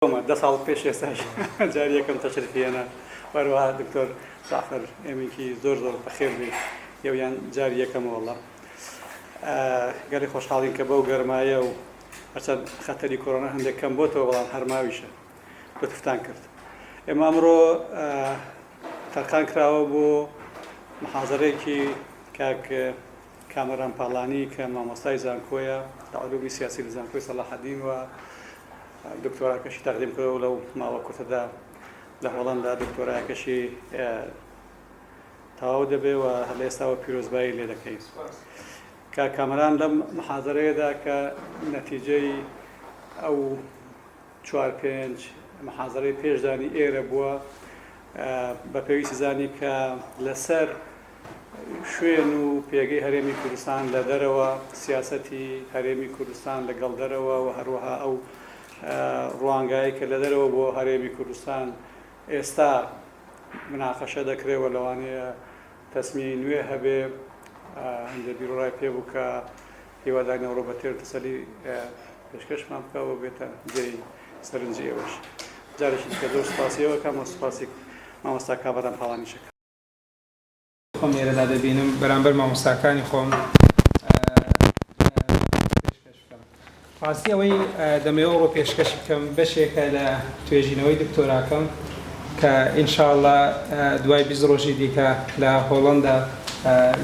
ده ساڵ پێش ئێستاش جاری یەکەم تەشریفیانە وەروەها دکتۆر جعفەر ئێمێکی زۆر بەخێر بێ یەویان جاری یەکەمە وەڵڵا گەڵی خۆشحاڵین کە بەو گەرمایە و هەرچەند خەتەری کۆرۆنا هەندێک کەم بۆتەوە بەڵام هەرماویشە لطفتان کرد. ئێمە ئەمڕۆ تەرخان کراوە بۆ محازەرەیەکی کاک کامەران پاڵانی کە مامۆستای زانکۆیە لە عەلومی سیاسی لە زانکۆی سەلاحەدین و دکتۆراکەشی تەقدیم کردەوە لەو ماوە کورتەدا لە هۆڵەندا دکتۆراکەشی تەواو دەبێ و لە ئێستاوە پیرۆزبایی لێ دەکەین. کاک کامەران لەم محازەرەیەدا کە نەتیجەی ئەو 4-5 محازەرەی پێشدانی ئێرە بووە بە پێویستی زانی کە لەسەر شوێن و پێگەی هەرێمی کوردستان لە دەرەوە سیاسەتی هەرێمی کوردستان لەگەڵ دەرەوە و هەروەها ئەو ڕوانگایی کە لە دەرەوە بۆ هەرێمی کوردستان ئێستا مناقەشە دەکرێەوە لەوانەیە تەسمیمی نوێ هەبێ هەندێک بیرۆڕای پێ بوو کە هیواداری نەوروبەتێر تەسەلی پێشکەشمان بکەوە بێتە جێی سەرنجی ئێوەش. جارێکی دیکە زۆر سوپاسیەوە کەم سوپاسی مامۆستا کامەران پاڵانیشەکە. خۆم لێرەدا دەبینم بەرامبەر مامۆستاکانی خۆم ڕاستی ئەوەی دەمەوێت ئەوڕۆ پێشکەش بکەم بەشێکە لە توێژینەوەی دکتۆراکەم کە ئینشاءڵڵا دوای 20 ڕۆژی دیکە لە هۆڵەندا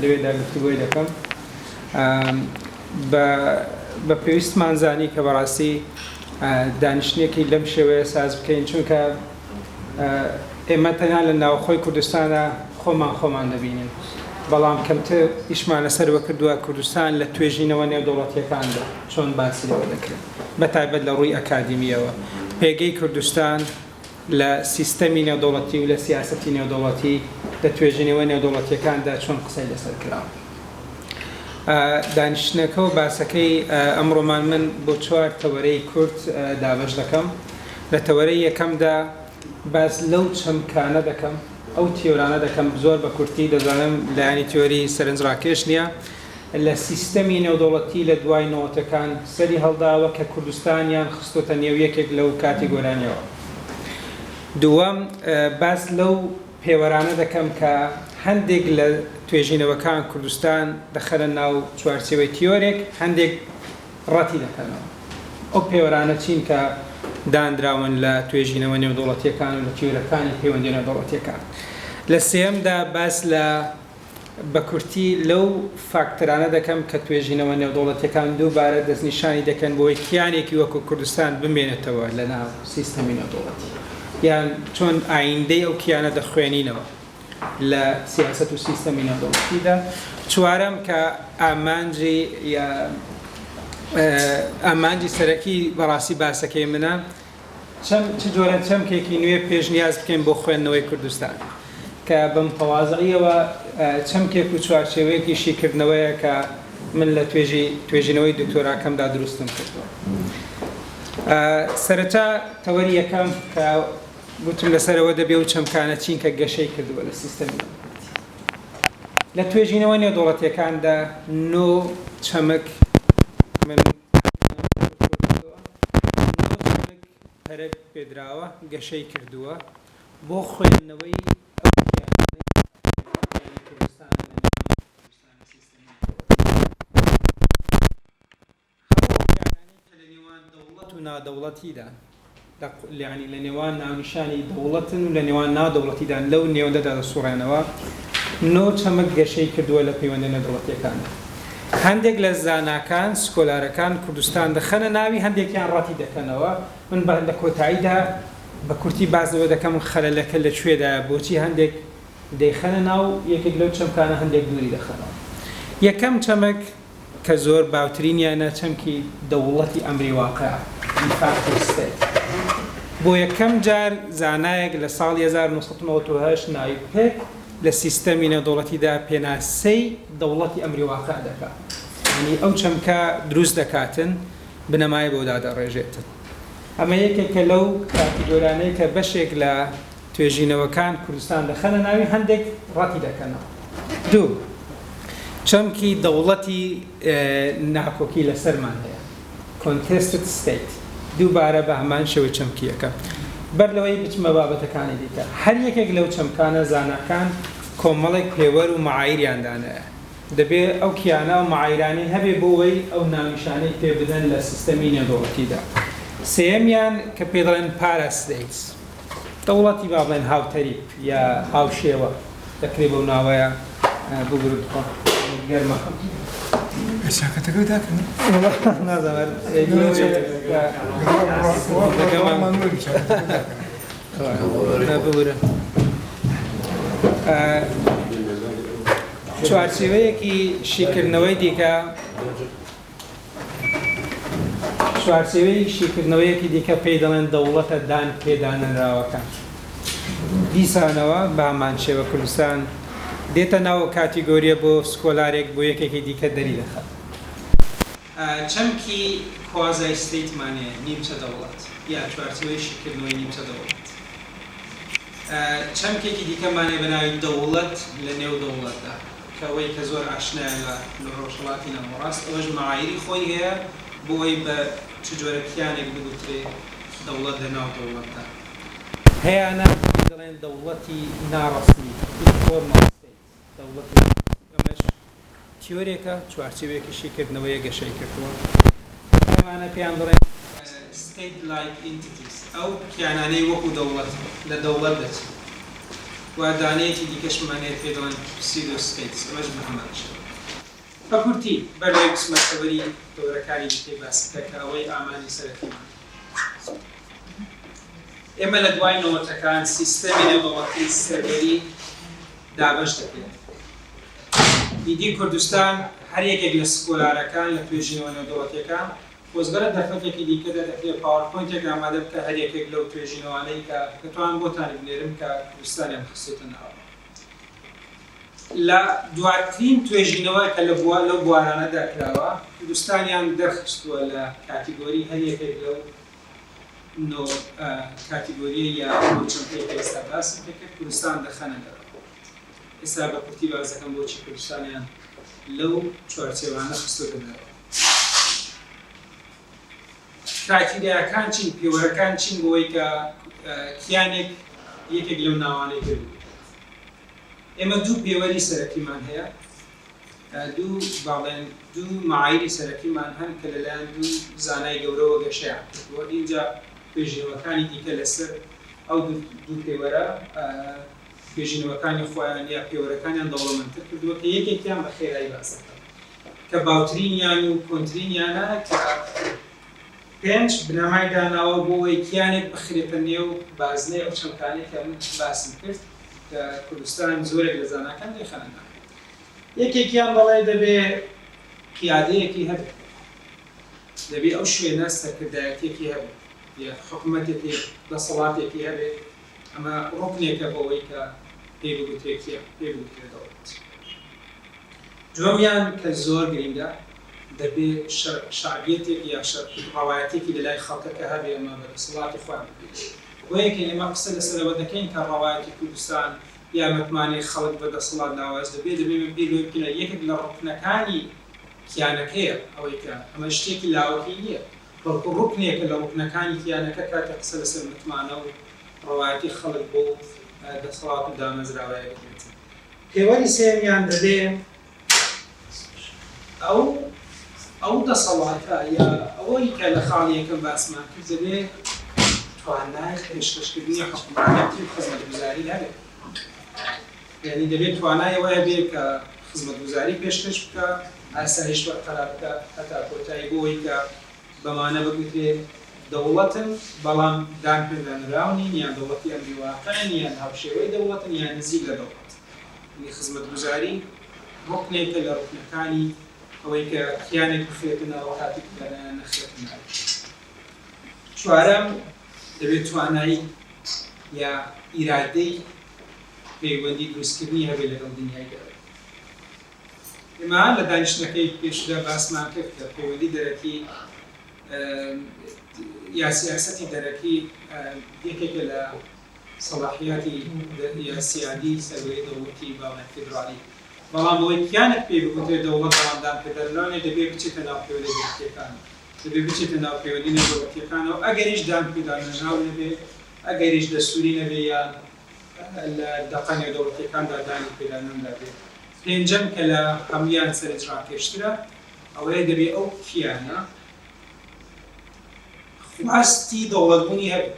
لەوێدا گفتوگۆی دەکەم. بە پێویستمان زانی کە بەڕاستی دانیشتنێکی لەم شێوەیە ساز بکەین چونکە ئێمە تەنیا لە ناوخۆی کوردستانە خۆمان دەبینین بەڵام کەمتر ئیشمان لەسەر کردووە کوردستان لە توێژینەوە نێودەوڵەتیەکاندا چۆن باسی لەوە دەکرێت بەتایبەت لە ڕووی ئەکادیمیەوە پێگەی کوردستان لە سیستەمی نێودەوڵەتی و لە سیاسەتی نێودەوڵەتی لە توێژینەوە نێودەوڵەتیەکاندا چۆن قسەی لەسەر کراوە. دانیشتنەکە و باسەکەی ئەمڕۆمان من بۆ 4 تەوەرەی کورد دابەش دەکەم. لە تەوەرەی یەکەمدا باس لەو چەمکانە دەکەم ئەو تیۆرانە دەکەم زۆر بە کورتی دەزانم لایانی تیۆری سەرنجڕاکێش نییە لە سیستەمی نێودەوڵەتی لە دوای نەوەتەکان سەری هەڵداوە کە کوردستانیان خستۆتە نێو یەکێک لەو کاتیگۆرانیەوە. دووەم باس لەو پێوەرانە دەکەم کە هەندێک لە توێژینەوەکان کوردستان دەخەنە ناو چوارچێوەی تیۆرێک هەندێک ڕەتی دەکەنەوە. ئەو پێوەرانە چین کە دانراون لە توێژینەوە نێودەوڵەتیەکان و لە تیۆرەکانی پەیوەندی نێودەوڵەتیەکان. لە سێەمدا باس لە بە کورتی لەو فاکتەرانە دەکەم کە توێژینەوە نێودەوڵەتیەکان دووبارە دەستنیشانی دەکەن بۆی کیانێکی وەکو کوردستان بمێنێتەوە لە ناو سیستەمی نێودەوڵەتی یان چۆن ئایندەی ئەو کیانە دەخوێنینەوە لە سیاست و سیستەمی نێودەوڵەتیدا. چوارەم کە ئامانجی سەرەکی بەڕاستی باسەکەی منە چ جۆرە چەمکێکی نوێ پێشنیاز بکەین بۆ خوێندنەوەی کوردستان کە بەم تەواضعیەوە چەمکێک و چوارچێوەیەکی شیکردنەوەیە کە من لە توێژینەوەی دکتۆراکەمدا دروستم کردووە. سەرەتا تەوەری یەکەم کە گوتم لەسەرەوە دەبێ و چەمکانە چین کە گەشەی کردووە لە سیستەمی لە توێژینەوە نێودەوڵەتیەکاندا نۆ چەمک من پەرە پێدراوە گەشەی کردووە بۆ خوێندنەوەی لە نێوان دەوڵەت و نادەوڵەتیدا یعنی لە نێوان ناونیشانی دەوڵەتن و لە نێوان نادەوڵەتیدان لەو نێوەندەدا دەسوڕێنەوە نۆ چەمک گەشەی کردووە لە پەیوەندی نێودەوڵەتیەکان. هەندێک لە زاناکان سکۆلارەکان کوردستان دەخەنە ناوی هەندێکیان ڕەتی دەکەنەوە. من لە کۆتاییدا بە کورتی بازەوە دەکەم خەلەلەکە لەکوێدا بۆچی هەندێک دەیخەنە ناو یەکێک لەو چەمکانە هەندێک دووری دەخەنەوە. یەکەم چەمک کە زۆر باوترینیانە چەمکی دەوڵەتی ئەمری واقعە بۆ یەکەم جار زانایەک لە ساڵی 1998 نایب لە سیستەمی نێودەوڵەتیدا پێناسەی دەوڵەتی ئەمری واقع دەکات. یعنی ئەو چەمکە دروست دەکاتن بنەمای بۆدا دەڕێژێتن. ئەمە یەکێکە لەو کاتیگۆرانەی کە بەشێک لە توێژینەوەکان کوردستان دەخەنە ناوی هەندێک ڕەتی دەکەنەوە. دوو چەمکی دەوڵەتی ناکۆکی لەسەرمان هەیە contested state دووبارە بە هەمان شێوە چەمکیەکە. بەر لەوەی بچمە بابەتەکانی دیکە هەر یەکێک لەو چەمکانە زانەکان کۆمەڵێک پێوەر و معایریاندانەیە دەبێت ئەو کیانە و معایرانی هەبێ بۆەوەی ئەو نامیشانەی پێ بدەن لە سیستەمی نێودەوڵەتیدا. سێمیان کە پێ دەڵێن پاراستیتس دەوڵەتی با بڵێن هاوتەریب یا هاوشێوە دەکرێت بەو ناوەیە بگرت گەرمە شاکەتەکە داکەن نازانم ببورە چوارچێوەیەکی شیکردنەوەی دیکە چوارچێوەی شیکردنەوەیەکی دیکە پێی دەڵێن دەوڵەتە دان پێدانراوەکان دیسانەوە بە هەمان شێوە کوردستان دێتە ناو کاتیگۆریە بۆ سکۆلارێک بۆ یەکێکی دیکە دەری دەخات. چەمکی خوازای ستیتمانەیە نیمچە دەوڵەت یا چوارچێوەی شیکردنەوەی نیمچە دەوڵەت. چەمکێکی دیکەمانێ بە ناوی دەوڵەت لە نێو دەوڵەتدا کەوەی کە زۆر ئاشنایە لە ڕۆژهەڵاتی ناوەڕاست ئەوەش معایری خۆی هەیە بۆی بە چ جۆرە کیانێک بگوترێ دەوڵەت لە ناو دەوڵەتدا. هەیەە دەڵێن دەوڵەتی ناڕەسمی دەوڵەتی ئەمەش تیۆرێکە چوارچێوەیەکی شیکردنەوەیە گەشەی کردووە. ئەمانە پێیان دەڵێن state like entities ئەو کیانانەی وەکو دەوڵەت لە دەوڵەت دەچێت و دانەیەکی دیکەشمانێت پێ دەڵێن pseudo states ئەوەش بە هەمان شێوە. بە کورتی بەرەوەی قسمەتەوەری دەورەکانی دیکەی باسکە کە ئەوەی ئامانی سەرەکیمان. ئێمە لە دوای نەوەتەکان سیستەمی نێودەوڵەتی سەربەری دابەش دەکرێت. ئیدی کوردستان هەر یەکێک لە سکۆلارەکان لە توێژینەوە نێودەوڵەتیەکان خۆزگەرە دەرفەتێکی دیکەدا دەکرێت پاوەرپۆینتێک ئامادە بکە هەر یەکێک لەو توێژینەوانەی کە دەتوان بۆتانی بنێرم کە کوردستانیان خستێتە ناوە. لە دواترین توێژینەوە کە لەو بوارانەدا کراوە کوردستانیان دەرخستووە لە کاتیگۆری هەر یەکێک لەو کاتیگۆریە یا چەمکەی ئێستا باسی پێکرد کوردستان دەخەنە دەرەوە. ئێستا بە کورتی باز دەکەم بۆچی کوردستانیان لەو چوارچێوانە خستووەتە دەرەوە. کرایتیریاکان چین پێوەرەکان چین بۆی کە کیانێک یەکێک لەو ناوانەی کرد. ئێمە دوو پێوەری سەرەکیمان هەیە دوو معایری سەرەکیمان هەن کە لەلایەن دوو زانای گەورەوە گەشەیان کردووە. اینجا توێژینەوەکانی دیکە لەسەر ئەو دوو پێوەرە توێژینەوەکانی خۆیان یا پێوەرەکانیان دەوڵەمەندتر کردووە کە یەکێکیان بە خێرایی باسەکە کە باوترینیان و کۆنترینیانە کە پێنج بنەمای داناوە بۆ ئەوەی کیانێک بخرێتە نێو بازنەی ئەو چەمکانەی کە من باسم کرد کە کوردستان زۆرێک لە زاناکان دەیخەنە. یەکێکیان بەڵێ دەبێ قیادەیەکی هەبێت دەبێ ئەو شوێنە سەرکردایەتێکی هەبێت یا حکوومەتێکی دەسەڵاتێکی هەبێت ئەمە ڕوکنێکە بەوەی کە پێی بگوترێکیە پێ بگوترێت دەوڵەت. دووەمیان کە زۆر گرنگە دەبێ شعبیەتێک یا ڕەوایەتێکی لەلای خەڵکەکە هەبێ ئەمە بە دەسەڵاتی خۆیان بگرێت. بۆیەکە ئێمە قسە لەسەرەوە دەکەین کە ڕەوایەتی کوردستان یا متمانەی خەڵک بە دەسەڵات ناواز دەبێت من پێی لێ بکەینە یەکێک لە ڕوکنەکانی کیانەکەیە ئەوەی کە ئەمە شتێکی لاوەکەی نییە بەڵکو ڕوکنێکە لە ڕوکنەکانی کیانەکە کاتێ قسە لەسەر متمانە و ڕەوایەتی خەڵک بۆ دەسەڵات و دامەزراوەیە بکرێت. پێوەری سێمیان دەبێ ئەو دەسەڵاتە یا ئەوەی کە لە خاڵی یەکەم باسمان کرد دەبێ توانای پێشکەشکردنی حکوومەتی و خزمەتگوزاری هەبێت. یعنی دەبێت توانای وایە بێ کە خزمەتگوزاری پێشکەش بکە ئاسایش بەرقەرار بکە هەتا کۆتایی بۆ ئەوەی کە بەمانە بگوترێت دەوڵەتن بەڵام دان پێدانراونین یان دەوڵەتی ئەمریواقعن یان هاوشێوەی دەوڵەتن یان نزیک لە دەوڵەت. خزمەتگوزاری ڕوکنێکە لە ڕوکنەکانی ئەوەی کە کیانێک بخرێتنەوە کاتی نەخرێتنەوە. چوارەم دەبێت توانایی یا ئیرادەی پەیوەندی دروستکردنی هەبێت لەگەڵ دنیای گەورە. ئێمە لە دانیشتنەکەی پێشدا باسمان کرد کە پەیوەندی دەرەکی یا سیاسەتی دەرەکی یەکێکە لە سەڵاحیاتی یا سیادی سەروەی دەوڵەتی باڵای فێدرالی. بەڵام بۆی کیانێک پێی بگوترێت دەوڵەت بەڵامدان پێدەرناوێت دەبێت بچێتە ناو پەیوەندی دەرەکیەکان دەبێ بچێتە ناو پەیوەندی نێودەوڵەتیەکانەوە ئەگەریش دانپێدانە ناو نەبێ ئەگەریش دەستوری نەبێ یان لە دەقە نێودەوڵەتیەکاندا دانی پێدانەمدا بێت. پێنجەم کە لە هەمویان سەرنجڕاکێشترە ئەوەیە دەبێ ئەو کیانە خواستی دەوڵەتبوونی هەبێت.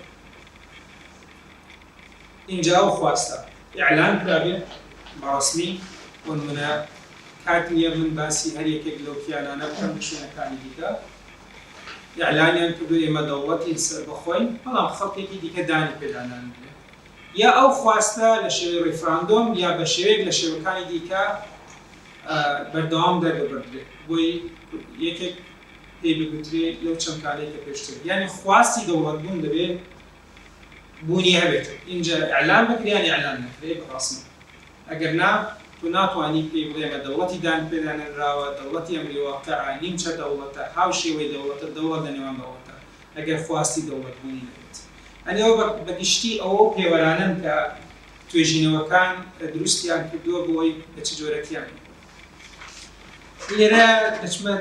اینجا ئەو خواستە ئیعلان کرابێ بەڕەسمی بۆ نمونە کات نییە من باسی هەر یەکێک لەو کیانانە بکەم لە شوێنەکانی دیکە ئیعلانیان کردو ئێمە دەوڵەتی سەربەخۆین بەڵام خەڵکێکی دیکە دانی پێدانان بێت. یا ئەو خواستە لە شێوەی ڕیفراندۆم یا بە شێوەیەک لە شێوەکانی دیکە بەردەوام دەرببردرێت بۆی یەکێک پێی بگوترێت لەو چەند کارێکە پێشتر. یعنی خواستی دەوڵەتبوون دەبێت بوونی هەبێت. اینجا ئیعلان بکریان ئیعلان نەکرێت بەڕاستی. ئەگەر نا تو ناتوانی پێی بڵێمە دەوڵەتی دان پێدانراوە دەوڵەتی ئەمری واقعە نیمچە دەوڵەتە هاو شێوەی دەوڵەتە دەوڵەت لە نێوان دەوڵەتە ئەگەر خواستی دەوڵەتبوونی نەبێت. ئەنێەوە بەگشتی ئەوە پێوەرانن کە توێژینەوەکان دروستیان کردووە بۆی بە چ جۆرەکیان. لێرە دەچمە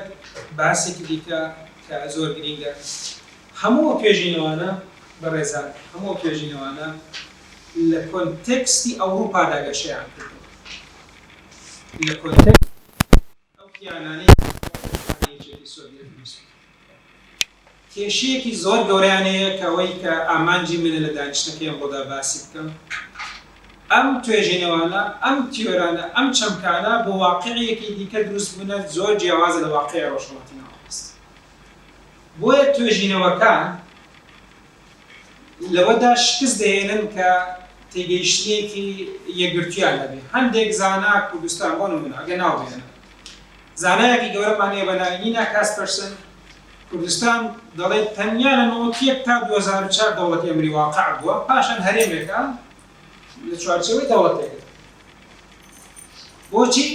باسێکی دیکە کە زۆر گرینگە. هەموو توێژینەوانە بەڕێزان هەموو توێژینەوانە لە کۆنتێکستی ئەوروپادا گەشەیان کردووە. لە کۆنتێکست ئەو کیانانەی سۆڤیەت دروست کێشەیەکی زۆر گەورەیانەیە کە ئەوەی کە ئامانجی منە لە دانیشتەکەیان بۆدا باسی بکەم. ئەم توێژینەوانە ئەم تیۆرانە ئەم چەمکانە بۆ واقعەیەکی دیکە دروست بوونە زۆر جیاوازە لە واقعی ڕۆژهەڵاتی ناوەڕاست. بۆیە توێژینەوەکان لەوەدا شکست دەهێنن کە تێگەیشتنێکی یەکگرتویان لەبێ. هەندێک زانا کوردستان بۆ نمونە ئەگە ناوبێنن زانایەکی گەورەمان هەیە بە ناوی نینا کاسپەرسن کوردستان دەڵێت تەنیا لە 91 تا 2004 دەوڵەتی ئەمری واقع بووە پاشان هەرێمێکە لە چوارچێوەی دەوڵەتێکە. بۆچی؟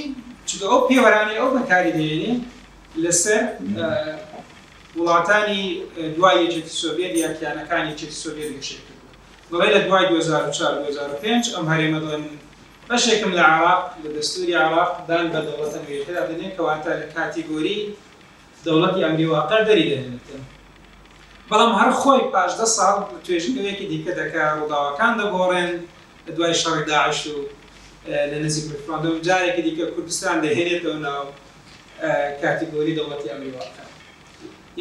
چونکە ئەو پێوەرانەی ئەو بەکاری دەهێنێ لەسەر وڵاتانی دوای یەکێتی سۆڤیەت یا کیانەکانی یەکێتی سۆڤیەت گەشەی کردووە. دەڵێ لە دوای 2004-2005 ئەم هەرێمە دڵێن بەشێکم لە عێراق لە دەستوری عێراق دان بە دەوڵەتە نوێیەکەدا دەنێن کەواتە لە کاتیگۆری دەوڵەتی ئەمری واقع دەری دەهێنێتن. بەڵام هەر خۆی پاش 10 ساڵ توێژینەوەیەکی دیکە دەکات ڕووداوەکان دەگۆڕێن لە دوای شەڕی داعش و لە نزیک ڕیفراندۆم جارێکی دیکە کوردستان دەهێنێتەوە ناو کاتیگۆری دەوڵەتی ئەمری واقع.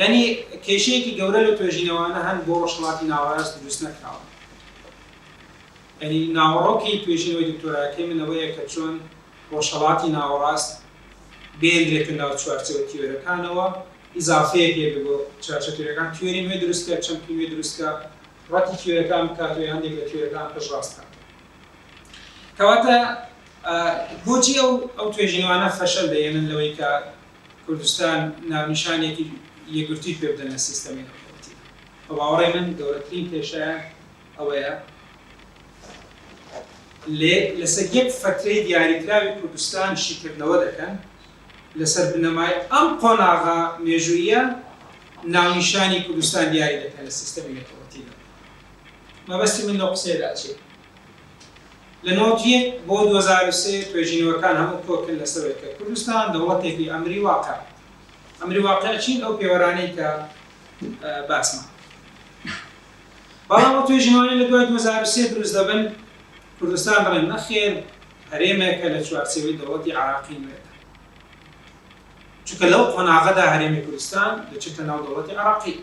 یعنی کێشەیەکی گەورە لە توێژینەوانە هەن بۆ ڕۆژهەڵاتی ناوەڕاست دروست نەکراوە. یعنی ناوەڕۆکی توێژینەوەی دکتۆراکەی من ئەوەیە کە چۆن ڕۆژهەڵاتی ناوەڕاست بێنرێتە ناو چوارچێوە تیۆرەکانەوە ئیزافەیەک هەیە بۆ چوارچێوە تیۆرەکان توێنی نوێ دروستکە چەمکی نوێ دروستکە ڕەتی تیۆرەکان بکاتەوە هەندێک لە تیۆرەکان پێشڕاستکات. کەواتە بۆچی ئەو توێژینەوانە فەشەل دەهێنن لەوەی کە کوردستان ناونیشانێکی یەکگرتووی پێ بدەن لە سیستەمی دەوڵەتی. بە باوەڕێ من گەورەترین کێشەیە ئەوەیە لەسەر یەک فترەی دیاریکراوی کوردستان شیکردنەوە دەکەن لەسەر بنەمای ئەم قۆناغا مێژوویە ناونیشانی کوردستان دیاری دەکەن لە سیستەمی دەوڵەتیدا. مەبەستی من لەو قسەیەدا چێت. لە 91 بۆ 2003 توێژینەوەکان هەموو کۆکن لەسەرەوەی کە کوردستان دەوڵەتێکی ئەمری واقع. ئەمری واقع چین ئەو پێوەرانەی کە باسمە. بەڵام ئەو توێژینەوانەی لە دوای 2003 دروست دەبن کوردستان دەڵێن نەخێر هەرێمێکە لە چوارچێوەی دەوڵەتی عێراقی نوێت. چونکە لەو قۆناغەدا هەرێمی کوردستان دەچێتە ناو دەوڵەتی عێراقی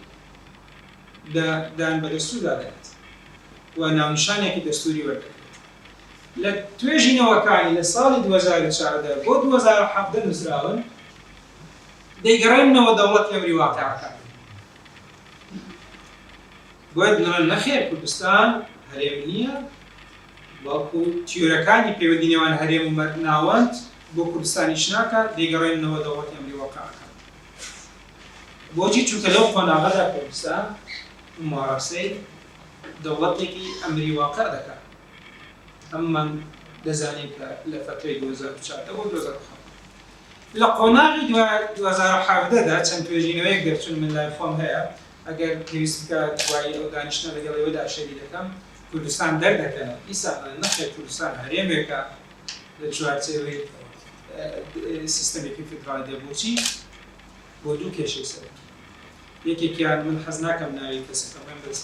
دان بە دەستووردا دەکات و ناونیشانێکی دەستوری وەردەگرێت. لە توێژینەوەکانی لە ساڵی 2014 بۆ 2017 نووسراون دەیگەڕێنەوە دەوڵەتی ئەمری واقعەکان. بۆیە بڵێن نەخێر کوردستان هەرێم نییە بەڵکو تیۆرەکانی پەیوەندی نێوان هەرێم و ناوەند بۆ کوردستانیش ناکات دەیگەڕێنەوە دەوڵەتی ئەمری واقعەکان. بۆچی؟ چونکە لەو قۆناغەدا کوردستان ممارەسەی دەوڵەتێکی ئەمری واقع دەکات. ئەممان دەزانین کە لە فترەی 2004 بۆ 2007 لە قۆناغی 2017دا چەند توێژینەوەیەک دەرچوون من لای خۆم هەیە ئەگەر پێویست بکات دوای ئەو دانیشتنە لەگەڵ ئێوەدا شەری دەکەم کوردستان دەردەکەنەوە ئیسا نەخێر کوردستان هەرێمێکە لە چوارچێوەی سیستەمێکی فیدراڵی دەبووچی بۆ دوو کێشەی سەرەکی. یەکێکیان من حەز ناکەم ناوی کەسەکەم بەس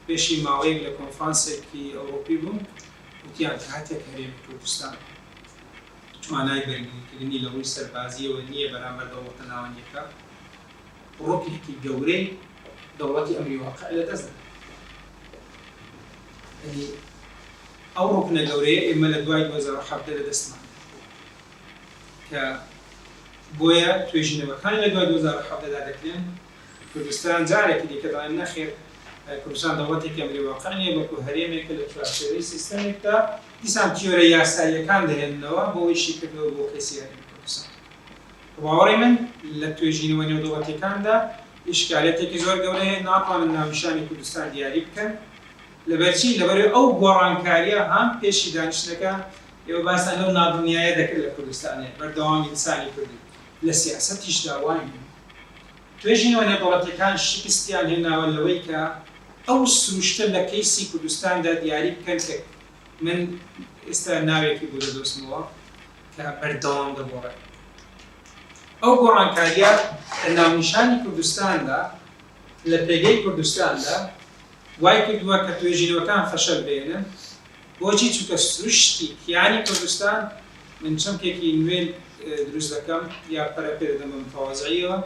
پێشی ماوەیەک لە کۆنفرانسێکی ئەوڕۆپی بووم وتیان کە هاتێک هەرێمی کوردستان توانای بەرگریکردنی لەڕووی سەربازیەوە نییە بەرامبەر دەوڵەتە ناوەندیەکە ڕۆکێکی گەورەی دەوڵەتی ئەمری واقع لەدەست دەدات. ئەو ڕوکنە گەورەیە ئێمە لە دوای 2017 لەدەستمان کە بۆیە توێژینەوەکان لە دوای 2017 دەکرێن. کوردستان جارێکی دیکە دەڵێن نەخێر کوردستان دەوڵەتێکی ئەمری واقع نیە بەڵکو هەرێمێکە لە چوارچێوەی سیستەمێکدا دیسان تیۆرە یاساییەکان دەهێننەوە بۆ ئەوەی شیکردنەوە بۆ کەسی هەرێمی کوردستان. باوەڕی من لە توێژینەوە نێودەوڵەتیەکاندا ئیشکالێتێکی زۆر گەورە هەیە ناتوانن ناونیشانی کوردستان دیاری بکەن لەبەرچی لەبەرەوەی ئەو گۆڕانکاریە هەم پێشی دانیشتەکە ئێوە باسان لەو نادڵنیایە دەکرد لە کوردستانێ بەردەوامی ئینسانی کوردی لە سیاسەتیشدا وای توێژینەوە نێودەوڵەتیەکان شکستیان هێناوە لەوەی کە ئەو سروشتە لە کەیسی کوردستاندا دیاری بکەن کە من ئێستا ناوێکی بۆ دەدۆستمەوە کە بەردەوام دەگۆڕێت. ئەو گۆڕانکاریە لە ناونیشانی کوردستاندا لە پێگەی کوردستاندا وای کردووە کە توێژینەوەکان فەشەل بێنن بۆچی چونکە سروشتی کیانی کوردستان من چەمکێکی نوێن دروست دەکەم یا پەرە پێ دەدەم بە متەواضعیەوە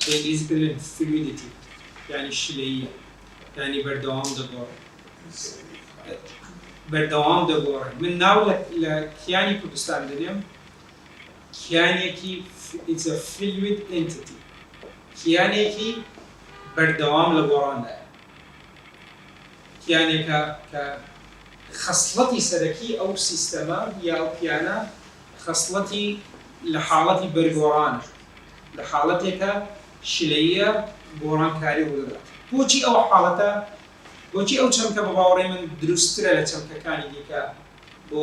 بە ئینگلیزی پێدەڵێن فلویدیتی یعنی شلەییە یعنی بەردەوام دەگۆڕێت. من ناو لە کیانی کوردستان دەنێم کیانێکی it's a fluid entity کیانێکی بەردەوام لە گۆڕاندایە کیانێکە کە خەسڵەتی سەرەکی ئەو سیستەمە یا ئەو کیانە خەسڵەتی لە حاڵەتی بەرگۆڕانە لە حاڵەتێکە شلەیە گۆڕانکاری وەدەدات. بۆچی ئەو حاڵەتە بۆچی ئەو چەمکە بە باوەڕێ من دروستترە لە چەمکەکانی دیکە بۆ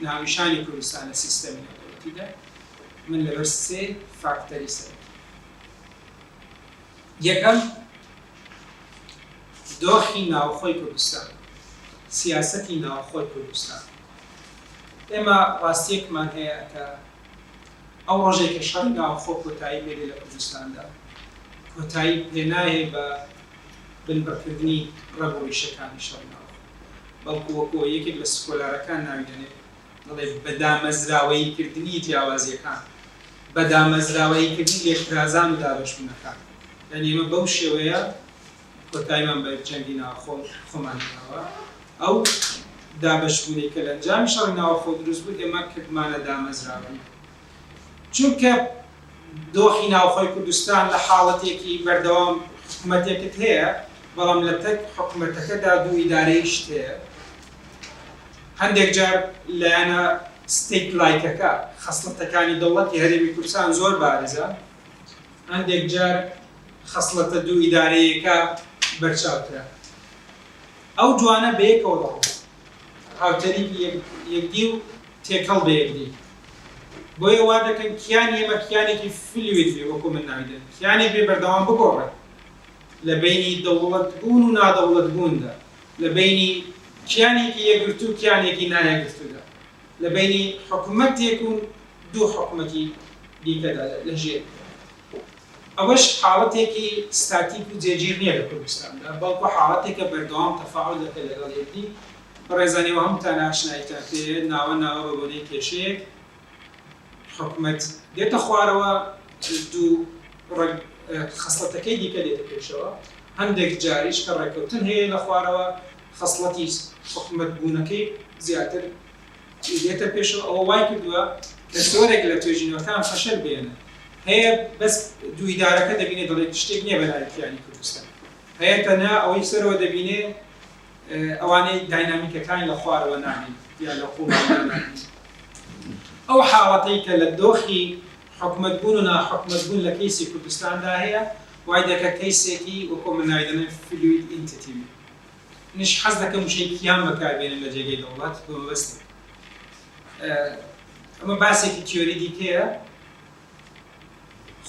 ناونیشانی کوردستان لە سیستەمی نێودەوڵەتیدا من لەبەر سێ فاکتەری سەرەکی. یەکەم دۆخی ناوخۆی کوردستان سیاسەتی ناوخۆی کوردستان. ئێمە ڕاستیەکمان هەیە کە ئەو ڕۆژێک کە شەڕی ناوخۆ کۆتایی بێت لە کوردستاندا کۆتایی پێنایە بە بنبەرکردنی ڕەبوڕیشەکانی شەڕی ناوخۆ بەڵکو وەکو یەکێک لە سکۆلارەکان ناوی دەنێت دەڵێ بەدامەزراوەییکردنی جیاوازیەکان بەدامەزراوەییکردنی لێکرازان و دابەشبوونەکان. یعنی ئێمە بەو شێوەیە کۆتاییمان بە جەنگی ناوخۆ خۆمان داوە ئەو دابەشبوونی کە لە ئەنجامی شەڕی ناوخۆ دروست بوو ئێمە کردمانە دامەزراوەیی. چونکە دۆخی ناوخۆی کوردستان لە حاڵەتێکی بەردەوام حکومەتێکت هەیە بەڵام لە تەک حکومەتەکەدا دوو ئیدارەیشت هەیە. هەندێک جار لایەنە ستیت لایکەکە خەسڵەتەکانی دەوڵەتی هەرێمی کوردستان زۆر بارزە هەندێک جار خەسڵەتە دوو ئیدارەیەکە بەرچاوترە. ئەو جوانە بەیەکەوە دەڕۆن هاوتەریکی یەکدی و تێکەڵ بە یەکدی بۆیە وا دەکەن کیانی ئێمە کیانێکی فلوید بێ وەکو من ناویدەن کیانێک بێ بەردەوام بگۆڕێت لە بینی دەوڵەت بوون و نادەوڵەت بووندا لە بینی کیانێکی یەکگرتو و کیانێکی نایەکگرتوودا لە بینی حکومەتێک و دوو حکومەتی دیکەدا لەژێر. ئەوەش حاڵەتێکی ستاتیک و جێگیر نییە لە کوردستاندا بەڵکو حاڵەتێکە بەردەوام تەفاعول دەکەێت لەگەڵ یەکدی. بەڕێزانیەوە هەمووتان ئاشنایتان پێ ناوە بە بۆنەی کێشەیەک حکومەت دێتە خوارەوە دوو خەسڵەتەکەی دیکە دێتە پێشەوە هەندێک جاریش کە ڕێکەوتن هەیە لە خوارەوە خەسڵەتی حکومەت بوونەکەی زیاتر دێتە پێشەوە. ئەوە وای کردووە کە زۆرێک لە توێژینەوەکان فەشەل بێنن هەیە بەس دوو ئیدارەکە دەبینێت دەڵێت شتێک نییە بەلایەکیانی کوردستان هەیە تەنها ئەوەی سەرەوە دەبینێ ئەوانەی داینامیکەکانی لە خوارەوە نامین یا لە قوڵمان نامین. ئەو حاڵەتەی کە لە دۆخی حکومەتبوون و ناحکومەتبوون لە کەیسی کوردستاندا هەیە وای دەکە کەیسێکی وەکو من ناوی دەڵێن فلوید ئینتیتی نش حەز دەکەم وشەی کیان بەکاربێنن لە جێگەی دەوڵەت بۆ مەبەستێ. ئەمە باسێکی تیۆری دیکەیە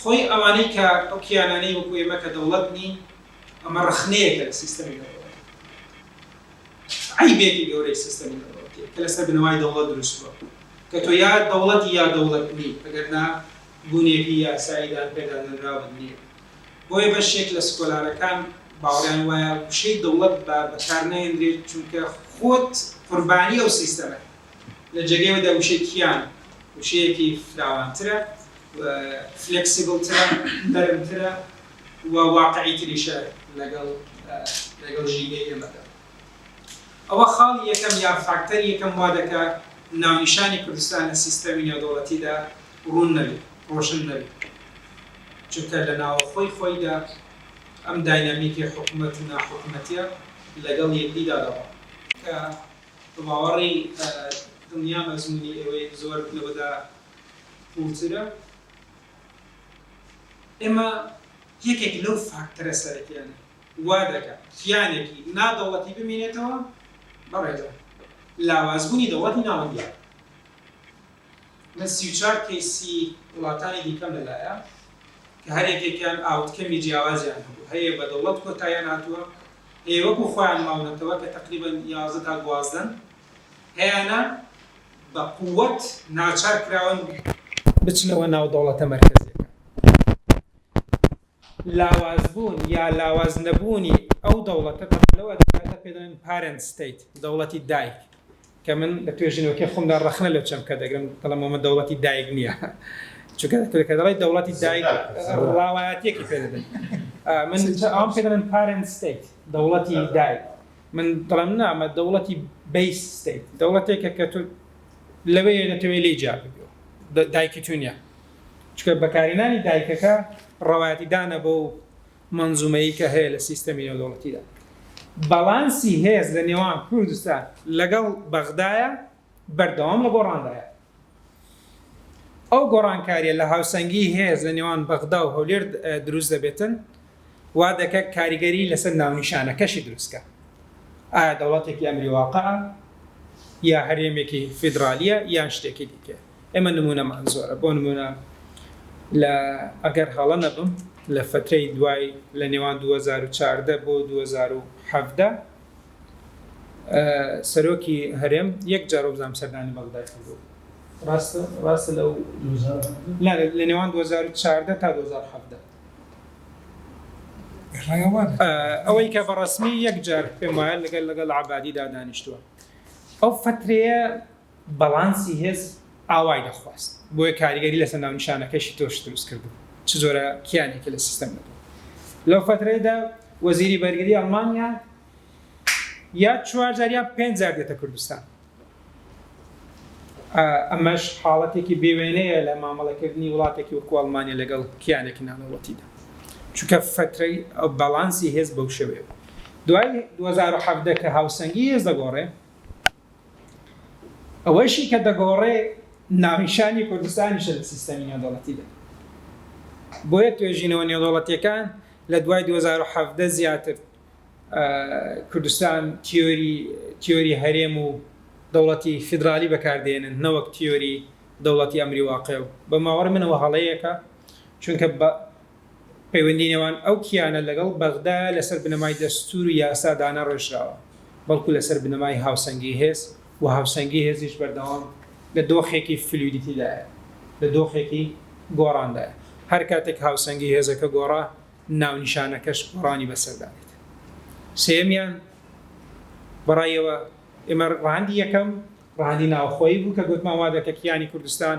خۆی ئەوانەی کە ئەو کیانانەی وەکو ئێمە کە دەوڵەت نین ئەمە ڕخنەیەکە لە سیستەمی دەوڵەت عیبێکی گەورەی سیستەمی دەوڵەتیە کە لەسەر بنەوای دەوڵەت دروست بووە کە تۆ یا دەوڵەتی یا دەوڵەت نی ئەگەر نا بوونێکی یاساییدان پێدادەنراوە نییە. بۆیە بەشێک لە سکۆلارەکان باوەڕیان وایە وشەی دەوڵەت بەکار نەهێنرێت چونکە خۆت قوربانی ئەو سیستەمە لە جێگەیەوەدا وشەی کیان وشەیەکی فراوانترە فلێکسیبڵترە نەرمترە و واقعیتریشە لەگەڵ ژینگەی ئێمەدا. ئەوە خاڵی یەکەم یا فاکتەری یەکەم وا دەکات ناونیشانی کوردستان لە سیستەمی نێودەوڵەتیدا ڕوون نەبێت، ڕۆشن نەبێت. چونکە لە ناوەخۆی خۆیدا ئەم داینامیکی حکوومەت و ناحکوومەتیە لەگەڵ یەکدیدا دەڕۆ کە باوەڕی دنیا مەزموونی ئێوەی زۆر لەوەدا پوورترە. ئێمە یەکێک لەو فاکتەرە سەرەکیانە وا دەکات کیانێکی نادەوڵەتی بمێنێتەوە بەڕێزە لاوازبوونی دەوڵەتی ناوەندیان. من 34 کەیسی وڵاتانی دیکەم لەلایە کە هەرێکێکیان ئاوتکەمی جیاوازیان هەبوو، هەیە بە دەوڵەت کۆتاییان هاتووە، هەیە وەکو خۆیان ماونەتەوە کە تقریباً 11 تا 12 هەیەنە بە قووەت ناچار کراون بچنەوە ناو دەوڵەتە مەرکەزیەکە. لاوازبوون یا لاواز نەبوونی ئەو دەوڵەتە لەوە دەکاتە پێ دەڵێن پارنت ستیت، دەوڵەتی دایک، کە من لە توێژینەوەکەی خۆمدا ڕەخنە لەو چەمکە دەگرم دەڵێم ئەمە دەوڵەتی دایک نییە، چونکە کە دەڵێت دەوڵەتی دایک ڕاوایەتێکی پێ دەدەن. من ئەوم پێ دەڵێن پارنت ستیت، دەوڵەتی دایک. من دەڵێم نا ئەمە دەوڵەتی بیس ستیت، دەوڵەتێکە کە تۆ لەوەیە دەتەوێت لێی جا ببیەوە، دایکی تو نییە. چونکە بەکارهێنانی دایکەکە ڕەوایەتی دانە بۆ منزومەیە کە هەیە لە سیستەمی نێودەوڵەتیدا. بەڵانسی هێز لە نێوان کوردستان لەگەڵ بەغدایە بەردەوام لە گۆڕاندایە. ئەو گۆڕانکاریە لە هاوسەنگی هێز لە نێوان بەغدا و هەولێر دروست دەبێتن، وا دەکات کاریگەری لەسەر ناونیشانەکەشی دروستکە. ئایا دەوڵەتێکی ئەمری واقعە یا هەرێمێکی فیدرالیە یان شتێکی دیکە. ئێمە نمونەمان زۆرە. بۆ نمونە لە ئەگەر هەڵە نەبم لە فترەی دوای لە نێوان 2014 بۆ 2017 سەرۆکی هەرێم یەک جار بزانام سەردانی بەغدای کردووە. ڕاستە لەو لە نێوان 2014 تا 2017 ئەوەی کە بەڕەسمی یەک جار پێم وایە لەگەڵ عەبادیدا دانیشتووە. ئەو فترەیە بەڵانسی هێز ئاوای دەخواست، بۆیە کاریگەری لەسەر ناونیشانەکەشی تۆش دروست کردو. چ زۆرە کیانێکی لە سیستەم دەبوو. لەو فترەیەدا وەزیری بەرگری ئەڵمانیا یا 4 جار یا 5 جار دێتە کوردستان. ئەمەش حاڵەتێکی بێوێنەیە لە مامەڵەکردنی وڵاتێکی وەکو ئەڵمانیا لەگەڵ کیانێکی ناونەوڵەتیدا، چونکە فترەی بەڵانسی هێز بەو شێوەیە. دوای 2017 کە هاوسەنگی هێز دەگۆڕێ، ئەوەشی کە دەگۆڕێ ناونیشانی کوردستانیشە لە سیستەمی نێودەوڵەتیدا. بۆیە توێژینەوە نێودەوڵەتیەکان لە دوای 2017 زیاتر کوردستان تیۆری هەرێم و دەوڵەتی فیدرالی بەکاردێنن نەوەک تیۆری دەوڵەتی ئەمری واقع. و بە ماوەڕ منەوە هەڵەیەکە، چونکە پەیوەندی نێوان ئەو کیانە لەگەڵ بەغدا لەسەر بنەمای دەستور و یاسادانە ڕێژراوە، بەڵکو لەسەر بنەمای هاوسەنگی هێز و هاوسەنگی هێزیش بەردەوام لە دۆخێکی فلویدیتیدایە، لە دۆخێکی گۆڕاندایە. هەر کاتێک هاوسەنگی هێزەکە گۆڕا ناونیشانەکەش گۆڕانی بەسەردانێت. سێمیان بەڕایەوە ئێمە ڕاهەندی یەکەم ڕاهەندی ناوخۆیی بوو کە گوتمان وا دەکە کیانی کوردستان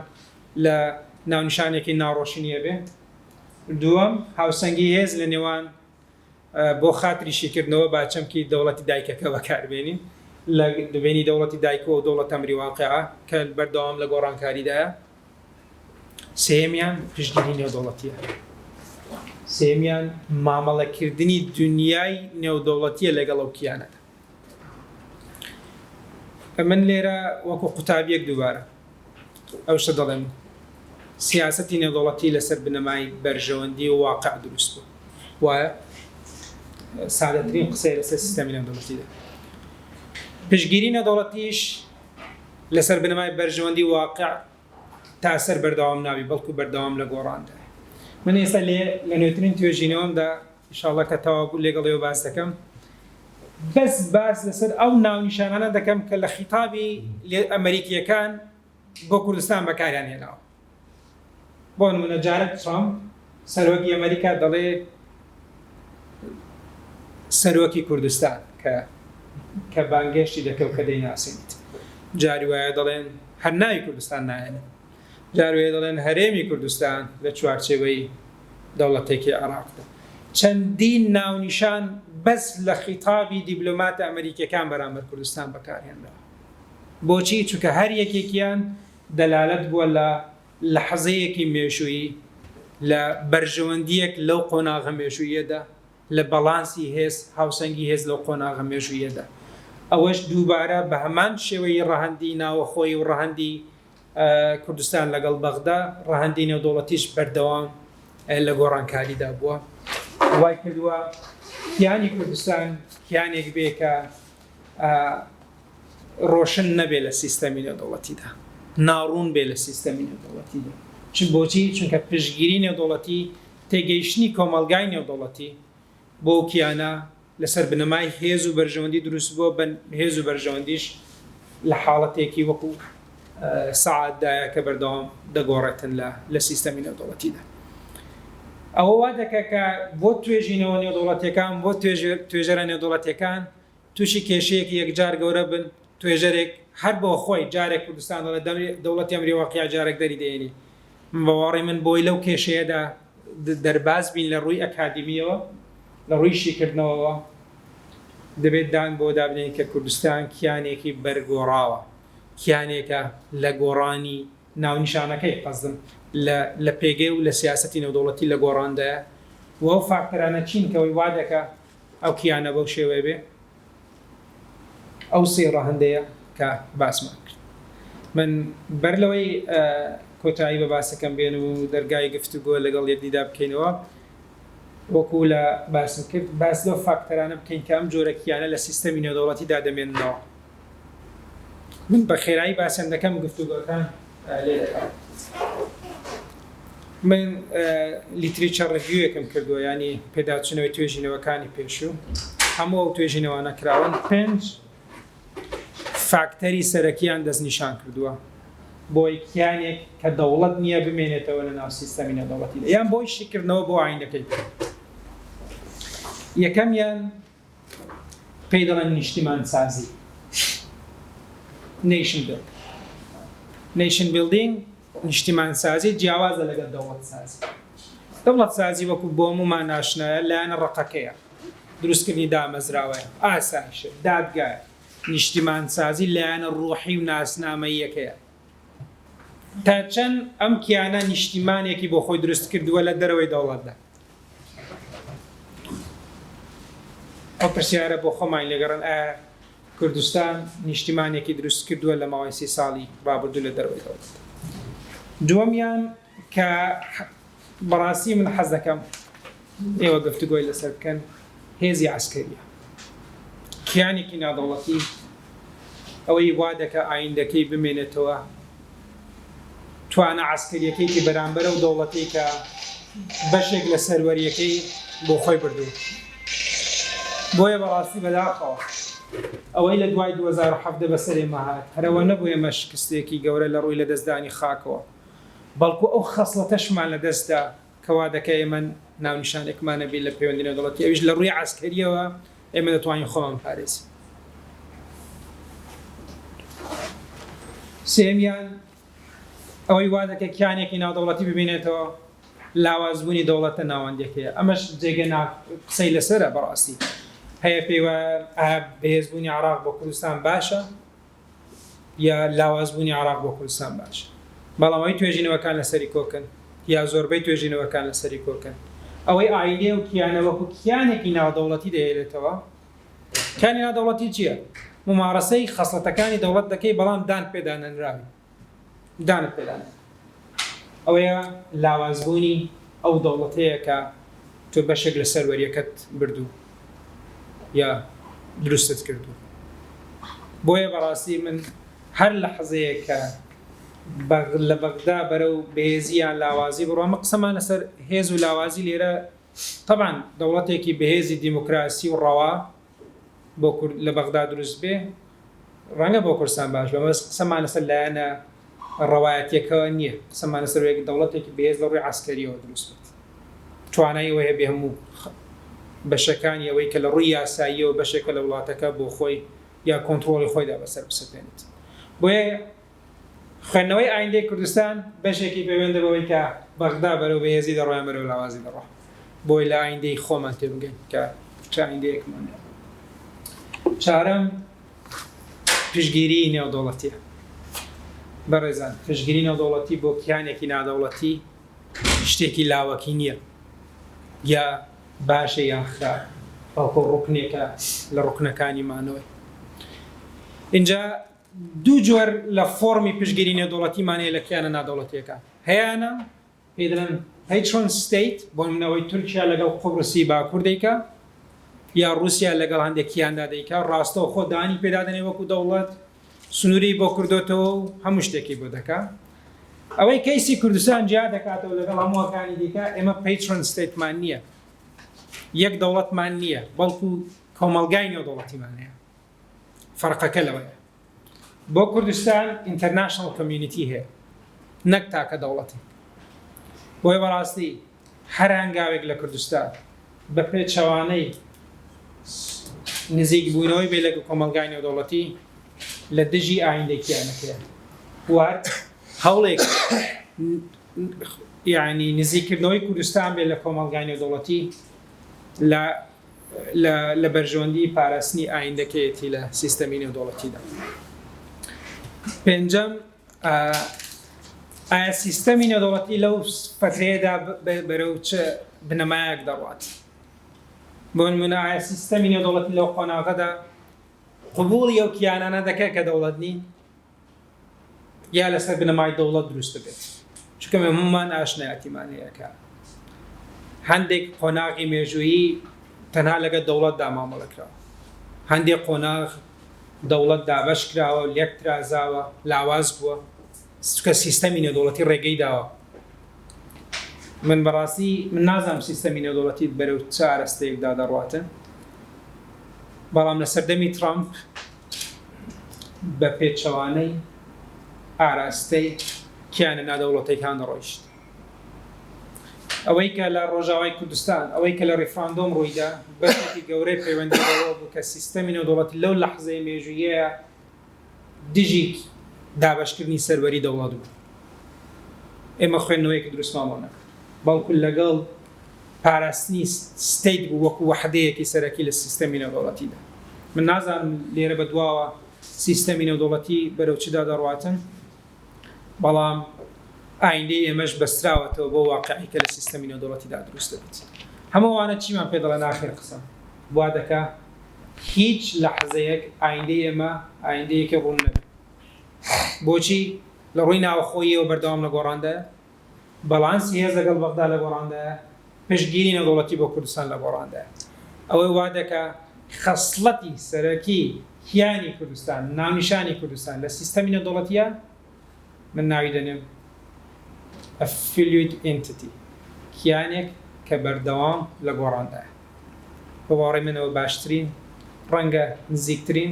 لە ناونیشانێکی ناڕۆشنیە بێ. دووەم هاوسەنگی هێز لە نێوان بۆ خاتری شیکردنەوە باچەمکی دەوڵەتی دایکەکە بەکاربێنین لە دوێنی دەوڵەتی دایکەوە و دەوڵەت ئەمری واقعە کە بەردەوام لە گۆڕانکاریدایە. سێمیان پشتگیری نێودەوڵەتیە. سێمیان مامەڵەکردنی دنیای نێودەوڵەتیە لەگەڵ ئەو کیانەدا. من لێرە وەکو قوتابیەک دووبارە ئەو شتە دەڵێم سیاسەتی نێودەوڵەتی لەسەر بنەمای بەرژەوەندی و واقع دروست بوو. وایە سادەترین قسەی لەسەر سیستەمی نێودەوڵەتیدا. پشتگیری نێودەوڵەتیش لەسەر بنەمای بەرژەوەندی واقع تا سەر بەردەوام ناوی بەڵکو بەردەوام لە گۆڕاندا. من ئێستا لە نوێترین توێژینەوەمدا ئینشاڵڵا کە تەواو بوو لەگەڵەوە باس دەکەم، بەس باس لەسەر ئەو ناونیشانانە دەکەم کە لە خیتابی ئەمریکیەکان بۆ کوردستان بەکاریان هێناوە. بۆ نمونە جارێک ترامپ سەرۆکی ئەمریکا دەڵێ سەرۆکی کوردستان کە بانگێشتی دەکە و کە دەیناسێنیت جاری وایە دەڵێن هەر ناوی کوردستان نایەنێ جاری وایە دەڵێن هەرێمی کوردستان لە چوارچێوەی دەوڵەتێکی عێراقدا چەندین ناونیشان بەس لە خیتابی دیبلۆماتە ئەمریکیەکان بەرامبەر کوردستان بەکارهێنراوە بۆچی؟ چونکە هەر یەکێکیان دەلالەت بووە لە لەحەزەیەکی مێژوویی لە بەرژەوەندیەک لەو قۆناغە مێژوویەدا لە بەڵانسی هێز هاوسەنگی هێز لەو قۆناغە مێژوویەدا ئەوەش دووبارە بە هەمان شێوەی ڕەهەندی ناوەخۆی و ڕەهەندی کوردستان لەگەڵ بەغدا ڕەهەندی نێودەوڵەتیش بەردەوام لە گۆڕانکاریدا بووە وای کردووە کیانی کوردستان کیانێک بێ کە ڕۆشن نەبێ لە سیستەمی نێودەوڵەتیدا ناڕوون بێ لە سیستەمی نێودەوڵەتیدا بۆچی؟ چونکە پشتگیری نێودەوڵەتی تێگەیشتنی کۆمەڵگای نێودەوڵەتی بۆ کیانە لەسەر بنەمای هێز و بەرژەوەندی دروست بووە بە هێز و بەرژەوەندیش لە حاڵەتێکی وەکو سەعاتدایە کە بەردەوام دەگۆڕێتن لە سیستەمی نێودەوڵەتیدا ئەوە وا دەکە کە بۆ توێژینەوە نێودەوڵەتیەکان بۆ توێژەرە نێودەوڵەتیەکان تووشی کێشەیەکی یەکجار گەورە بن توێژەرێک هەر بۆ خۆی جارێک کوردستان دەڵێت دەوڵەتی ئەمریکا واقعیا جارێک دەری دێنی بەواڕی من بۆی لەو کێشەیەدا دەرباز بین لە ڕووی ئەکادمیەوە لە ڕووی شیکردنەوەەوە دەبێت دان بۆ دابنێن کە کوردستان کیانێکی بەرگۆڕاوە کیانێکە لە گۆڕانی ناونیشانەکەی قەزم لە پێگەی و لە سیاسەتی نێودەوڵەتی لە گۆڕاندایە و ئەو فاکتەرانە چینکەوەی وا دەکە ئەو کیانە بەو شێوەیە بێ ئەو سێ ڕەهەندەیە کە باسمان کرد من بەر لەوەی کۆتایی بە باسەکەم بێن و دەرگای گفتوگۆ لەگەڵ یەکدیدا بکەینەوە وەکو لە باسم کرد باس لەو فاکتەرانە بکەین کە ئەم جۆرە کیانە لە سیستەمی نێودەوڵەتیدا دەمێننەوە من بە خێرایی باسم دەکەم گفتوگۆکان لێ دەکەم من لیتریچەر ڕڤیویەکەم کردووە ینی پێداچنەوەی توێژینەوەکانی پێشوو هەموو ئەو توێژینەوانە کراون 5 فاکتەری سەرەکیان دەستنیشان کردووە بۆی کیانێک کە دەوڵەت نییە بمێنێتەوە لە ناو سیستەمی نێودەوڵەتیدا یان بۆی شیکردنەوە بۆ ئاینەکەی یەکەمیان پێی دەڵێن نیشتیمان سازی نیشن بیلدینگ نیشتیمان سازی جیاوازە لەگەڵ دەوڵەت سازی دەوڵەت سازی وەکو بۆ هەمومان ناشنایە لایەنە ڕقەکەیە دروستکردنی دامەزراوەیە ئاسایشە دادگایە نیشتیمان سازی لایەنە ڕوحی و ناسنامەیەکەیە تا چەند ئەم کیانە نیشتیمانێکی بۆ خۆی دروست کردووە لە دەرەوەی دەوڵەتدا ئەو پرسیارە بۆ خۆمان لێگەڕن ئایا کوردستان نیشتیمانێکی دروست کردووە لە ماوەی 30 ساڵی ڕابردوو لە دەرەوەی دەوڵەت دووەمیان کە بەڕاستی من حەز دەکەم ئێوە گفتوگۆی لەسەر بکەن هێزی عەسکەریە کیانێکی نادەوڵەتی ئەوەی وا دەکە ئایندەکەی بمێنێتەوە توانە عەسکەریەکەی بەرامبەرە و دەوڵەتی کە بەشێک لە سەروەریەکەی بۆ خۆی بردووە بۆیە بەڕاستی بەداخەوە ئەوەی لە دوای 2017 بەسەرێمە هات هەرەوە نەبوو ئێمە شکستێکی گەورە لە ڕووی لە دەستدانی خاکەوە بەڵکو ئەو خەسڵەتەشمان لە دەستدا کەوا دەکە ئێمە ناونیشانێکمانە بێت لە پەیوەندی نێودەوڵەتی ئەویش لە ڕووی عەسکەریەوە ئێمە دەتوانین خۆمان پارێزین سێمیان ئەوەی وا دەکە کیانێکی ناودەوڵەتی ببینێتەوە لاوازبوونی دەوڵەتە ناوەندێکەیە ئەمەش جێگە قسەی لەسەرە بەڕاستی هەیە پێیوە بەهێزبوونی عێراق بۆ کوردستان باشە یا لاوازبوونی عێراق بۆ کوردستان باشە بەڵام ئەوەی توێژینەوەکان لەسەری کۆکن یا زۆربەی توێژینەوەکان لەسەری کۆکن ئەوەی ئایدێ و کیانە وەکو کیانێکی ناودەوڵەتی دەهێنێتەوە کیانی ناودەوڵەتی چییە؟ ممارەسەی خەسڵەتەکانی دەوڵەت دەکەی بەڵام دان پێدانەنراوی دانت پێدانێت ئەوەیە لاوازبوونی ئەو دەوڵەتەیە کە تۆ بەشێک لە سەروەریەکەت بردوو یا دروستت کردو بۆیە بەڕاستی من هەر لە حەزەیە کە لە بەغدا بەرەو بەهێزیان لاوازی بڕوامە قسەمان لەسەر هێز و لاوازی لێرە طبعاً دەوڵەتێکی بەهێزی دیموکراسی و ڕەوا بۆ لە بەغدا دروست بێ ڕەنگە بۆ کوردستان باش بە مەس قسەمان لەسەر لایەنە ڕەوایەتیەکەوە نییە قسەمان لەسەر دەوڵەتێکی بەهێز لە ڕووی عەسکەریەوە دروست بێت توانایی وەیە بێ هەموو بەشەکانی ئەوەی کە لە ڕووی یاساییە و بەشێکە لە وڵاتەکە بۆ خۆی یا کۆنتترۆلی خۆیدا بەسەر بسەپێنێت. بۆیە خوێندنەوەی ئایندەی کوردستان بەشێکی پەیوەندە بەوەی کە بەغدا بەرەو بەهێزی دەڕۆیان بەرەو لاوازی دەڕۆ، بۆی لە ئایندەی خۆمان تێبگەین کە چ ئایندەیەکمان. چارەم پشتگیری نێودەوڵەتیە. بەڕێزان، پشتگیری نێودەوڵەتی بۆ کیانێکی نادەوڵەتی شتێکی لاوەکی نییە، یا باشە یان خراپ، بەڵکو ڕوکنێکە لە ڕوکنەکانی مانەوەی. اینجا دوو جۆر لە فۆرمی پشتگیری نێودەوڵەتیمانەیە لە کیانە نادەوڵەتیەکە. هەیەە پێی دەڵێن patron state، بۆ نمونەوەی تورکیا لەگەڵ قوبرسی باکوور دەیکا، یا رووسیا لەگەڵ هەندێک کیاندا دەیکا، ڕاستەوە خۆ دانی پێدادنێ وەکو دەوڵەت، سنووری بۆ کردوتەوە و هەموو شتێکی بۆ دەکا. ئەوەی کەیسی کوردستان جیا دەکاتەوە لەگەڵ هەمووەکانی دیکە، ئێمە patron stateمان نییە، یەک دەوڵەتمان نییە، بەڵکو کۆمەڵگای نێودەوڵەتیمانەیە. فەرقەکە لەوەیە. بۆ کوردستان international community هەیە، نەک تاکە دەوڵەتی. بۆیە بەڕاستی هەر هەنگاوێک لە کوردستان بە پێچەوانەی نزیک بوونەوەی بێ لە کۆمەڵگای نێودەوڵەتی لە دژی ئایندێکیانەکەیە، وات هەوڵێک یعنی نزیکردنەوەی کوردستان بێ لە کۆمەڵگای نێودەوڵەتی لە بەرژەوەندی پاراستنی ئایندەکەیەتی لە سیستەمی نێودەوڵەتیدا. پێنجەم، ئایا سیستەمی نێودەوڵەتی لەو فترەیەدا بەرەو چ بنەمایەک دەڕوات؟ بۆ نمونە ئایا سیستەمی نێودەوڵەتی لەو قۆناغەدا قبوڵی ئەو کیانانە دەکات کە دەوڵەت نین، یا لەسەر بنەمای دەوڵەت دروست بێت؟ چونکە هەمومان ئاشنایەتیمان هەیەکە هەندێک قۆناغی مێژوویی تەنها لەگەڵ دەوڵەتدا مامەڵەکراوە، هەندێک قۆناغ دەوڵەت دابەش کراوە، لێک ترازاوە، لاواز بووە، چونکە سیستەمی نێودەوڵەتی ڕێگەی داوە. من بەڕاستی من نازانم سیستەمی نێودەوڵەتی بەرەو چ ئاراستەیەکدا دەڕواتن، بەڵام لە سەردەمی ترامپ بە پێچەوانەی ئاراستەی کیانە نادەوڵەتیەکان ڕۆیشت. ئەوەی کە لە ڕۆژاوای کوردستان، ئەوەی کە لە ڕێفراندۆم ڕوویدا، بەشێکی گەورەی پەیوەندی بەوە بوو کە سیستەمی نێودەوڵەتی لەو لەحزەی مێژوویەیە دژی دابەشکردنی سەروەری دەوڵەت بوو. ئێمە خوێندنەوەیەکی دروستمان بۆ نەکرد، بەڵکو لەگەڵ پاراستنی ستیت بوو وەکو وەحدەیەکی سەرەکی لە سیستەمی نێودەوڵەتیدا. من نازانم لێرە بەدواوە سیستەمی نێودەوڵەتی بەرەو چدا دەڕواتن، بەڵام ئایندەی ئێمەش بەستراوەتەوە بۆ واقعی کە لە سیستەمی نێودەوڵەتیدا دروست دەبێت. هەمووانە چیمان پێ دەڵێن ئاخر قسە وا دەکا هیچ لەحزەیەک ئایندەی ئێمە ئایندەیەکی ڕوون نەبێت. بۆچی؟ لە ڕووی ناوەخۆییەوە بەردەوام لە گۆڕاندەیە، بەڵانسی هێز لەگەڵ بەغدا لە گۆڕاندەیە، پشتگیری نێودەوڵەتی بۆ کوردستان لە گۆڕاندەیە. ئەوەی وا دەکا خەسڵەتی سەرەکی کیانی کوردستان، ناونیشانی کوردستان لە سیستەمی نێودەوڵەتیە من ناوی دەنێم affiliate entity، کیانێک کە بەردەوام لە گۆڕاندەیە. بە باوەڕی منەوە باشترین ڕەنگە نزیکترین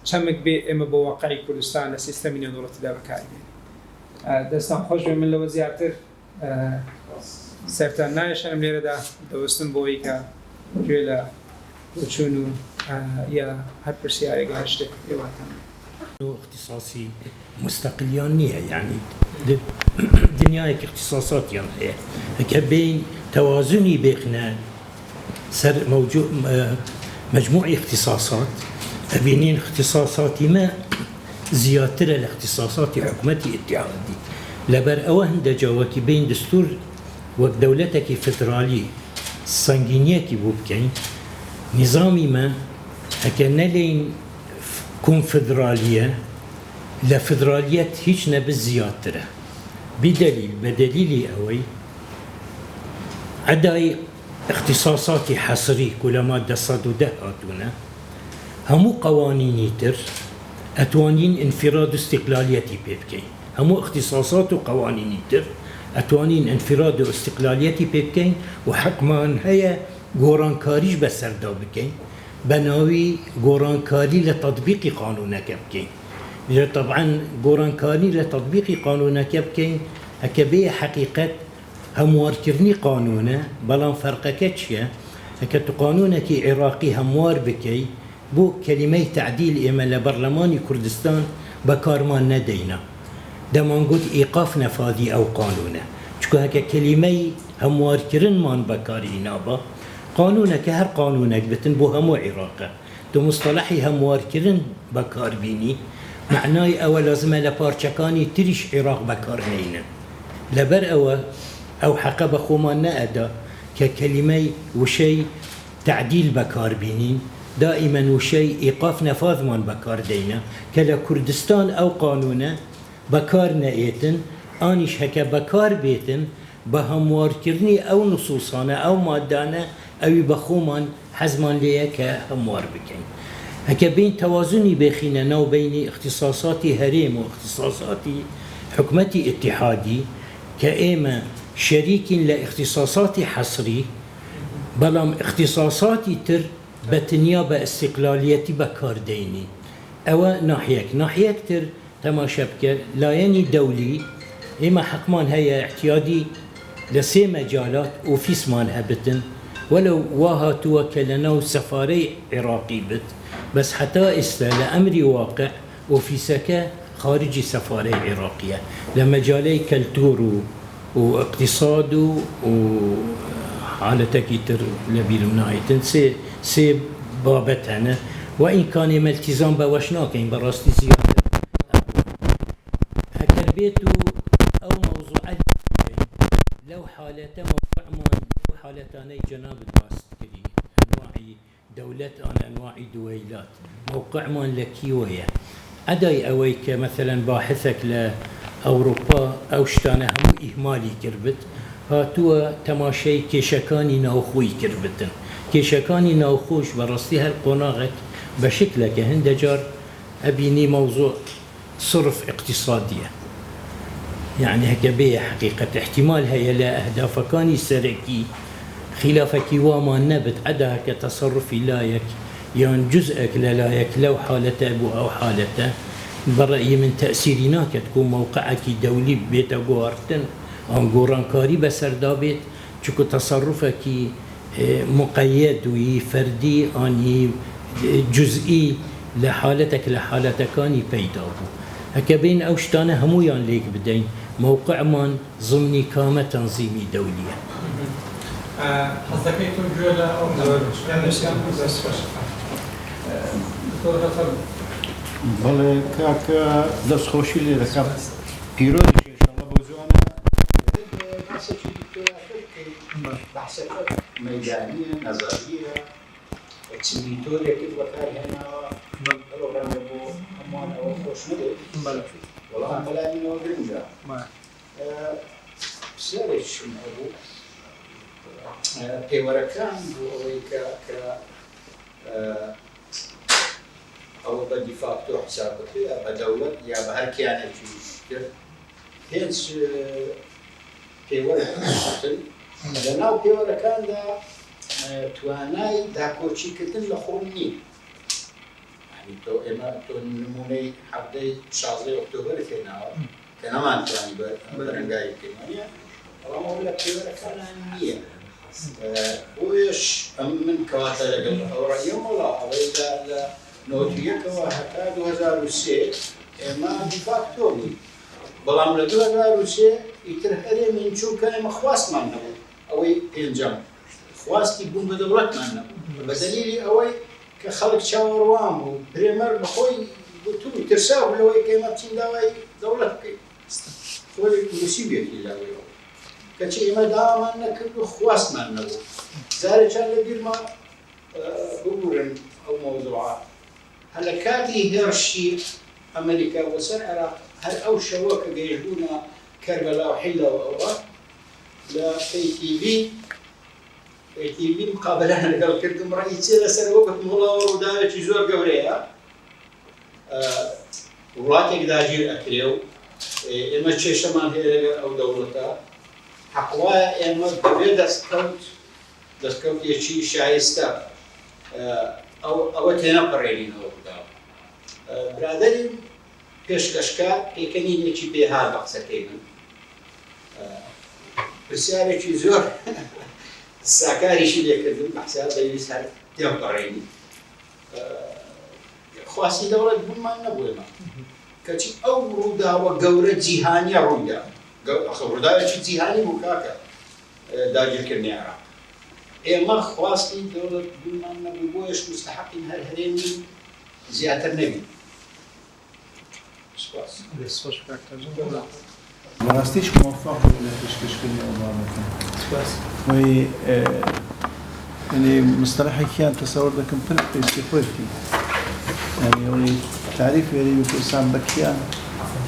چەمک بێ ئێمە بۆ واقعی کوردستان لە سیستەمی نێودەوڵەتیدا بەکاربێنین. دەستان خۆش بێ من لەوە زیاتر سەرتان نایەشەنم لێرەدا دەوەستم بۆی کە گوێ لە بۆچوون و یا هەر پرسیارێک هەر شتێک پێواتان. اختصاصي مستقليان نية يعني دنيا اختصاصات يعني هيك بين توازني بيننا سر موجود مجموع اختصاصات بينين اختصاصاتي ما زيادة الاختصاصات حكومتي اتحادي لبر اوهن دجاوكي بين دستور ودولتك فدرالي سنجينيكي بوبكين نظامي ما هكذا لين كونفدرالية لفدراليات هيش نبز زيادة بدليل أوي عداي اختصاصاتي حصري كل ما دصدوا دهاتنا همو قوانيني تر أتوانين انفراد استقلاليتي بيبكين همو اختصاصات وقوانيني تر أتوانين انفراد واستقلاليتي بيبكين وحكمان هيا غورانكاريش بسردا بكين بناوي غورانكاري لتطبيق قانونك بكين. طبعا غورانكاري لتطبيق قانونك بكين هكبيه حقيقة هموار كرني قانونا بلان فرقك تشيا هەکە تو قانونێکی عێراقی هەموار بکەی بۆ کەلیمەی تعدیل ئێمە لە بەرلەمانی کوردستان بەکارمان نەدەینە دەمانگوت ئیقاف نەفادی ئەو قانونە چکە هەکە کەلیمەی هەموارکردنمان بەکارهێنابە قانونەکە هەر قانونێک بتن بۆ هەموو عێراقە دو مستەلەحی هەموارکردن بەکاربینی معنای ئەوە لازمە لە پارچەکانی تریش عێراق بەکارهێنن لەبەر ئەو حەقە بە خۆمان نەئەدا کە کەلیمەی وشەی تعدیل بەکاربینین دائما وشەی ئیقاف نەفاذمان بەکاردەینە کە لە کوردستان ئەو قانونە بەکار نەئێتن ئانیش هەکە بەکار بێتن بە هەموارکردنی ئەو نصوصانە ئەو مادانە ئەوی بە خۆمان حەزمان لێیە کە هەموار بکەین هەکە بین تەوازنی بێخینە ناو بینی اختصاصاتی هەرێم و اختصاصاتی حکومەتی ئیتیحادی کە ئێمە شەریکین لە اختصاصاتی حەسری بەڵام اختصاصاتی تر بەتنیا بە ئیستیقلالیەتی بەکاردەینی ئەوە ناحیەک تر تەماشە بکە لایەنی دەولی ئێمە حەقمان هەیە احتیادی لە سێ مەجالات ئۆفیسمان هەبتن وەلو وا هاتووە کە لەناو سەفارەی عێراقی بت بەس حتا ئێستا لە ئەمری واقع ئۆفیسەکە خارجی سەفارەی عێراقیە لە مەجالەی کەلتور و اقتصاد و حالەتێکی تر لە بیرم نایەتن سێ بابەت هەنە و ئینکان ئێمە التیزام بەوەش ناکەین بەڕاستی زیاتر هەکەر بێت و ئەو مەوزوعە لەو حالەتە موقعمان لەو حالەتانەی جەنابت باست کردی ئەنواعی دەولەت ئان ئەنواعی دووەیلات موقعمان لە کیوەیە ئەدای ئەوەی کە مەثەلاً باحثێک لە ئەوروپا ئەو شتانە هەموو ئیهمالی کردبت هاتووە تەماشای کێشەکانی ناوخۆی کردبتن کێشەکانی ناوخۆش بەڕاستی هەر قۆناغێک بە شکلەکە هەندە جار ئەبینی مەوزوع صرف اقتصادیە يعني هەکە بێ حقیقەت احتیمال هەیە لە ئەهدافەکانی سەرەکی خلافەکی وامان نەبت ئەدا هەکە تەسەڕفی لایەک یان جزئێک لە لایەک لەو حالەتە بۆ ئەو حالەتە بەڕەئی من تەئسیری ناکەت کۆ موقعێکی دەولی بێتە گۆڕتن ئەم گۆڕانکاری بەسەردا بێت چکو تەسەڕفێکی مقەیەد وی فەردی ئانی جزئی لە حالەتێک لە حالەتەکانی پەیدا بوو هەکە بین ئەو شتانە هەموویان لێک بدەین موقعمان ضمنی کامە تەنزیمی دەولیە حەزەکەی تۆ گوێ لە ئەو بەڵێ کاکە دەستخۆشی لێ دەکەم پیرۆزی ئینشاڵڵا بۆ جوانە باسێکی بەحسەکە مەیدانیە نەزاریە چلیتۆرێکی بەکارهێناوە بەڵێ بۆ هەمووانەوە خۆش نەبێت وەڵام بەلایەوە گرنگە پرسیارێکیشم هەبوو پێوەرەکان بۆ ئەوەی کە ئەوە بە دیفاکتۆ حساب بکرێ بە دەوڵەت یا بە هەر کیانێکی کرد هێز پێوەرەکان لەناو پێوەرەکاندا توانای داکۆچیکردن لە خۆم نییە تۆ ئێمە تۆ نمونەی هەفتەی 16 ئۆکتۆبەر هێناوە کە نەمانتوانی بەرەنگاری پێمانە بەڵام ئەو لە پێوەرەکانان نییە بۆیش ئەم من کەواتە لەگەڵ ئەو ڕەیەم وڵا ئەوەی لە نۆتیەکەوە هەتا 2003 ئێمە دیفاکتۆ بووین بەڵام لە 2003 ئیتر هەرێمین چونکە ئێمە خواستمان نەبوو ئەوەی پێنجەم خواستی بوون بە دەوڵەتمان نەبوو بە دەلیلی ئەوەی کە خەڵک چاوەڕوان و برێمەر بەخۆی گوتووی ترسا بوو لەوەی کە ئێمە بچین داوای دەوڵەت بکەین خۆی نووسیبێتی لاوەیەوە کەچی ئێمە داوامان نەکرد و خواستمان نەبوو جارێکیان لە بیرمان ببورن ئەو مەوزوعە هەر لە کاتی هێرشی ئەمریکا وەسەر عێراق هەر ئەو شەوە کە گەیشتبوونە کەربەلا و حیلەوە ئەوە لە ATV مقابلەیان لەگەڵ کردم ڕەئی چێ لەسەرەوە گوتم وەڵاوە ڕووداوێکی زۆر گەورەیە وڵاتێک داگیر ئەکرێ و ئێمە کێشەمان هەیە لەگەڵ ئەو دەوڵەتە حەق وایە ئێمە بەبێ دەستکەوتێکی شایستە ئەوە تێنەپەڕێنینەوە ڕووداوە برادەریم پێشکەشکار پێکەنینێکی بێها بە قسەکەی من پرسیارێکی زۆر ساکاریشی لێکردن بە حساب دەویست هەر تێپەڕێنی خواستی دەوڵەت بوونمان نەبووێمە کەچی ئەو ڕووداوە گەورە جیهانیە ڕوویدا ڕووداوێکی جیهانی بوو کاکە داگیرکردنی عێراق ئێمە خواستی دەوڵەت بوونمان نەبوو بۆیش مستحقین هەر هەرێمی زیاتر نەبین سپاس براستيش موفق ولا تشكيل أمامكم وي يعني مصطلحي كان تصور لكم فرق استفادتي يعني ولي تعريف يعني يكون بكيان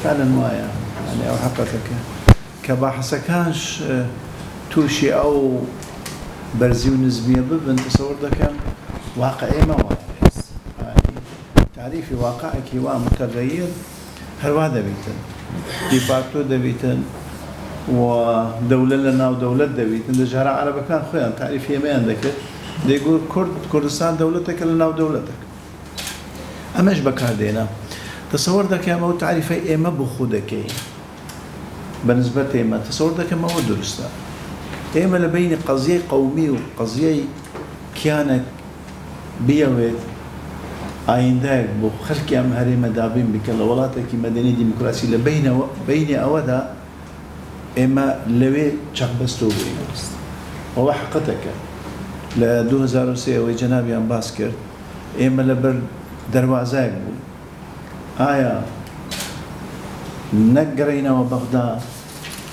فعلا مايا يعني أو حقتك كباحث كانش توشي أو برزي ونسبية ببن تصور لكم واقعي ما واقع يعني تعريفي واقعي كيوا متغير هل هذا بيتن ديفاكتو دبيتن ودولة لنا ودولة دبيتن ده جهر عرب كان خويا تعريف هي ما عندك ده يقول كردستان دولتك لنا ودولتك أماش بكاردينا تصور ده كما هو تعريف أي ما بخودك بالنسبة إما تصور ده كما هو درسته إما لبين قضية قومية وقضية كانت بيوت ئایندەیەک بۆ خەڵکی ئەم هەرێمە دابین بکە لە وڵاتێکی مەدەنی دیموکراسی لە بینی ئەوەدا ئێمە لەوێ چەقبەستۆ بووین ئەوە حقەتەکە لە 2003 ئەوەی جەنابیان باس کرد ئێمە لەبەر دەروازایەک بوو ئایا نەگەڕینەوە بەغدا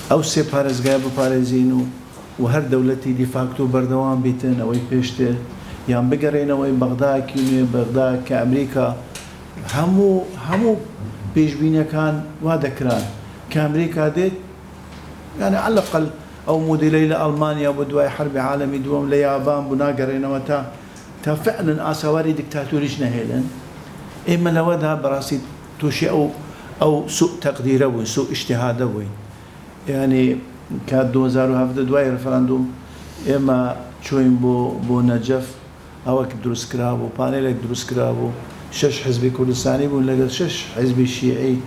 ئەو سێ پارێزگای بپارێزین و هەر دەوڵەتی دیفاکتۆ بەردەوام بیتن ئەوەی پێشتر یان بگەڕێنەوەی بەغداکی نوێ بەغدا کە ئەمریکا هەموو پێشبینیەکان وا دەکران کە ئەمریکا دێت یعنی عەلەقەل ئەو مودیلەی لە ئەڵمانیا بۆ دوای حەربی عالەمی دووەم لە یابان بوو ناگەڕێنەوە تا فعلا ئاساواری دیکتاتۆریش نەهێڵن ئێمە لەوەدا بەڕاستی تووشی ئەو سوء تەقدیرە بووین سوء ئیجتیهادە بووین یعنی کات 2017 دوای ڕەفەرەندوم ئێمە چوین بۆ نەجەف ئەوەک دروست کرا بوو پانێلێک دروست کرا بوو 6 حزبی کوردستانی بوون لەگەڵ 6 حزبی شیعی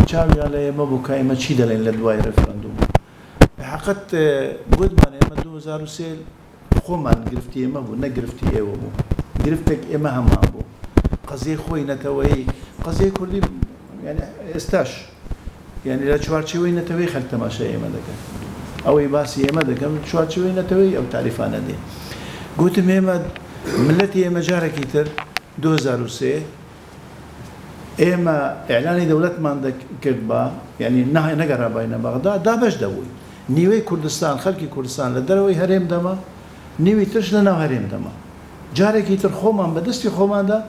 چاویان لە ئێمە بوو کە ئێمە چی دەڵێن لە دوای ڕەفەرەندوم حەقەت گوتمان ئێمە 2003 خۆمان گرفتی ئێمە بوو نەگرفتی ئێوە بوو گرفتێک ئێمە هەمان بوو قەزیە خۆی نەتەوەی قەزیە کوردی یعنی ئێستاش یعنی لە چوارچێوەی نەتەوەی خەڵک تەماشای ئێمە دەکەن ئەوەی باسی ئێمە دەکەم چوارچێوەی نەتەوەی ئەو تاریفانە دێ گوتم ئێمە ملەتی ئێمە جارێکی تر 2003 ئێمە ئێعلانی دەوڵەتمان کرد بە یعنی نەگەڕا باینە بەغدا دابەش دەبووی نیوەی کوردستان خەڵکی کوردستان لە دەرەوەی هەرێم دەما نیوی ترش لەناو هەرێم دەما جارێکی تر خۆمان بەدەستی خۆماندا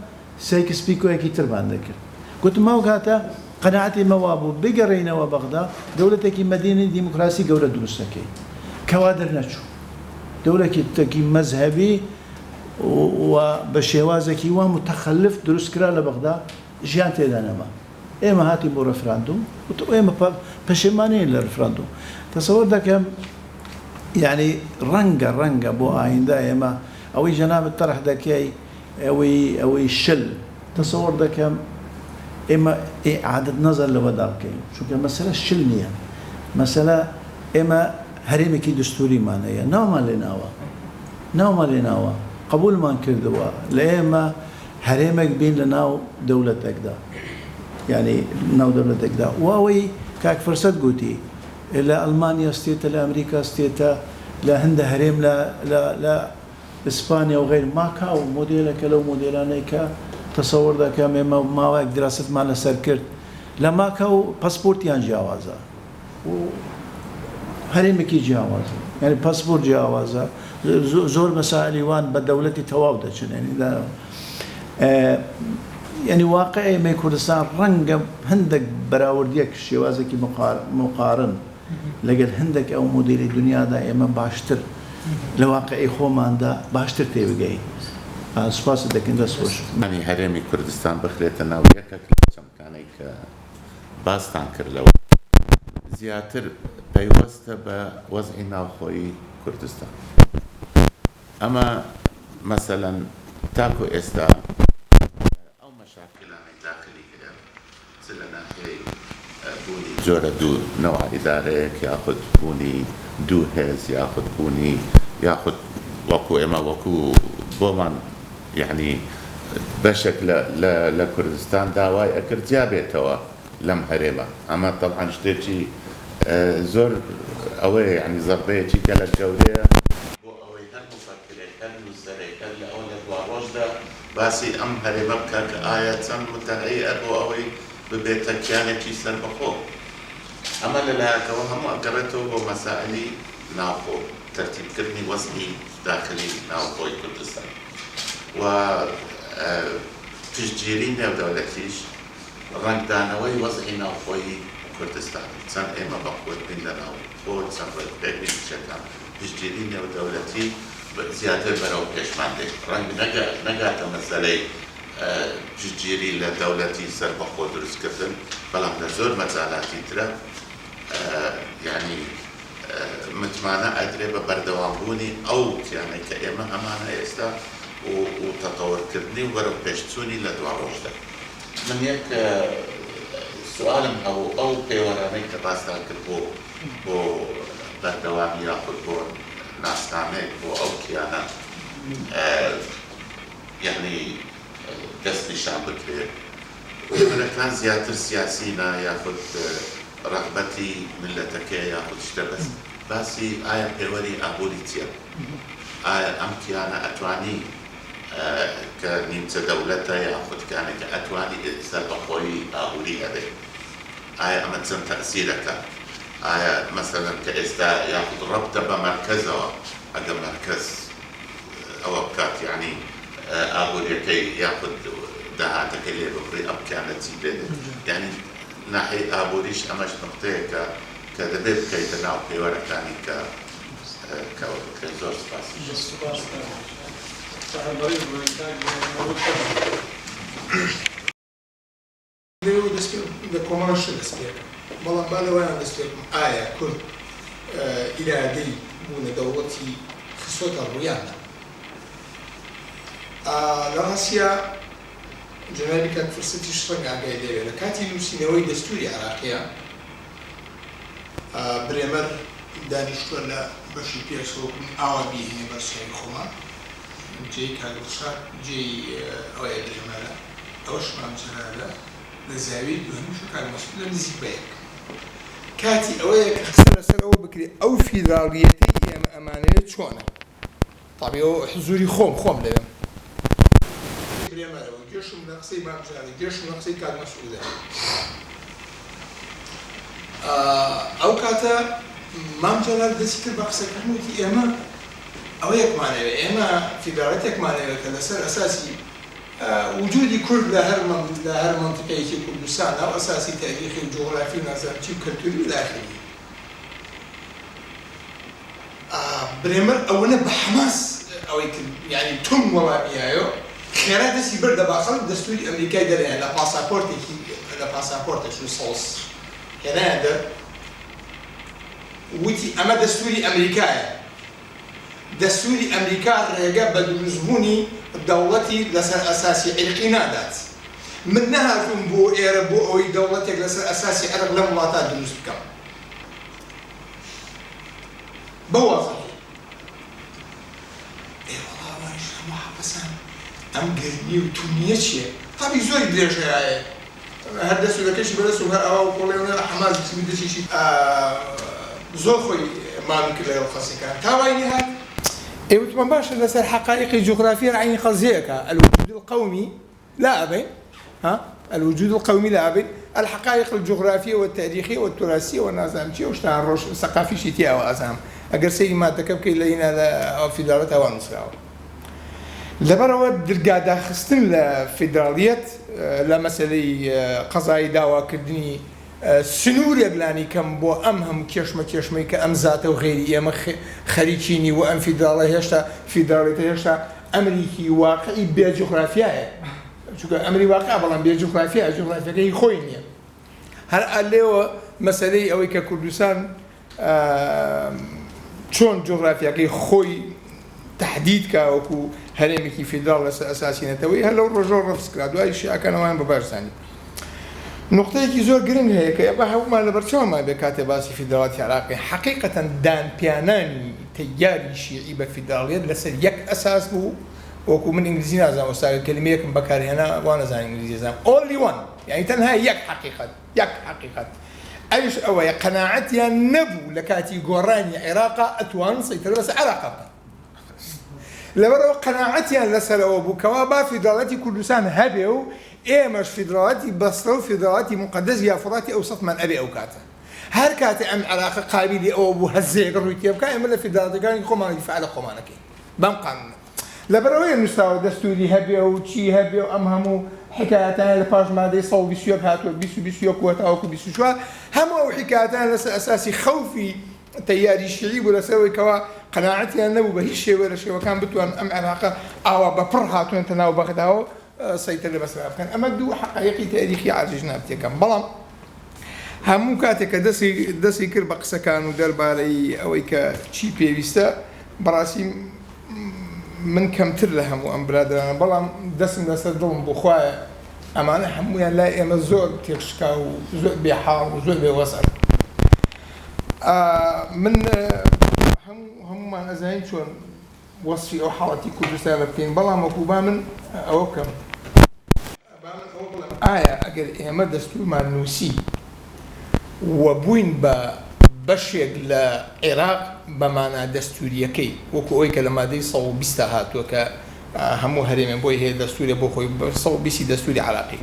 سایکسپیکۆیەکی ترمان دەکرد گوتم ماو کاتە قەناعەتی مەوا بوو بگەڕێینەوە بەغدا دەوڵەتێکی مەدەنی دیموکراسی گەورە دروستەکەی کەوا دەرنەچوو دەوڵەتێکی مەزهەبی و بە شێوازێکی وا متەخەلف دروستکرا لە بەغدا ژیان تێدا نەما ئێمە هاتین بۆ ڕەفراندوم ئێمە پەشیمانین لە ڕەفراندوم تەسەوەر دەکەم یعنی ڕەنگە بۆ ئایندا ئێمە ئەوەی جەنابەت تەرح دەکەی ئەوەی شل تەسەوەر دەکەم ئێمە ئیعادەت نەزەر لەوەدا بکەین چونکە مەسەلە شل نییە مەسەلە ئێمە هەرێمێکی دستوریمان هەیە ناومان لێناوە قبولمان کردەوە لە ئێمە هەرێمێک بین لە ناو دەوڵەتێکدا یعنی ناو دەوڵەتێکدا و ئەوەی کاک فرسەت گوتی لە ئەڵمانیا ستێتە لە ئەمریکا ستێتە لە هەندە هەرێم لە ئیسپانیا و غیر ماکاو مۆدێلەکە لەو مۆدێلانەی کە تەسەوەر دەکەم ئێمە ماوەیەک دراستمان لەسەر کرد لە ماکاو پەسپۆرتیان جیاوازە و هەرێمێکی جیاوازە یعنی پەسپۆرت جیاوازە زۆر مەسائلی وان بە دەوڵەتی تەواو دەچن یعنی واقعی ئێمەی کوردستان ڕەنگە هەندێک بەراوردیەک شێوازێکی مقارن لەگەڵ هەندێک ئەو مۆدێلی دنیادا ئێمە باشتر لە واقعی خۆماندا باشتر تێبگەین سوپاست دەکەین دەست خۆش مانی هەرێمی کوردستان بخرێتە ناو یەکێک لە چەمکانەی کە باستان کردەوە زیاتر پەیوەستە بە وەزعی ناوخۆیی کوردستان ئەمە مەسەلەن تاکو ئێستا ئەو مەشاکلانەی داخلی هەیە چ لە ناحیەی بوونی جۆرە دوو نەوە ئیدارەیەک یاخود بوونی دوو هێز یاخود بوونی یاخود وەکو ئێمە وەکو بۆمان یعنی بەشێک لە کوردستان داوای ئەکرد جیابێتەوە لەم هەرێمە ئەمە تەڵعاً شتێکی زۆر ئەوەیە یعنی زەربەیەکی گەلە گەورەیە بۆ ئەوەی هەر مفەکرێک هەر نووسەرێک هەر لە ئەو لە دوا ڕۆژدا باسی ئەم هەرێمە بکە کە ئایا چەند متەنعیە بۆ ئەوەی ببێتە کیانێکی سەربەخۆ ئەمە لەلایەکەوە هەموو ئەگەڕێتەوە بۆ مەسائلی ناوخۆ تەرتیبکردنی وەزعی داخلی ناوخۆی کوردستان و پشتگیری نێودەوڵەتیش ڕنگدانەوەی وەزعی ناوخۆیی کوردستان چەند ئێمە بەخۆتبین لە ناوخۆ چەند ڕێگەی شتەکان پشتگیری نێودەوڵەتی زیاتر بەرەو پێشمان دێت ڕەنگ نەگاتە مەسەلەی پشتگیری لە دەوڵەتی سەربەخۆ دروستکردن بەڵام لە زۆر مەجالاتی ترە یعنی متمانە ئەدرێ بە بەردەوامبوونی ئەو کیانەی کە ئێمە ئەمانە ئێستا و تەتەوەرکردنی و بەرەو پێشچوونی لە دوا ڕۆژدا من یەک سوالم هەبوو ئەو پێوەرانەی کە باسان کرد بۆ بەردەوامی یاخود بۆ ناسنامەیەک بۆ ئەو کیانە یعنی دەستنیشان بکرێت پێوەرەکان زیاتر سیاسینە یاخود ڕغبەتی ملەتەکەیە یاخود شتە بەس باسی ئایا پێوەری ئابووری چییە؟ ئایا ئەم کیانە ئەتوانی کە نیمچە دەوڵەتە یاخود کانێکە ئەتوانی سەربەخۆیی ئابووری هەبێت ئایا ئەمە چەند تەئسیرەکە؟ ئایا مەسەلەن کە ئێستا یاخود ڕەبتە بە مەرکەزەوە ئەگە مەرکەز ئەوە بکات یعنی ئابووریەکەی یاخود داهاتەکەی لێ ببڕی ئەم کیانە چی بێت یعنی ناحەی ئابووریش ئەمەش نقطەیەکە کە دەبێت بکەیتە ناو پێوەرەکانی کە زۆر سپاس لە کۆمەڵش دەست پێکەم بەڵام با لەوەیان دەست پێکەم ئایا کورد ئیرادەی بوونە دەوڵەتی خستۆتە ڕوویاندا لە ڕاستیە جەنابی کات فرسەتیش ڕەنگ ئاگای لێوێ لە کاتی نووسینەوەی دەستوری عێراقیە برێمەر دانیشتووە لە بەشی پێشەوەکن ئاوا بیهێنێ بەرسیانی خۆمان جێی کاگڵشار جێی ئەوەیە برێمەرە ئەوەش مامجەرالە لە زاویەی دوهەمیش و کارمەسئول لە نزیک بەیەک کاتی ئەوەیە کە قسە لەسەر ئەوە بکرێت ئەو فیدراڵیەتەی ئێمە ئەمانەیە چۆنە تابێ ئەو حزوری خۆم لەوێم برێمەرەوە گێشم لە قسەی مامجەرالە گێشم لە قسەی کارمەسئولە ئەو کاتە مامجەرال دەستی کرد بە قسەکردنوتی ئێمە ئەوە یەکمانەوێت ئێمە فیدراڵەتێکمانەوێت کە لەسەر ئەساسی وجودی کورد لە هەر منطقەیەکی کوردستان ئەو ئەساسی تاریخی و جغرافی و نازانچی و کەلتوری و داخلی برێمەر ئەوەنە بە حەماس ئەوەی کرد یعنی تۆم وەڵامیایەوە خێرا دەستی بەردە باخەڵک دەستوری ئەمریکای دەرێنە لە پاساپۆرتێکی و سۆس هێنایە دەر وتی ئەمە دەستوری ئەمریکایە دەستوری ئەمریکا ڕێگە بە دروستبوونی دەوڵەتی لەسەر ئەساسی عێرقی نادات من نەهاتووم بۆ ئێرە بۆ ئەوەی دەوڵەتێک لەسەر ئەساسی عێرق لەم وڵاتە دروست بکەم بە وازەحی ئێوەڵاوانش هەموو حەپەسان ئەم گەرمی و تونیە چییە؟ تابی زۆری درێژەیە هەر دەسوولەکەشی بەدەستم هەر ئەوە کۆڵێنە حەماس دەچی زۆر خۆی مامی کرد لەگەڵ خەسەکان تاوای هات وتمان باشە لەسەر حقائقی جغرافیە عینی خەزیەکە الوجود القومي لا أبين الوجود القومي لا أبين الحقائق الجغرافية والتاريخية والتراثية والنازمتية وشتان روش ثقافي شتيا وأزام أجر سيد ما تكبك لينا في دارتها ونصراو لبروا درجة خستن لفيدرالية لمسألة قضايا دعوة كدني سنور يقلاني كم بو أمهم كيشمة كأم ذاته وغيري أما خليجيني وأم فيدرالية هشتا فيدرالية هشتا أمريكي واقعي بجغرافيا شو أمري واقع بلان بجغرافيا جغرافيا كي خويني هل اللي مسألة أو ككردستان شون جغرافيا كي خوي تحديد كأوكو هرمي كي فيدرال أساسي نتوي هل لو رجال رفس كرادو أي شيء كانوا وين ببارساني نقطەیەکی زۆر گرنگ هەیە کە بە هەومان لە بەرچاومان بێ کاتێ باسی فیدراڵەتی عێراقی حەقیقەتەن دانپیانانی تەیاری شیعی بە فیدراڵیەت لەسەر یەک ئەساس بوو وەکو من ئینگلیزی نازانم وەستا کەلیمەیەکم بەکارهێنا وا نەزانم ئینگلیزی زانم only one یعنی تەنها یەک حەقیقەت ئەوش ئەوەیە قەناعەتیان نەبوو لە کاتی گۆڕانی عێراقا ئەتوان سەیتر بەسەر عێراقا بکەن لەبەرەوە قەناعەتیان لەسەرەوە بوو کەوا با فیدراڵەتی کوردستان هەبێ و ئێمەش فیدراڵەتی بەسرە و فیدراڵەتی مقدس یا فوڕاتی ئەوسەطمان ئەبێ ئەو کاتە هەر کاتێ ئەم عێراقە قابلی ئەوە بوو هەزێک ڕووی تێ بکە ئێمە لە فیدراڵەتەکانی خۆمان دیفاع لە خۆمانەکەین بەم قانونە لەبەرەوەی نووسراوە دەستوری هەبێ و چی هەبێ و ئەم هەموو حکایەتان لە پاش مادەی 121 هاتووە 2021 وەتاوەکو 24 هەموو ئەو حکایەتان لەسەر ئەساسی خەوفی تەیاری شیعی بوو لەسەرەوەی کەوا قەناعەتیان نەبوو بە هیچ شێوە لە شێوەکان بتوان ئەم عێراقە ئاوا بەپڕ هاتوێنتە ناو بەغداوە سەیتر لە بەسرا بکەن ئەمە دوو حقایقی تاریخی عاجز نابتێکەم بەڵام هەموو کاتێک کە دەستی کرد بە قسەکان و دەربارەی ئەوەی کە چی پێویستە بەڕاستی من کەمتر لە هەموو ئەم برادرانە بەڵام دەستم لەسەر دڵم بۆ خوایە ئەمانە هەمویان لای ئێمە زۆر تێکشکا و زۆر بێحاڵ و زۆر بێوەسەر من هەمومان ئەزانین چۆن وەصفی ئەو حاڵەتی کوردستان بکەین بەڵام وەکو با من ئەوە بکەم ئایا ئەگەر ئێمە دەستورمان نووسی و بووین بە بەشێک لە عێراق بەمانە دەستوریەکەی وەکو ئەوی کە لە مادەی 120 هاتووە کە هەموو هەرێمێن بۆی هەیە دەستورێ بۆ خۆی 120 دەستوری عێراقی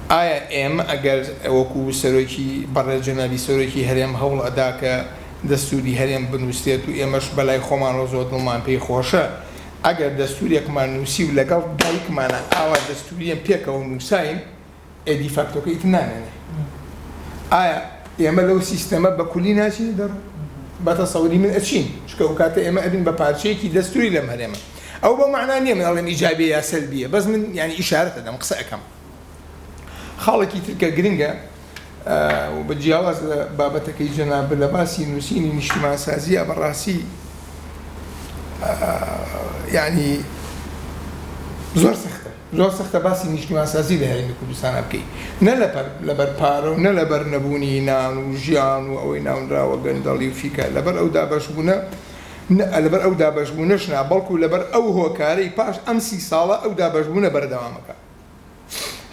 ئایا ئێمە ئەگەر وەکو سەرۆکی بەڕێجەنابی سەرۆکی هەرێم هەوڵ ئەدا کە دەستوری هەرێم بنووسێت و ئێمەش بەلای خۆمانەوە زۆر دڵمان پێی خۆشە ئەگەر دەستورێکمان نووسی و لەگەڵ دایکمانە ئاوا دەستوریان پێکەوە نووسین ئێدی فاکتۆکەیت نامێنێ ئایا ئێمە لەو سیستەمە بە کولی ناچین دەڕ بەتەسەوری من ئەچین چکە ئەو کاتە ئێمە ئەبین بە پارچەیەکی دەستوری لەم هەرێمە ئەو بە معنaa نییە من ئەڵێم ئیجابێ یا سەلبیە بەس من یعنی ئیشارەت دەدەم قسە ئەەکەم خاڵێکی ترکە گرنگە بە جیاواز لە بابەتەکەی جەناب لە باسی نووسینی نیشتیمانسازیە بەڕاستی یعنی زۆر سەختە باسی نیشتیمانسازی لە هەرێمی کوردستانە بکەیت نە لەبەر پارە و نە لەبەر نەبوونی نان و ژیان و ئەوەی ناونراوە گەندەڵی و فیکە لەبەر ئەو دابەشبوونە لەبەر ئەو دابەشبوونەش نا بەڵکو لەبەر ئەو هۆکارەی پاش ئەم 30 ساڵە ئەو دابەشبوونە بەردەوامەکە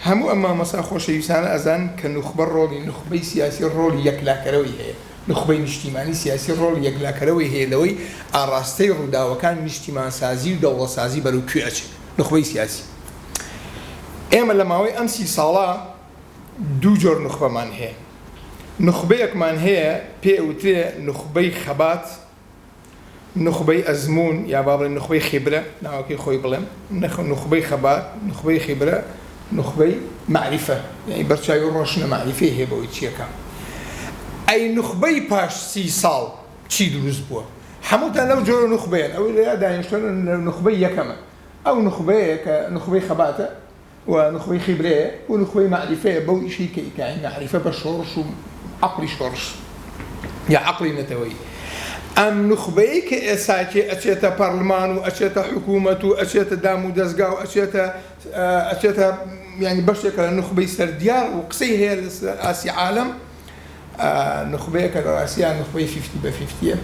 هەموو ئەم مامەسا خۆشەویستانە ئەزان کە نوخبە ڕۆڵی نوخبەی سیاسی ڕۆڵی یەکلاکەرەوەی هەیە نوخبەی نیشتیمانی سیاسی ڕۆڵی یەکلاکەرەوەی هەیە لەوەی ئاڕاستەی ڕووداوەکان نیشتیمانسازی و دەوڵەتسازی بەرەو کوێ ئەچێت نوخبەی سیاسی ئێمە لە ماوەی ئەم 30 ساڵە دوو جۆر نوخبەمان هەیە نوخبەیەکمان هەیە پێوترێ نوخبەی خەبات نوخبەی ئەزمون یا با بڵێن نوخبەی خیبرە ناوەکەی خۆی بڵێم نوخبەی خەبات نوخبەی خیبرە نوخبەی معریفە یعنی بەرچاوی ڕۆشنە معریفەی هەیە بەوەی چیەکە ئەی نوخبەی پاش 30 ساڵ چی دروست بووە هەمووتان لەو جۆرە نوخبەیان ئەوەی لە دانیشتوان نوخبەی یەکەمە ئەو نوخبەیە کە نوخبەی خەباتە و نوخبەی خیبرەیە و نوخبەی معریفەیە بەو ئیشەی کە ئیکاین معریفە بە شۆڕش و عەقڵی شۆڕش یا عەقڵی نەتەوەیی ئەم نوخبەیە کە ئێساکێ ئەچێتە پەرلەمان و ئەچێتە حکوومەت و ئەچێتە دام و دەستگا و ئەچێتە ینی بەشێکە لە نوخبەی سەردیار و قسەی هەیە لە ئاسی عالەم نوخبەیەکە لە ئاسیا نوخبەی 50/50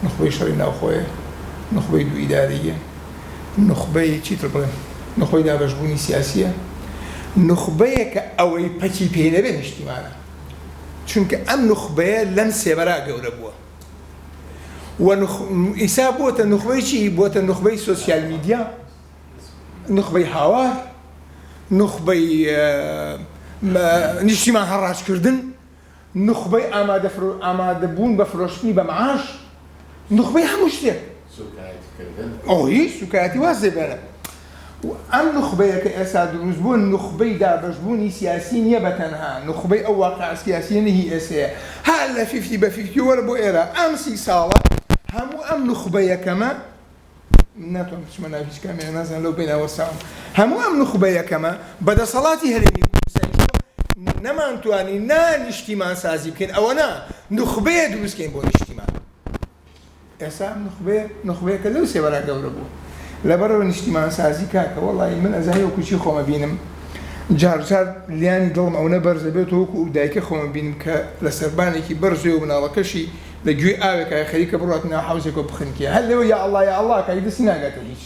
نوخبەی شەڕی ناوخۆیە نوخبەی دوو ئیداریە نوخبەی چیتر بڵێم نوخبەی دابەشبوونی سیاسیە نوخبەیەکە ئەوەی پەکی پێ نەبێ نیشتیمانە چونکە ئەم نوخبەیە لەم سێبەرا گەورە بووە ئیسا بۆتە نوخبەی چی بۆتە نوخبەی سۆسیال میدیا نوخبەی هاوار نوخبەی نیشتیمان هەڕاجکردن نوخبەی ئامادەبوون بە فرۆشتنی بە معاش نوخبەی هەموو شتێک ئەوی سوکایەتی واز دەبێنە ئەم نوخبەیە کە ئێستا دروست بوون نوخبەی دابەشبوونی سیاسی نییە بەتەنها نوخبەی ئەو واقع سیاسی نەهی ئێسەیە هەر لە 50/50 وەرە بۆ ئێرە ئەم 30 ساڵە هەموو ئەم نوخبەیەکەمە ناتوانم بچمە ناو هیچ کامێرە نازانم لەو بیناوەساوم هەموو ئەم نوخبەیەکەمە بەدەسەڵاتی هەرێمی کوردستان نەمانتوانی نیشتیمانسازی بکەین ئەوە نا نوخبەیە دروستکەین بۆ نیشتیمان ئێستا نوخبەیەکە لەو سێبەرا گەورە بوو لەبەرەوە نیشتیمانسازی کاکە وەڵی من ئەزای و کوچی خۆمە بینم جار لیانی دڵم ئەوە بەرزە بێت وەکو دایکە خۆمە بینم کە لە سەربانێکی بەرزێ و مناڵەکەشی لە گوێ ئاوێکای خەریکە بڕات ناو حوزێکەوە بخنکە هەر لەوە یا ئەڵڵا یا ئەڵڵا کە دەستی ناگاتە هیچ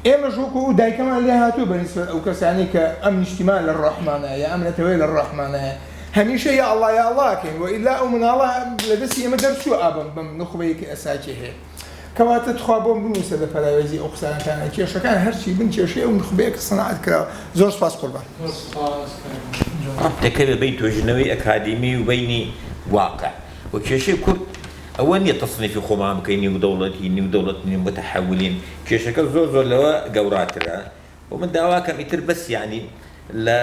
ئێمەش وەکو دایکەمان لێ هاتوو بەنسبەت ئەو کەسانی کە ئەم نیشتیمان لە ڕەحمانایە یا ئەم نەتەوەی لە ڕەحمانایە هەمیشە یا ئەڵڵا یا ئەڵڵاکەین وئیلا ئەو مناڵە لە دەستی ئێمە دەرچووە ئابم بەم نخبەیەکی ئەساکی هەیە کەواتە تخوا بۆم بنووسە لە پەراوێزی ئەو قسانتانە کێشەکان هەرچی بن کێشەی ئەو نخبەیە کە سەنعەت کراوە زۆر سپاس قوربان تەکەوێت بین تۆژنەوەی ئەکادیمی و بینی واقع و کێشەی کورد ئەوە نییە تەصنیفی خۆمان بکەین نیو دەوڵەتی نیو دەوڵەت متەحەولین کێشەکە زۆر لەوە گەوراترە و من داواکەم ئیتر بەس یعنی لە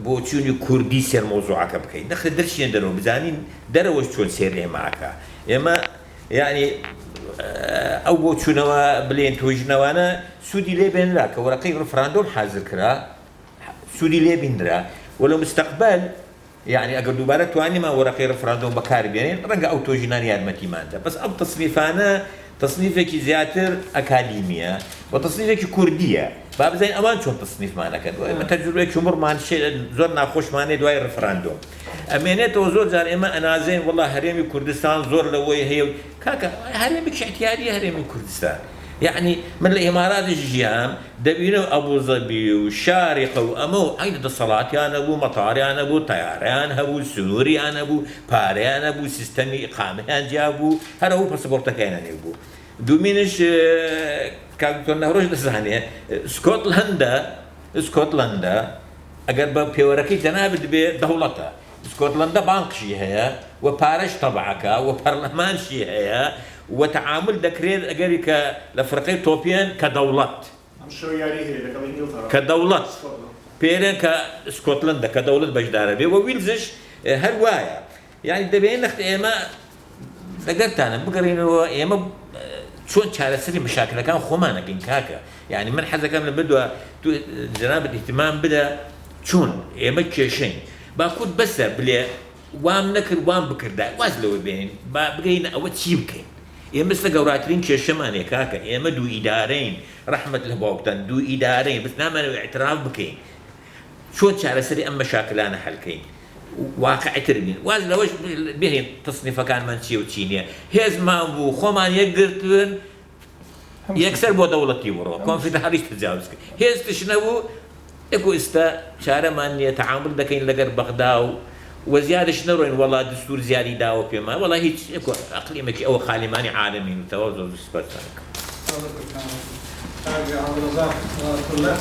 بۆچوونی کوردی سێر مۆزوعەکە بکەین نەخرە دەرچێن دەرەوە بزانین دەرەوەش چۆن سێر ئێماکە ئێمە یعنی ئەو بۆ چوونەوە بلێن تۆژنەوانە سوودی لێ بێنرا کە وەرەقەی ڕفراندۆم حازر کرا سوودی لێ بینرا وەلو مستەقبەل يعني ئەگەر دووبارە توانیمان وەرەقەی ڕفراندۆم بەکاربێنین ڕەنگە ئەو تۆژینان یارمەتیماندا بەس ئەو تەصنیفانە تەصنیفێکی زیاتر ئەکادیمیە و تەصنیفێکی کوردیە با بزانین ئەوان چۆن تەصنیفمانەکە ئێمە تەجروبەیەکی عمرمان زۆر ناخۆشمانێ دوای ڕفراندۆم ئەمێنێتەوە زۆر جار ئێمە ئەنازێن وەڵڵا هەرێمی کوردستان زۆر لەوەی هەیە کاکە هەرێمێکی احتیاریە هەرێمی کوردستان يعني من الإمارات الجيام دبينو أبو ظبي وشارقة وأمو أين دصلات أنا أبو مطار أنا أبو طيار أنا أبو سوري أنا أبو باري أنا أبو سيستمي إقامة أنا جابو هذا هو باسبورتك أنا أبو دومينش كان نهروش دسانية اسكتلندا أجر ببيوركي جناب دبي دولتها اسكتلندا بانك شيء هي وبارش طبعك وبرلمان شيء هي وتعامل دكرير أجريك لفرقي توبيان كدولات كدولات بيرن كاسكتلندا كدولة بجدارة بي وويلزش هالوايا يعني دبين نخت إما دقرت أنا بقرين إما شون شارع سري مشاكل كان خمانة كين كاكا يعني من حزة كان بدو جناب الاهتمام بدا شون إما كيشين باخد بس بلي وام نكر وام بكر دا وازلو بين بقينا أول شيء بكين ئێمە مثل گەوراترین کێشەمانێ کاکە ئێمە دوو ئیدارەین ڕەحمەت لە باوکتان دوو ئیدارەین بس نامانەوە ئیعتراف بکەین چۆن چارەسەری ئەم مەشاکلانە هەڵکەین واقعیتر بین واز لەوەش بهێن تەصنیفەکانمان چییە و چی نییە هێزمان بوو خۆمان یەکگرتن یەکسەر بۆ دەوڵەتی بڕۆ کۆنفیدرالیش تجاوز کرد هێزتش نەبوو ئێکۆ ئێستا چارەمان نییە تەعامل دەکەین لەگەر بەغدا و وزيادش نروين والله دستور زيادي داو بيما والله هيك اقليمك او خالماني عالمي متوازن سبرتانك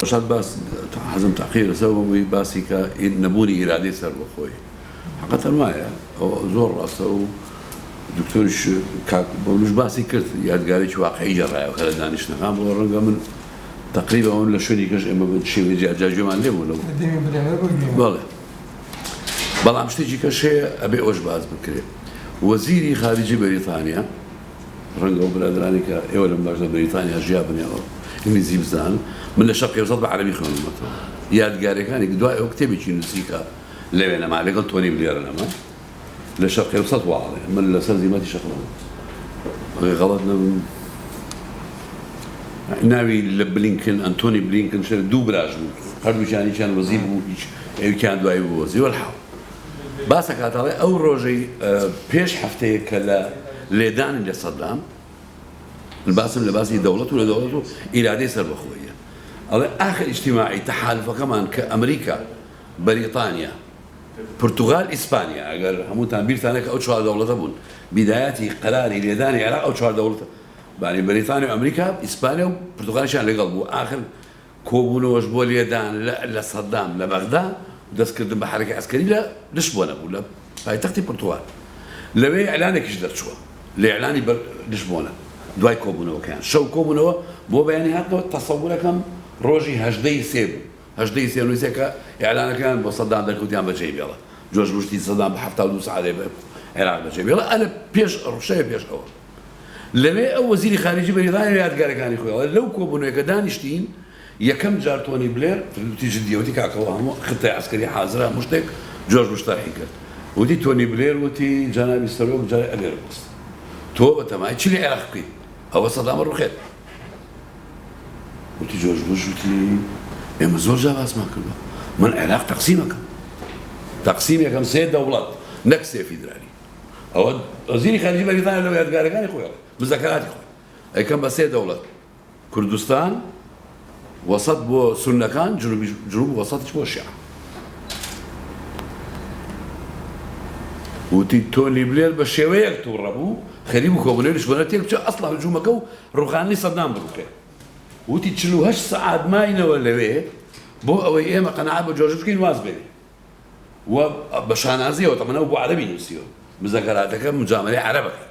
شاد باس حزم تحقيق سوي باسي كنبوني ارادي سر بخوي حقيقه ما زور راسه دكتورش كاك بولوش باسي كرت يادقاري شو واقعي جراي وخلا دانش نقام ورنقا من تقريبا ولا شوني كاش اما بتشي جاجو مان لي ولا والله بەڵام شتێکی کەش هەیە ئەبێ ئەوش باز بکرێت وەزیری خارجی بەریتانیا ڕەنگە ئەو برادرانی کە ئێوە لەم باشە بەریتانیا ژیا بنیەوە ئینگلیزی بزان من لە شەرقی ئەوسەط بە عەرەبی خوێندمەوە یادگارەکانی دوای ئەو کتێبێکی نووسیکە لەوێنەما لەگەڵ تۆنی بلێرە نەما لە شەرقی ئەوسەط واڵێ من لەسەر زیمەتی شەقڵەوە غەڵەت نەبم ناوی لە بلینکن ئەنتۆنی بلینکن دوو براژ بوو هەردووکیانی چیان وەزیر بوو هیچ ئەوکیان دوای بوو وەزیر وەلحاو باسە کاتەڵێ ئەو ڕۆژەی پێش هەفتەیە کە لە لێدانی لە سەدام باسم لە باسی دەوڵەت و لە دەوڵەت و ئیرادەی سەربەخۆیە ئەڵێ ئاخر ئیجتیماعی تەحالفەکەمان کە ئەمریکا بەریتانیا پورتوغال ئیسپانیا ئەگەر هەمووتان بیرتانە کە ئەو چوار دەوڵەتە بوون بیدایەتی قەراری لێدانی عێراق ئەو چوار دەوڵەتە بانی بەریتانیا و ئەمریکا ئیسپانیا و پورتوغالیشیان لەگەڵ بوو ئاخر کۆبوونەوەش بۆ لێدان لە سەدام لە بەغدا دەستکردن بە حرەکەی عەسکەری لە دشت بۆ نەبوو لە پایتەختی پورتوغال لەوێ ئەعلانێکیش دەرچووە لە ئیعلانی دشت بۆنە دوای کۆبوونەوەکەیان شەو کۆبوونەوە بۆ بەیانی هاتنەوە تەسەوورەکەم ڕۆژی هەژدەی سێ بوو هەژدەی سێ نووسێکە ئیعلانەکەیان بۆ سەدام دەرکەوتیان بەجێی بێڵە جۆرج بوشی سەدام بە 72 ساعەت عێراق بەجێ بێڵە ئەلە پێش ڕوشەیە پێش ئەوە لەوێ ئەو وەزیری خارجی بەریتانیا یادگارەکانی خۆی لەو کۆبوونەوەیەکە دانیشتین یەکەم جار تۆنی بلێر وتی جدیەوەتی کاکەوە هەموو ختای عەسکەری حازرە هەموو شتێک جۆرج بوش تەرحی کرد وتی تۆنی بلێر وتی جانابی سەرۆک جارێ ئەگەر بست تۆ بە تەمای چی لە عێراق بکەیت ئەوە سەدامە ڕوخێت وتی جۆرج بوش وتی ئێمە زۆر جا باسمان کردووە من عراق تقسيمك سێ دەوڵەت نەک سێ فیدرالی ئەوە وەزیری خارجی بەریتانیا لەو یادگارەکانی خۆی مزەکەراتی خۆی ئەیکەم بە سێ دەوڵەت کوردستان وەسەط بۆ سونەکان جنوب وەسەتیش بۆ شیعە وتی تۆنی بلێر بە شێوەیەک تووڕە بوو خەریب و کۆبنەوەی شوەنە تێک بچە ئەسڵا هجوومەکە و ڕوخانی سەدام بڕووکێ وتی 48 سەعات ماینەوە لەوێ بۆ ئەوەی ئێمە قەنەعات بە جۆرج بکەین واز بێنێ و بە شانازیەوە تەمەنەوە بۆ عەرەبی نووسیەوە مزەکەراتەکە مجاملەی عەرەبەکە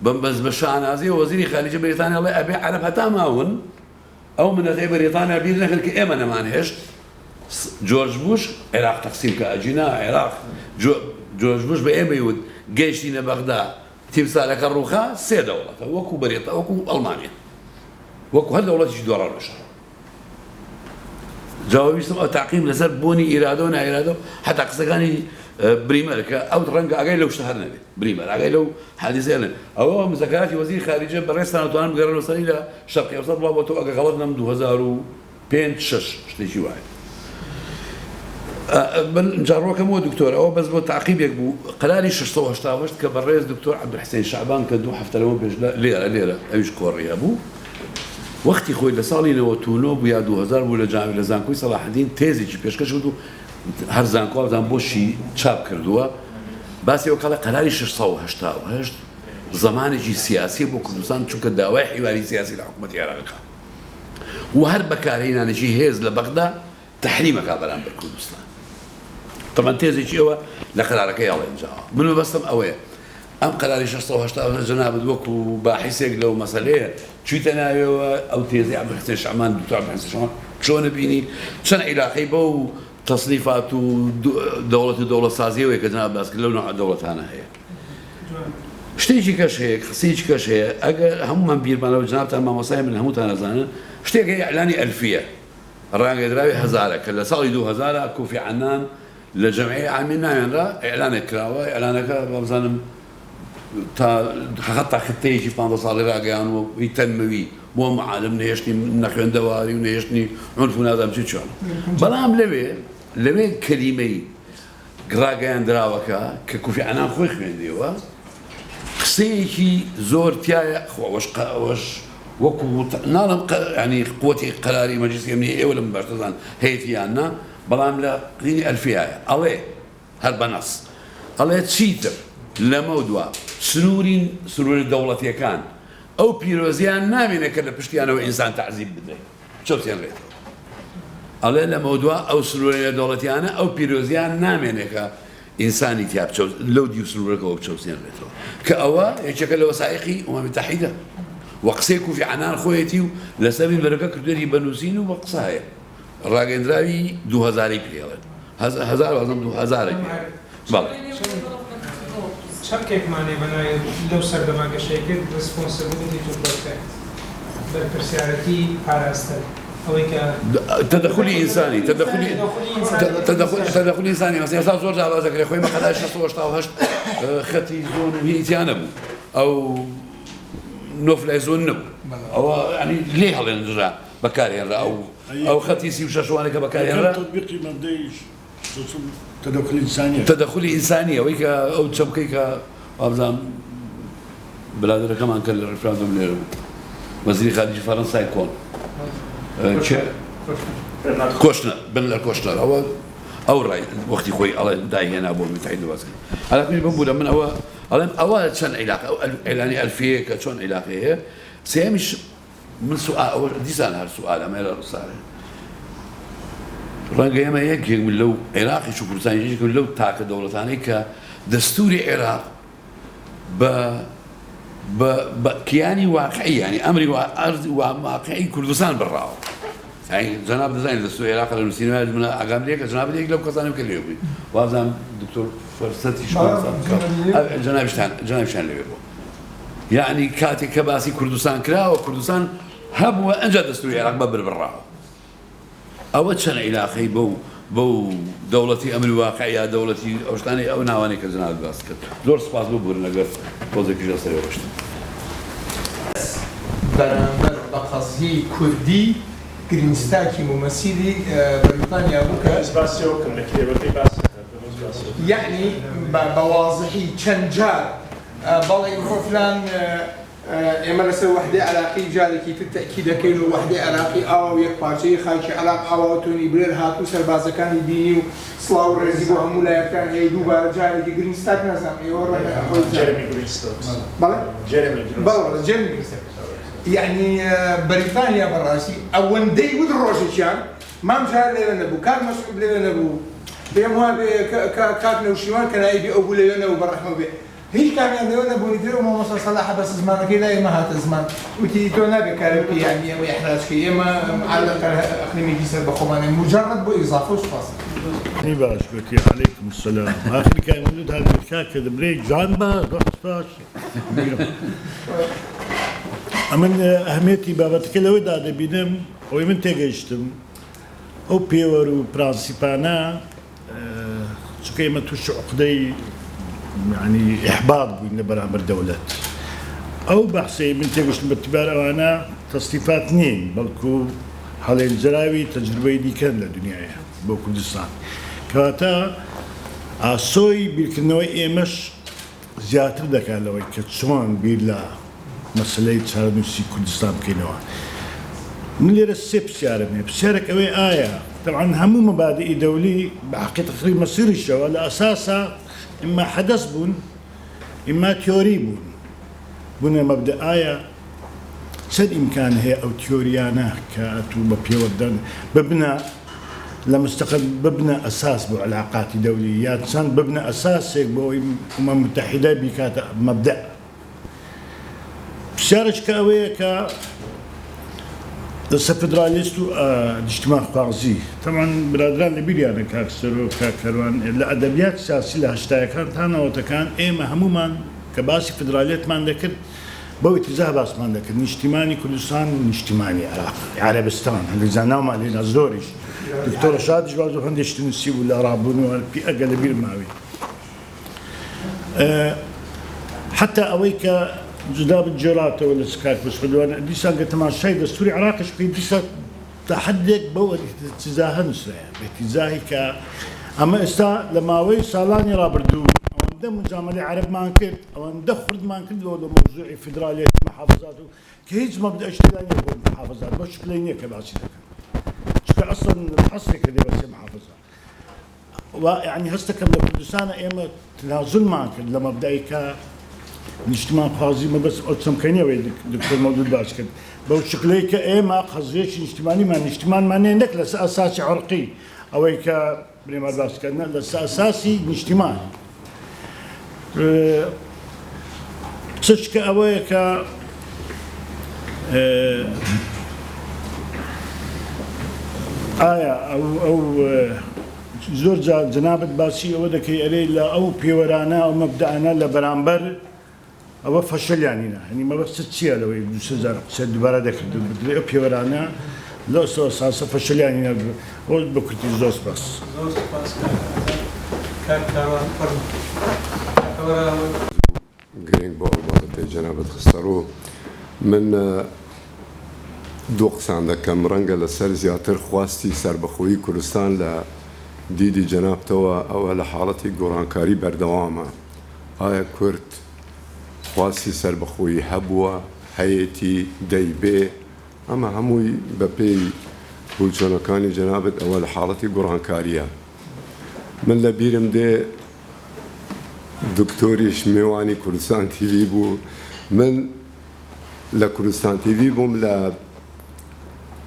بەس بە شانازیەوە وەزیری خارجی بەریتانیا ئەڵێ ئەبێ عەرەب هەتا ماون ئەو منەتەی بەریتانیا بیر نەکرد کە ئێمە نەمان هێشت جۆرج بوش عێراق تەقسیم کە ئەجینا عێراق جۆرج بوش بە ئێمە یوت گەیشتینە بەغدا تیمسارەکە ڕووخا سێ دەوڵەتە وەکو بەریتە وەکو ئەڵمانیا وەکو هەر دەوڵەتیش دووەڕە ڕۆژە جاوابیستم ئەو تاقیم لەسەر بوونی ئیرادە و نائیرادە و حتا قسەکانی بریمەر کە ئەو ڕەنگە ئاگای لەو شتە هەر نەبێت بریمەر ئاگای لەو حادیسەیە نەبێت ئەوە مزەکەراتی وەزیری خارجیە بەڕێستان ئەتوانن بگەڕێنەوە سەری لە شەرقی ئەوسەط بڵاو بۆ تۆ ئەگە غەڵەت نەم 2005-6 شتێکی وایە جاڕۆکەمەوە دکتۆر ئەوە بەس بۆ تاقیبێک بوو قەراری 688 کە بەڕێز دکتۆر عەبدولحسین شعبان کە 2 هەفتە لەمە پێش لێرە ئەویش کۆڕیە بوو وەختی خۆی لە ساڵی 99 بوو یا 2000 بوو لە جامی لە زانکۆی سەلاحەدین تێزێکی پێشکەش کرد و هەر زانکۆوازان بۆشی چاپ کردووە باسی ئەو کاڵە قەراری 688 زمانێکی سیاسی بۆ کوردستان چونکە داوای حیواری سیاسی لە حکوومەتی عێراقەکە و هەر بەکارهێنانێکی هێز لە بەغدا تەحریمەکە بەرامبەر کوردستان طبعا تێزێکی ئەوە لە قەرارەکەی هەڵێنجاوە من مەبەستم ئەوەیە ئەم قەراری 688 جەنابەت وەکو باحیسێک لەو مەسەلەیە چوویتە ناوێەوە ئەو تێزەی عەبدولحسین شعبان دکتۆر عەبدولحسین شعبان چۆنە بینی چەند عیلاقەی بەو تەصنیفات و دەوڵەتسازیەوەی کە جەناب باس کرد لەو نوع دەوڵەتانە هەیە شتێکی کەش هەیە قسەیەکی کەش هەیە ئەگەر هەمومان بیرمانەوە جەنابتان مامۆسای من هەمووتان ئەزانن شتێک هەیە ئەعلانی ئەلفیە ڕاگەدراوی هەزارە کە لە ساڵی 2000 کوفی عنان لە جەمعیە عامی ناوێنرا ئێعلانێک کراوە ئێعلانەکە بەبزانم تا حتا خطەیەکی 15 ساڵی ڕاگەیانەوە هی تەنمەوی بۆ معالم نێشتنی نەخوێندەواری و نێشتنی عنف و نازانم چی چۆن بەڵام لەوێ کەلیمەی ڕاگەیاندراوەکە کە کوفی عنان خۆی خوێندیەوە قسەیەکی زۆر تایە ئەوەش وەکو ناڵم ینی قوتی قەراری مەجلیسی ئەمنیە ئێوە لەم باشتەزان هەیەتیاننا بەڵام لە قینی ئەلفیایە ئەڵێ هەر بەنەس ئەڵێ چیتر لەمە دووە سنووری دەوڵەتیەکان ئەو پیرۆزیان نامێنێت کە لە پشتیانەوە ئینسان تەعزیب بدرێت چۆتێنرێتەوە ئەڵێ لەمە دووە ئەو سنوورە دەوڵەتیانە ئەو پیرۆزیان نامێنێت کە ئینسانی تیا لەو دی و سنوورەکەەوە بچەوسێنرێتەوە کە ئەوە یەکێکە لە وەسائقی ئومەمی متحیدە وەقسەی کوفی عنان خۆیەتی و لەسەر بەرەکە کردوێتی بەنووسین و بە قسایە ڕاگەندراوی 2000 پێڵێن 2000 بەڵێ چەند کێکمانێ بەنایە لەو سەردەماگەشەیە کرد ڕسپۆنسیبیلیتی تو پرۆتێکت بەرپرسیارەتی پاراستن ئەوەی کە تەدەخلی ئینسانی تەدەخلی ئینسانی مەسەڵەن ئێستا زۆر جاواز دەکرێت خۆی مەقەدای 688 خەتی زۆن و هیچیان نەبوو ئەو نۆفلای زۆن نەبوو ئەوە ینی لێ هەڵێنرا بەکارهێنرا ئەو خەتی 36 وانێکە بەکارهێنرا تەدەخلی ئینسانی ئەوەی کە ئەو چەمکەی کە وابزانم برادەرەکەمان کە لە ڕێفراندۆم لێرە بوو وەزیری خارجی فەڕەنسای کۆن کۆشنەر بن لە کۆشنەر ئەو ڕای وەختی خۆی ئەڵێ داهێنا بۆ متحید وەزن هەلاکوی بمبوو لە من ئەڵێم ئەوە چەند عیلاقە ئەو ئەیلانی ئەلفیەیە کە چۆن عیلاقی هەیە سێمیش من سوئال دیسان هەر سوئالەمە لە ڕسارە ڕەنگە ئێمە یەکێک من لەو عێراقیش و کوردستانیش لەو تاکە دەوڵەتانەی کە دەستوری عێراق بە کیانی واقعی ینی ئەمری واقعی کوردستان بڕاوە جەناب دەزانین دەستوری عێراق لە نووسینەوەی منە ئاگام لێ کە جەناب لێک لەو کەسانم کە لێ بووی وازانم دکتۆر فەرسەتی جەنابیشان لەوێ بوو یعنی کاتێک کە باسی کوردستان کراوە کوردستان هەبووە ئەنجا دەستوری عێراق بە بربڕاوە ئەوە چەند عیلاقەی بەو دەوڵەتی ئەمری واقعیا دەوڵەتی ئەوشتانی ئەو ناوانەی کە جەناب باس کرد زۆر سپاس بۆ بوورنەگەر تۆزێکیش لەسەرەوە بەشتن بەرامبەر بە قەزیەی کوردی گرینستاکی ممثلی بریتانیا بوو کە یعنی بەواضحی چەند جار بەڵێ فلان ئێمە لەسەر وحدەی عراقی جارێکی تر تەکید دەکەین و وحدەی عراقی ئاوا و یەک پارچەی خاکی عراق ئاوا تۆنی برێر هاتوو سەربازەکانی بینی و سڵاو و ڕێزی بۆ هەموو لایەکان هەیە دووبارە جارێکی گرینستاک نازانم ئێوە بەڵێ جێرمی گرینستاک یعنی بەریتانیا بەڕاستی ئەوەندەی ود ڕۆژێکیان مام جار لێرە نەبوو کار مەسعود لێرە نەبوو پێم وا بێ کاک نەوشیوان کە نایبی ئەو بوو لەوێنەوە بەڕەحمە بێ هیچ کامیان لەوە نەبوونی درێ و مامۆستا سەلاح بەس زمانەکەی لا ئێمە هاتە زمان وتی تۆ نابێ کارێکی یعنی ئەوەی ئەحراجکەی ئێمە عەلەقە ئەقلیمێکی سەر بەخۆمانێ مجرد بۆ ئیضافە و سوپاس باش قلت عليكم السلام اخر كان موجود هذا الكاك بريك جانبا رحت باش من اهميتي بابتك لو داد بينم ومن تيجشتم او بيورو برانسيبانا شو كيما توش عقدي يعني احباط بين برامج دولات او بحثي من تيجشتم باعتبار انا تصنيفات اثنين بلكو حالي الجراوي تجربه دي كان للدنيا بو كردستان كاتا ئاسۆی بیرکردنەوەی ئێمەش زیاتر دەکات لەوەی کە چۆن بیر لە مەسلەی چارەنووسی کوردستان بکەینەوە. من لێرە سێ پرسیارم هەیە. پرسیارێک ئەوەی ئایا طبعا هەموو مەبادئی دەولی بەحەقیقەت تقریبا مەسیریشەوە لە ئەساسا ئیما حەدەث بوون ئیما تیۆری بوون. بوونە مەبدە ئایا چەند ئیمکان هەیە ئەو تیۆریانە کە ئەتوو بە پێوەدەن ببنە لمستقل ببنى أساس بعلاقات دولية كان ببنى أساسك بأمم المتحدة بكات مبدأ بشارج كأوي ك الفدراليستو اجتماع قاضي طبعا برادران ليبيا أنا كاكسرو كاكروان الأدبيات السياسية لها اشتراكات هنا وتكان إما هموما كباسي فدراليات ما ذكر بو اتجاه باس ما ذكر نجتماني كردستان نجتماني عراق عربستان اللي زناهم علينا زوريش دكتور شادج برضو هندش تنسي ولا رابونو في أقل بير ماوي حتى أويك جداب الجرات ولا سكاك بس خدوانا دي ساقة تمام شيء دستوري عراقي شوي دي ساق تحدك بو اتجاه نسرة باتجاهي ك أما استا لما وي سالاني رابردو أو عنده مجاملة عرب ما انكر أو عنده خرد ما انكر لو موضوعي فدرالية محافظاته كهيج ما بدأ اشتغل يقول محافظات بس شكلينيه كباسي ذاك اصلا الحصري كذا بس محافظه ويعني هستكم لكردستان ايما تنازل معك لما بدايك الاجتماع قاضي ما بس قدسم كانيا دكتور مولود باشكد بو شكليك ايما قضيش اجتماعي ما اجتماع معناه انك لس اساسي عرقي او هيك بريما باشكد لس اساسي اجتماعي تشك اويك أو زور جنابت باسي أو ذكي عليه لا أو بيورانا أو مبدأنا لبرامبر أو فشل يعني ما بس تشيء لو يجوز سد بردك أو بيورانا لا أساس فشل يعني هو بكرتي زوس بس. جرين بول وقت جنابت خسروه من دو قسان دەکەم ڕەنگە لەسەر زیاتر خواستی سربەخۆیی کوردستان لە دیدی جەنابتەوە ئەوە لە حاڵەتی گۆڕانکاری بەردەوامە ئایا کورد خواستی سربەخۆیی هەبووە هەیەی دەیبێ ئەمە هەمووی بەپێی بولچۆنەکانی جەنابەت ئەوە لە حاڵەتی گۆڕانکاریە من لە بیرم دێ دکتۆریش میوانی کوردستان تیوی بوو من لە کوردستان تیوی بووم لە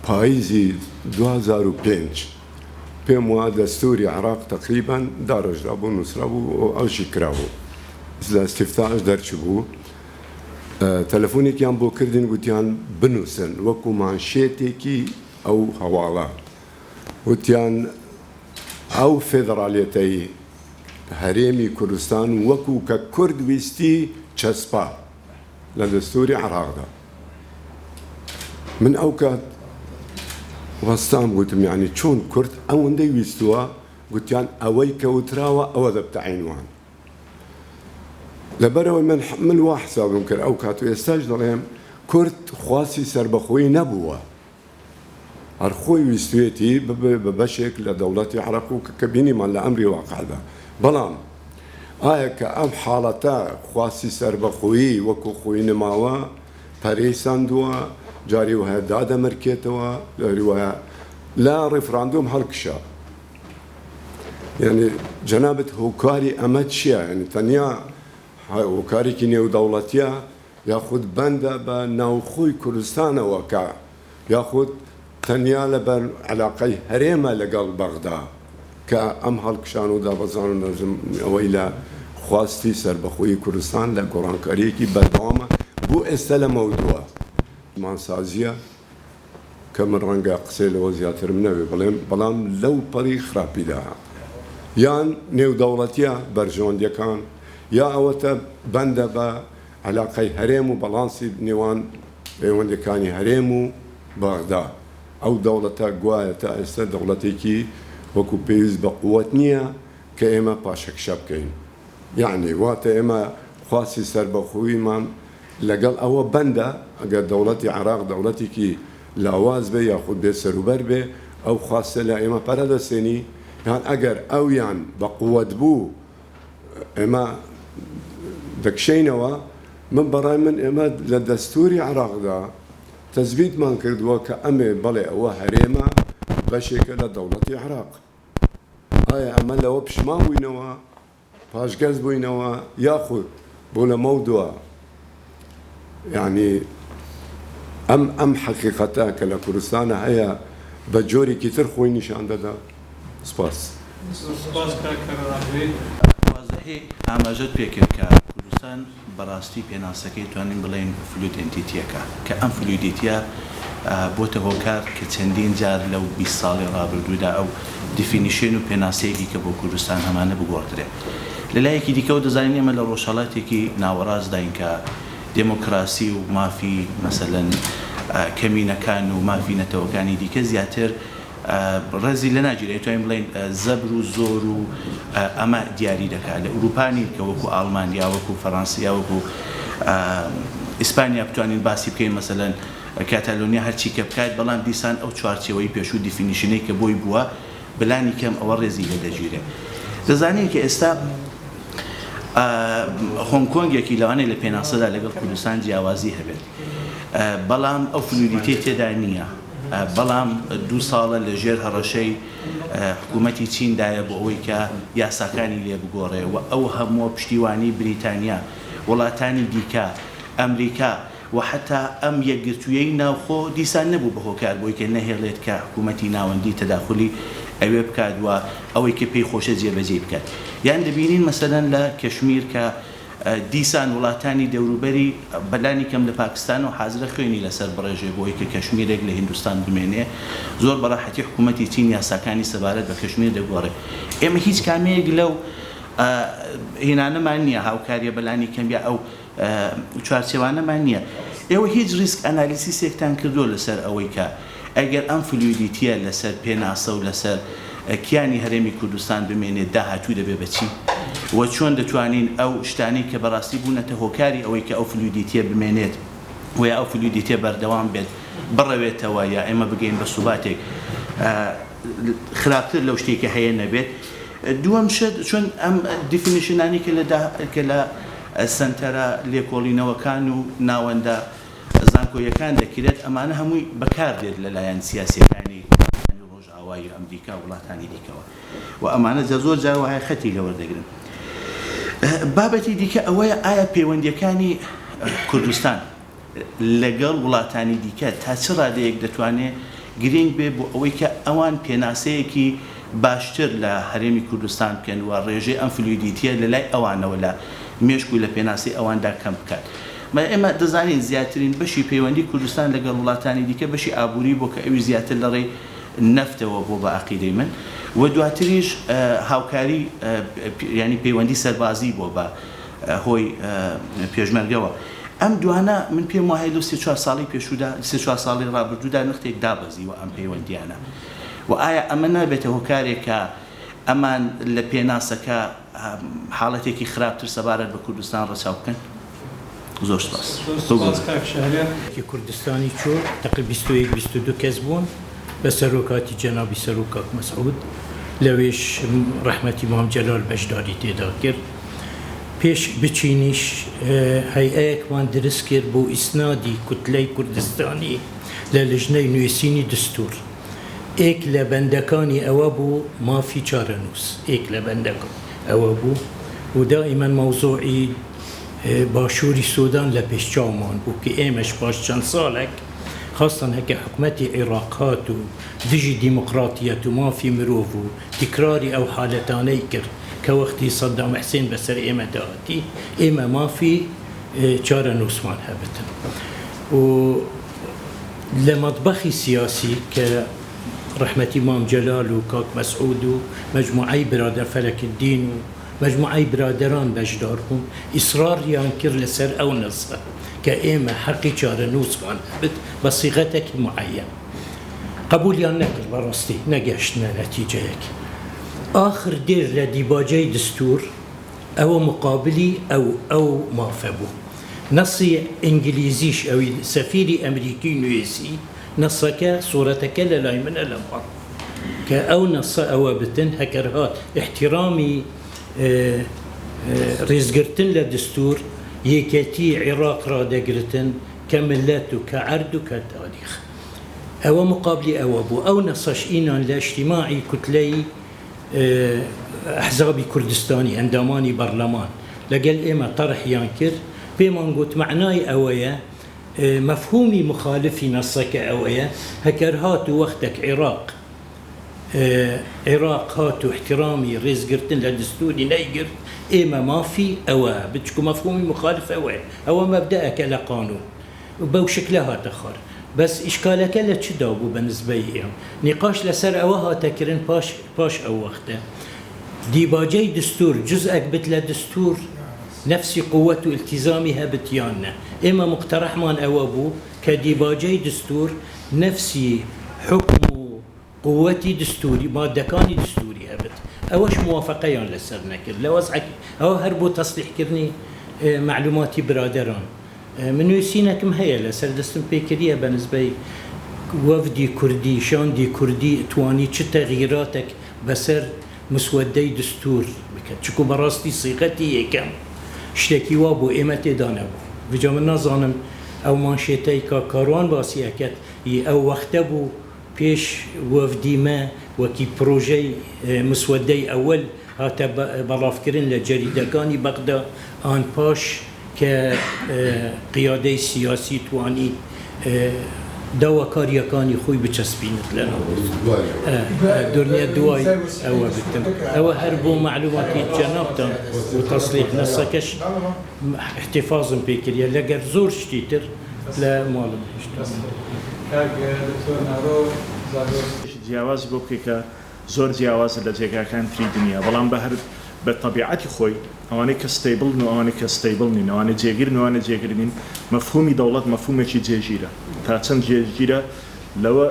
پاییزی 2005 پێم وایە دەستوری عراق تقریبا داڕژرا بوو نووسرا بوو ئەوشی کراوە لە استیفتاش دەرچبوو تەلەفۆنێکیان بۆ کردین گوتیان بنووسن وەکو مانشێتێکی ئەو هەواڵە وتیان ئەو فێدرالیەتەی هەرێمی کوردستان وەکو کە کورد ویستی چەسپا لە دەستوری عراقدا من ئەو کات وەستام گوتم یعنی چۆن کورد ئەوەندەی ویستووە گوتیان ئەوەی کەوتراوە ئەوە دەبتەعینوان لەبەرەوەی من وا حسابم کرد ئەو کات و ئێستاش دەڵێم کورد خواستی سربەخۆیی نەبووە هەرخۆی ویستوێتی ببێ بە بەشێک لە دەوڵەتی عراق و کە بینیمان لە ئەمری واقعدا بەڵام ئایا کە ئەم حاڵەتە خواستی سربەخۆیی وەکو خۆی نماوە پەرەی ساندووە جاری وهەیە دادەمرکێتەوە جاری وایە لا ڕێفراندۆم هەڵکشە یعنی جەنابەت هۆکاری ئەمە چییە یعنی تەنیا هۆکارێکی نێودەوڵەتیە یاخود بەندە بە ناوخۆی کوردستانەوە کە یاخود تەنیا لەبەر علاقەی هەرێمە لەگەڵ بەغدا کە ئەم هەڵکشان و دابەزان و نەزم ئەوەی لە خواستی سربەخۆیی کوردستان لە گۆڕانکاریەکی بەردەوامە بۆ ئێستا لە مەودووە مانسازیە کە من ڕەنگە قسەی لەوە زیاترم نەوێ بەڵام لەو پەڕی خراپیدا یان نێودەوڵەتیە بەرژۆندیەکان یا ئەوەتە بەندە بە علاقەی هەرێم و بەڵانسی نێوان پەیوەندەکانی هەرێم و بەغدا ئەو دەوڵەتە گوایە تا ئێستا دەوڵەتێکی وەکو پێویست بە قووەت نییە کە ئێمە پاشەکشە بکەین یعنی واتە ئێمە خواستی سربەخۆییمان لەگەڵ ئەوە بەندە ئەگەر دەوڵەتی عراق دەوڵەتێکی لاواز بێ یاخود بێ سەروبەر بێ ئەو خواستە لە ئێمە پەرە دەسێنی یان ئەگەر ئەویان بە قووەت بوو ئێمە دەکشینەوە من بەڕای من ئێمە لە دەستوری عراقدا تەزبیتمان کردووە کە ئەمێ بەڵێ ئەوە هەرێمە بەشێکە لە دەوڵەتی عراق ئایا ئەمە لەوە پشمان بووینەوە پاشگەز بووینەوە یاخود بۆ لە مەودووە یعنی ئەم حەقیقەتە کە لە کوردستانە هەیە بە جۆرێکی تر خۆی نیشان دەدا سپاس وازەهەیە ئاماژەت پێکرد کە کوردستان بەڕاستی پێناسەکەی توانین بڵێن فلوت ئەنتیتیەکە کە ئەم فلویدیتیە بۆتە هۆکار کە چەندین جار لەو 20 ساڵی ڕابردوودا ئەو دیفینیشن و پێناسەیەکی کە بۆ کوردستان هەمانە بگۆڕدرێت لەلایەکی دیکە و دەزانین ئێمە لە ڕۆژهەڵاتێکی ناوەڕاستداین کە دموکراسی و مافی مەسەلەن کەمینەکان و مافی نەتەوەکانی دیکە زیاتر ڕێزی لە ناگیرێت توانین بڵێن زەبر و زۆر و ئەمە دیاری دەکات لە ئوروپانی کە وەکو ئاڵمانیا وەکو فەڕەنسیا وەکو ئیسپانیا بتوانین باسی بکەین مەسەلەن کاتالۆنیا هەرچی کە بکات بەڵام دیسان ئەو چوارچێوەی پێشوو دیفینیشنەی کە بۆی بووە بلانی کەم ئەوە ڕێزی لە دەگیرێت دەزانین کە ئێستا هۆنگکۆنگێکی لەوانەیە لە پێناسەدا لەگەڵ کوردستان جیاوازی هەبێت بەڵام ئەو فلویدیتێ تێدا نییە بەڵام 2 ساڵە لە ژێر هەڕەشەی حکوومەتی چیندایە بۆ ئەوەی کە یاساکانی لێ بگۆڕێ و ئەو هەموو پشتیوانی بریتانیا وڵاتانی دیکە ئەمریکا و حتا ئەم یەکگرتوویەی ناوخۆ دیسان نەبوو بە هۆکار بۆی کە نەهێڵێت کە حکوومەتی ناوەندی تەداخلی ئەوێ بکات وە ئەوەی کە پێی خۆشە جێبەجێ بکات یان دەبینین مەسەلەن لە کەشمیر کە دیسان وڵاتانی دەوروبەری بەلانی کەم لە پاکستان و حازرە خوێنی لەسەر بڕێژێ بۆی کە کەشمیرێک لە هیندستان بمێنێ زۆر بەڕاحەتی حکوومەتی چین یاساکانی سەبارەت بە کەشمیر دەگۆڕێ ئێمە هیچ کامەیەک لەو هێنانەمان نییە هاوکاریە بەلانی کەمبیا ئەو چوارچێوانەمان نییە ئێوە هیچ ریسک ئەنالیسیسێکتان کردو لەسەر ئەوەی کە ئەگەر ئەم فلویدیتیە لەسەر پێناسە و لەسەر کیانی هەرێمی کوردستان بمێنێت داهاتوو دەبێ بەچی و چۆن دەتوانین ئەو شتانی کە بەڕاستی بوونەتە هۆکاری ئەوەی کە ئەو فلویدیتیە بمێنێت و یا ئەو فلویدیتیە بەردەوام بێت بڕەوێتەوە یا ئێمە بگەین بە سوباتێک خراپتر لەو شتێکە هەیە نەبێت دووەم شت چۆن ئەم دیفینیشنانی کە لە سنتەرە لێکۆڵینەوەکان و ناوەندە زانکۆیەکان دەکرێت ئەمانە هەمووی بەکاردێت لەلایەن سیاسیەکانی ڕۆژئاوایی ئەمریکا وڵاتانی دیکەوە و ئەمانە زۆر جار وایە خەتی لەوەردەگرن بابەتی دیکە ئەوەیە ئایا پەیوەندیەکانی کوردستان لەگەڵ وڵاتانی دیکە تا چ ڕادەیەک دەتوانێت گرنگ بێ بۆ ئەوەی کە ئەوان پێناسەیەکی باشتر لە هەرێمی کوردستان بکەن و ڕێژەی ئەم فلویدیتیە لە لای ئەوانەوە لە مێشک و لە پێناسی ئەواندا کەم بکات ئێمە دەزانین زیاترین بەشی پەیوەندی کوردستان لەگەڵ وڵاتانی دیکە بەشی ئابووری بۆ کە ئەوی زیاتر لە ڕێی نەفتەوە بۆ بە عەقیدەی من و دواتریش هاوکاری ینی پەیوەندی سەربازی بۆ بە هۆی پێشمەرگەوە ئەم دوانە من پێم وایە لە 34 ساڵی پێشوودا 34 ساڵی ڕابردوودا نختێک دابەزیوە ئەم پەیوەندیانە و ئایا ئەمە نابێتە هۆکارێک کە ئەمان لە پێناسەکە حاڵەتێکی خراپتر سەبارەت بە کوردستان ڕەچاو بکەن زۆر سپاس کوردستانی چۆ تقریبا 21-22 کەس بوون بە سەرۆکاتی جەنابی سەرۆکاک مەسعود لەوێش ڕەحمەتی مام جەلال بەشداری تێدا کرد پێش بچینیش هەیئەیەکمان دروست کرد بۆ ئیسنادی کوتلەی کوردستانی لە لژنەی نوێسینی دستور ئێک لە بەندەکانی ئەوە بوو مافی چارەنووس ئێک لە بەندەکان ئەوە بوو و دائیمەن مەوزوعی باشووری سودان لە پێشچاومان بوو کە ئێمەش پاش چەند ساڵێک خاستن هەکە حکومەتی عێراق هات و دژی دیموقراتیەت و مافی مرۆڤ و تکراری ئەو حالەتانەی کرد کە وەختی سەدام حسێن بەسەر ئێمە داهاتی ئێمە مافی چارەنووسمان هەبتن و لە مەطبەخی سیاسی کە ڕەحمەتی مام جەلال و کاک مەسعود و مەجموعەی برادەر فەلەکالدین و مەجموعەی برادەران بەشدار بوون ئیسراریان کرد لەسەر ئەو نەسخە کە ئێمە حەقی چارەنووسمان هەبێت بە سیغەتێکی معەیەن قبولیان نەکرد بەڕاستی نەگەشتنە نەتیجەیەک آخر دێر لە دیباجەی دستور ئەوە مقابلی ئەو مافە بوو نەسی ئینگلیزیش ئەوی سەفیری ئەمریکی نوێسی نەسەکە سوورەتەکە لە لای منە لەمەڵ کە ئەو نەسە ئەوە بتن هەکەرهات احتیرامی ڕێزگرتن لە دستور یەکەتی عێراق ڕادەگرتن کە ملەت و کە عەرد و کە تاریخ ئەوە مقابلی ئەوە بوو ئەو نەسەش ئینان لە اجتیماعی کوتلەی ئەحزابی کوردستانی ئەندامانی بەرلەمان لەگەل ئێمە تەڕحیان کرد پێمان گوت معنای ئەوەیە مەفهومی مخالفی نەسەکە ئەوەیە هەکەر هات و وەختێک عێراق هات و احتیرامی ڕێزگرتن لە دستوری نەیگرت ئێمە مافی ئەوە بچکو مەفهومی مخالف ئەوەیە ئەوە مەبدەئەکە لە قانون بەو شکلە هاتە خوار بەس ئیشکالەکە لە چدا بوو بە نسبەی ئێم نیقاش لەسەر ئەوە هاتەکردن پاش ئەو وەختە دیباجەی دستور جزئەک بت لە دستور نفسی قوة و التزامی هەبتیانە ئێمە مقتەرەحمان ئەوە بوو کە دیباجەی دستور نفسی حکم و قوەتی دستوری مادەکانی دستوری هەبت ئەوەش موافقەیان لەسەر نەکرد لە وەزعێک ئەوە هەر بۆ تەسلیحکردنی معلوماتی برادەران من نووسینەکەم هەیە لەسەر دەستم پێکردیە بە نسبەی وەفدی کوردی شاندی کوردی توانی چ تەغییراتێک بەسەر مسودەی دستور بکات چکو بەڕاستی سیغەتی یەکەم شتێکی وا بۆ ئێمە تێدا نەبوو بجا من نازانم ئەو مانشێتەی کە کاروان باسیەکەت ئەو وەختە بوو پێش وەفدیمە وەکی پرۆژەی مسودەی ئەوەل هاتە بەڵافکردن لە جەریدەکانی بەغدا ئان پاش کە قیادەی سیاسی توانی داواکاریەکانی خۆی بچەسبینت لەنەوە دورنیە دوای ئەوە بتم ئەوە هەر بۆ معلوماتی جەنابتان و تەسلیح نەسەکەش احتیفازم پێکردە لەگەر زۆر شتی تر لە ماڵم جیاوازی بۆ بکەیت کە زۆر جیاوازە لە جێگاکان تری دنیا بەڵام بە هەر بە تەبیعەتی خۆی ئەوانەی کە ستیبڵن و ئەوانەی کە ستیبڵ نین ئەوانە جێگیرن وانە جێگرنین مەفهومی دەوڵەت مەفهومێکی جێگیرە تا چەند جێگیرە لەوە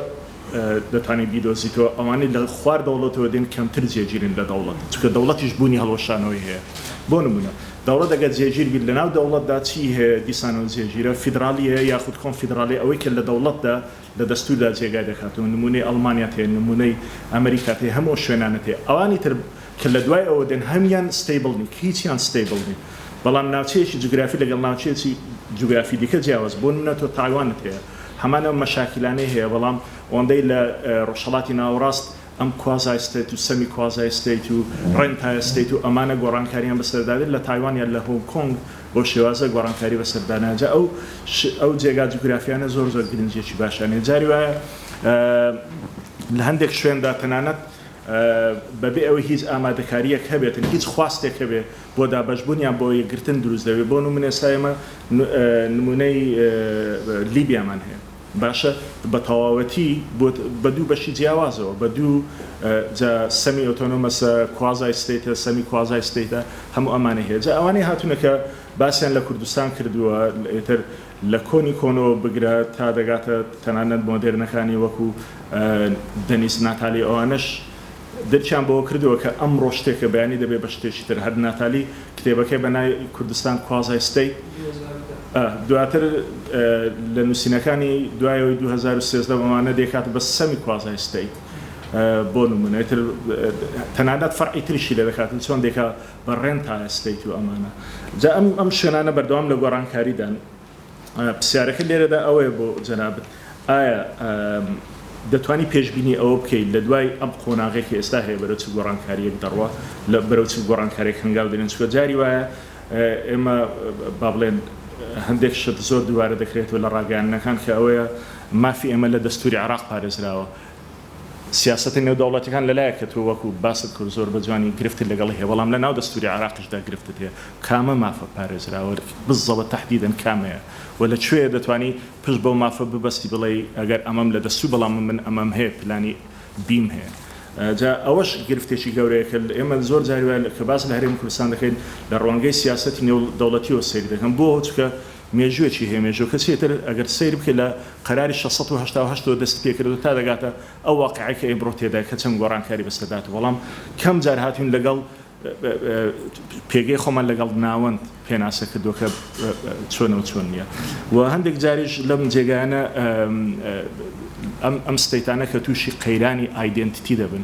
دەتوانێت بیدۆزیتەوە ئەوانەی لە خوار دەوڵەتەوە دێن کەمتر جێگیرن لە دەوڵەت چونکە دەوڵەتیش بوونی هەڵۆشانەوەی هەیە بۆ نمونە دەوڵەت ئەگەر جێگیر بیت لەناو دەوڵەتدا چی هەیە دیسانەوە جێگیرە فیدرالی هەیە یاخود کۆنفیدرالی ئەوەی کە لە دەوڵەتدا لە دەستوردا جێگای دەکاتەوە نمونەی ئەڵمانیا هەیە نمونەی ئەمریکا هەیە هەموو شوێنانت هەیە ئەوانی تر کە لە دوای ئەوە دێن هەمیان ستیبڵ نین هیچیان ستیبڵ نین بەڵام ناوچەیەکی جوگرافی لەگەڵ ناوچەیەکی جوگرافی دیکە جیاواز بۆ نمونە تۆ تایوانت هەیە هەمانە مەشاکلانەی هەیە بەڵام ئەوەندەی لە ڕۆژهەڵاتی ناوەڕاست ئەم کوازای ستیت و سەمی کوازای ستیت و ڕێنتای ستیت و ئەمانە گۆڕانکاریان بەسەردادێت لە تایوانیان لە هۆنگ کۆنگ بۆ شێوازە گۆڕانکاری بەسەرداناجە ئەو جێگا جوگرافیانە زۆر گرنگێکی باشانێ جاری وایە لە هەندێک شوێندا تەنانەت بەبێ ئەوە هیچ ئامادەکاریەک هەبێتن هیچ خواستێک هەبێ بۆ دابەشبوونیان بۆ یەکگرتن دروست دەوێت بۆ نمونە ئێستا نمونەی لیبیامان هەیە باشە بە تەواوەتی بە دوو بەشی جیاوازەوە بە دوو سەمی ئۆتۆنۆمەسە کوازای ستیتە سەمی کوازای ستیتە هەموو ئەمانە هەیە جا ئەوانەی هاتوونەکە باسییان لە کوردستان کردووە ئێتر لە کۆنی کۆنەوە بگرە تا دەگاتە تەنانەت مۆدێرنەکانی وەکو دەنیس ناتالی ئەوانش دەرچیان بۆ کردووە کە ئەمڕۆ شتێکە بەیانی دەبێت بە شتێکی تر هەر ناتالی کتێبەکەی بەنای کوردستان کوازای ستیت دواتر لە نووسینەکانی دوایەوەی 2013 ئەمانە دێکات بە سەمی کوازای ستەیت بۆ نمونە تەنانەت فەرعی تریشی لە دەکاتن چۆن دێکا بە ڕێنتایە ستەیت و ئەمانە جا ئەم شوێنانە بەردەوام لە گۆڕانکاریدان پرسیارەکە لێرەدا ئەوەیە بۆ جەنابەت ئایا دەتوانی پێشبینی ئەوە بکەیت لە دوای ئەم قۆناغێکی ئێستا هەیە بەرەو چ گۆڕانکاریەک دەڕوە لە بەرەو چ گۆڕانکارێک هەنگاو دێنن چکە جاری وایە ئێمە با بڵێن هەندێک شت زۆر دووارە دەکرێتەوە لە ڕاگەیاندنەکان کە ئەوەیە مافی ئێمە لە دەستوری عێراق پارێزراوە سیاسەتی نێودەوڵەتیەکان لەلایەک کە تۆ وەکو باست کرد زۆر بە جوانی گرفت لەگەڵی هەیە بەڵام لە ناو دەستوری عێراقیشدا گرفتت هەیە کامە مافە پارێزراوە بزەوە تەحدیدەن کامەیە و لەکوێ دەتوانی پشت بەو مافە ببەستی بڵێ ئەگەر ئەمەم لە دەستوو بەڵام من ئەمەم هەیە پلانی بیم هەیە جا ئەوەش گرفتێکی گەورەیە کە ئێمە زۆر جاری وایە کە باس لە هەرێمی کوردستان دەکەین لە ڕوانگەی سیاسەتی نێودەوڵەتیەوە سەیری دەکەن بۆ چکە مێژوێکی هەیە مێژوەکە چێتر ئەگەر سیر بکە لە قەراری 688 دەست پێکردو تا دەگاتە ئەو واقعی کە ئەمڕۆ تێدا کە چەند گۆڕانکاری بەستەدات بەڵام کەم جار هاتوین لەگەڵ پێگەی خۆمان لەگەڵ ناوەند پێناسە کردووە کە چۆنەوە چۆن نییە و هەندێک جاریش لەم جێگایانە ئەم ستەیتانە کە تووشی قەیرانی ئایدنتیتی دەبن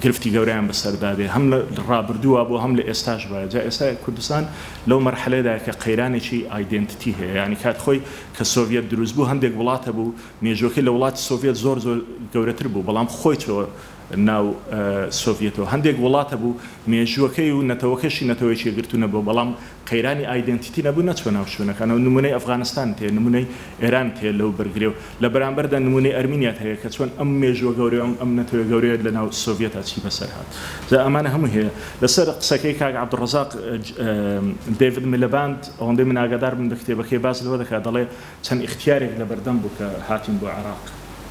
گرفتی گەوریان بەسەردادێ هەم لە ڕابردووە بۆ هەم لە ئێستاش بە جا ئێستا کوردستان لەو مەرحلەیەدا کە قەیرانێکی ئایدنتیتی هەیە ینی کات خۆی کە سۆڤێت دروست بوو هەندێک وڵاتە بوو مێژوەکەی لە وڵاتی سۆڤێت زۆر گەورەتر بوو بەڵام خۆی تۆ ناو سۆڤێتەوە هەندێک وڵاتە بوو مێژوەکەی و نەتەوەکەشی نەتەوەیکی گرتوونە بۆ بەڵام قەیرانی ئایدنتیتی نەبوو نەچوە ناو شوێنەکانەوە نمونەی ئەفغانستان تێ نمونەی ئێران تێ لەو بەرگرێ و لە بەرامبەردا نمونەی ئەرمینیات هەیە کە چۆن ئەم مێژوە گەورەیە ئەم نەتەوەی گەورەیە لە ناو سۆڤێتا چی بەسەر هات جا ئەمانە هەموو هەیە لەسەر قسەکەی کاک عەبدوڕەزاق دەیڤید میلباند ئەوەندەی من ئاگادار بم لە کتێبەکەی باس لەوە دەکات دەڵێ چەند اختیارێک لە بەردەم بوو کە هاتین بۆ عێراق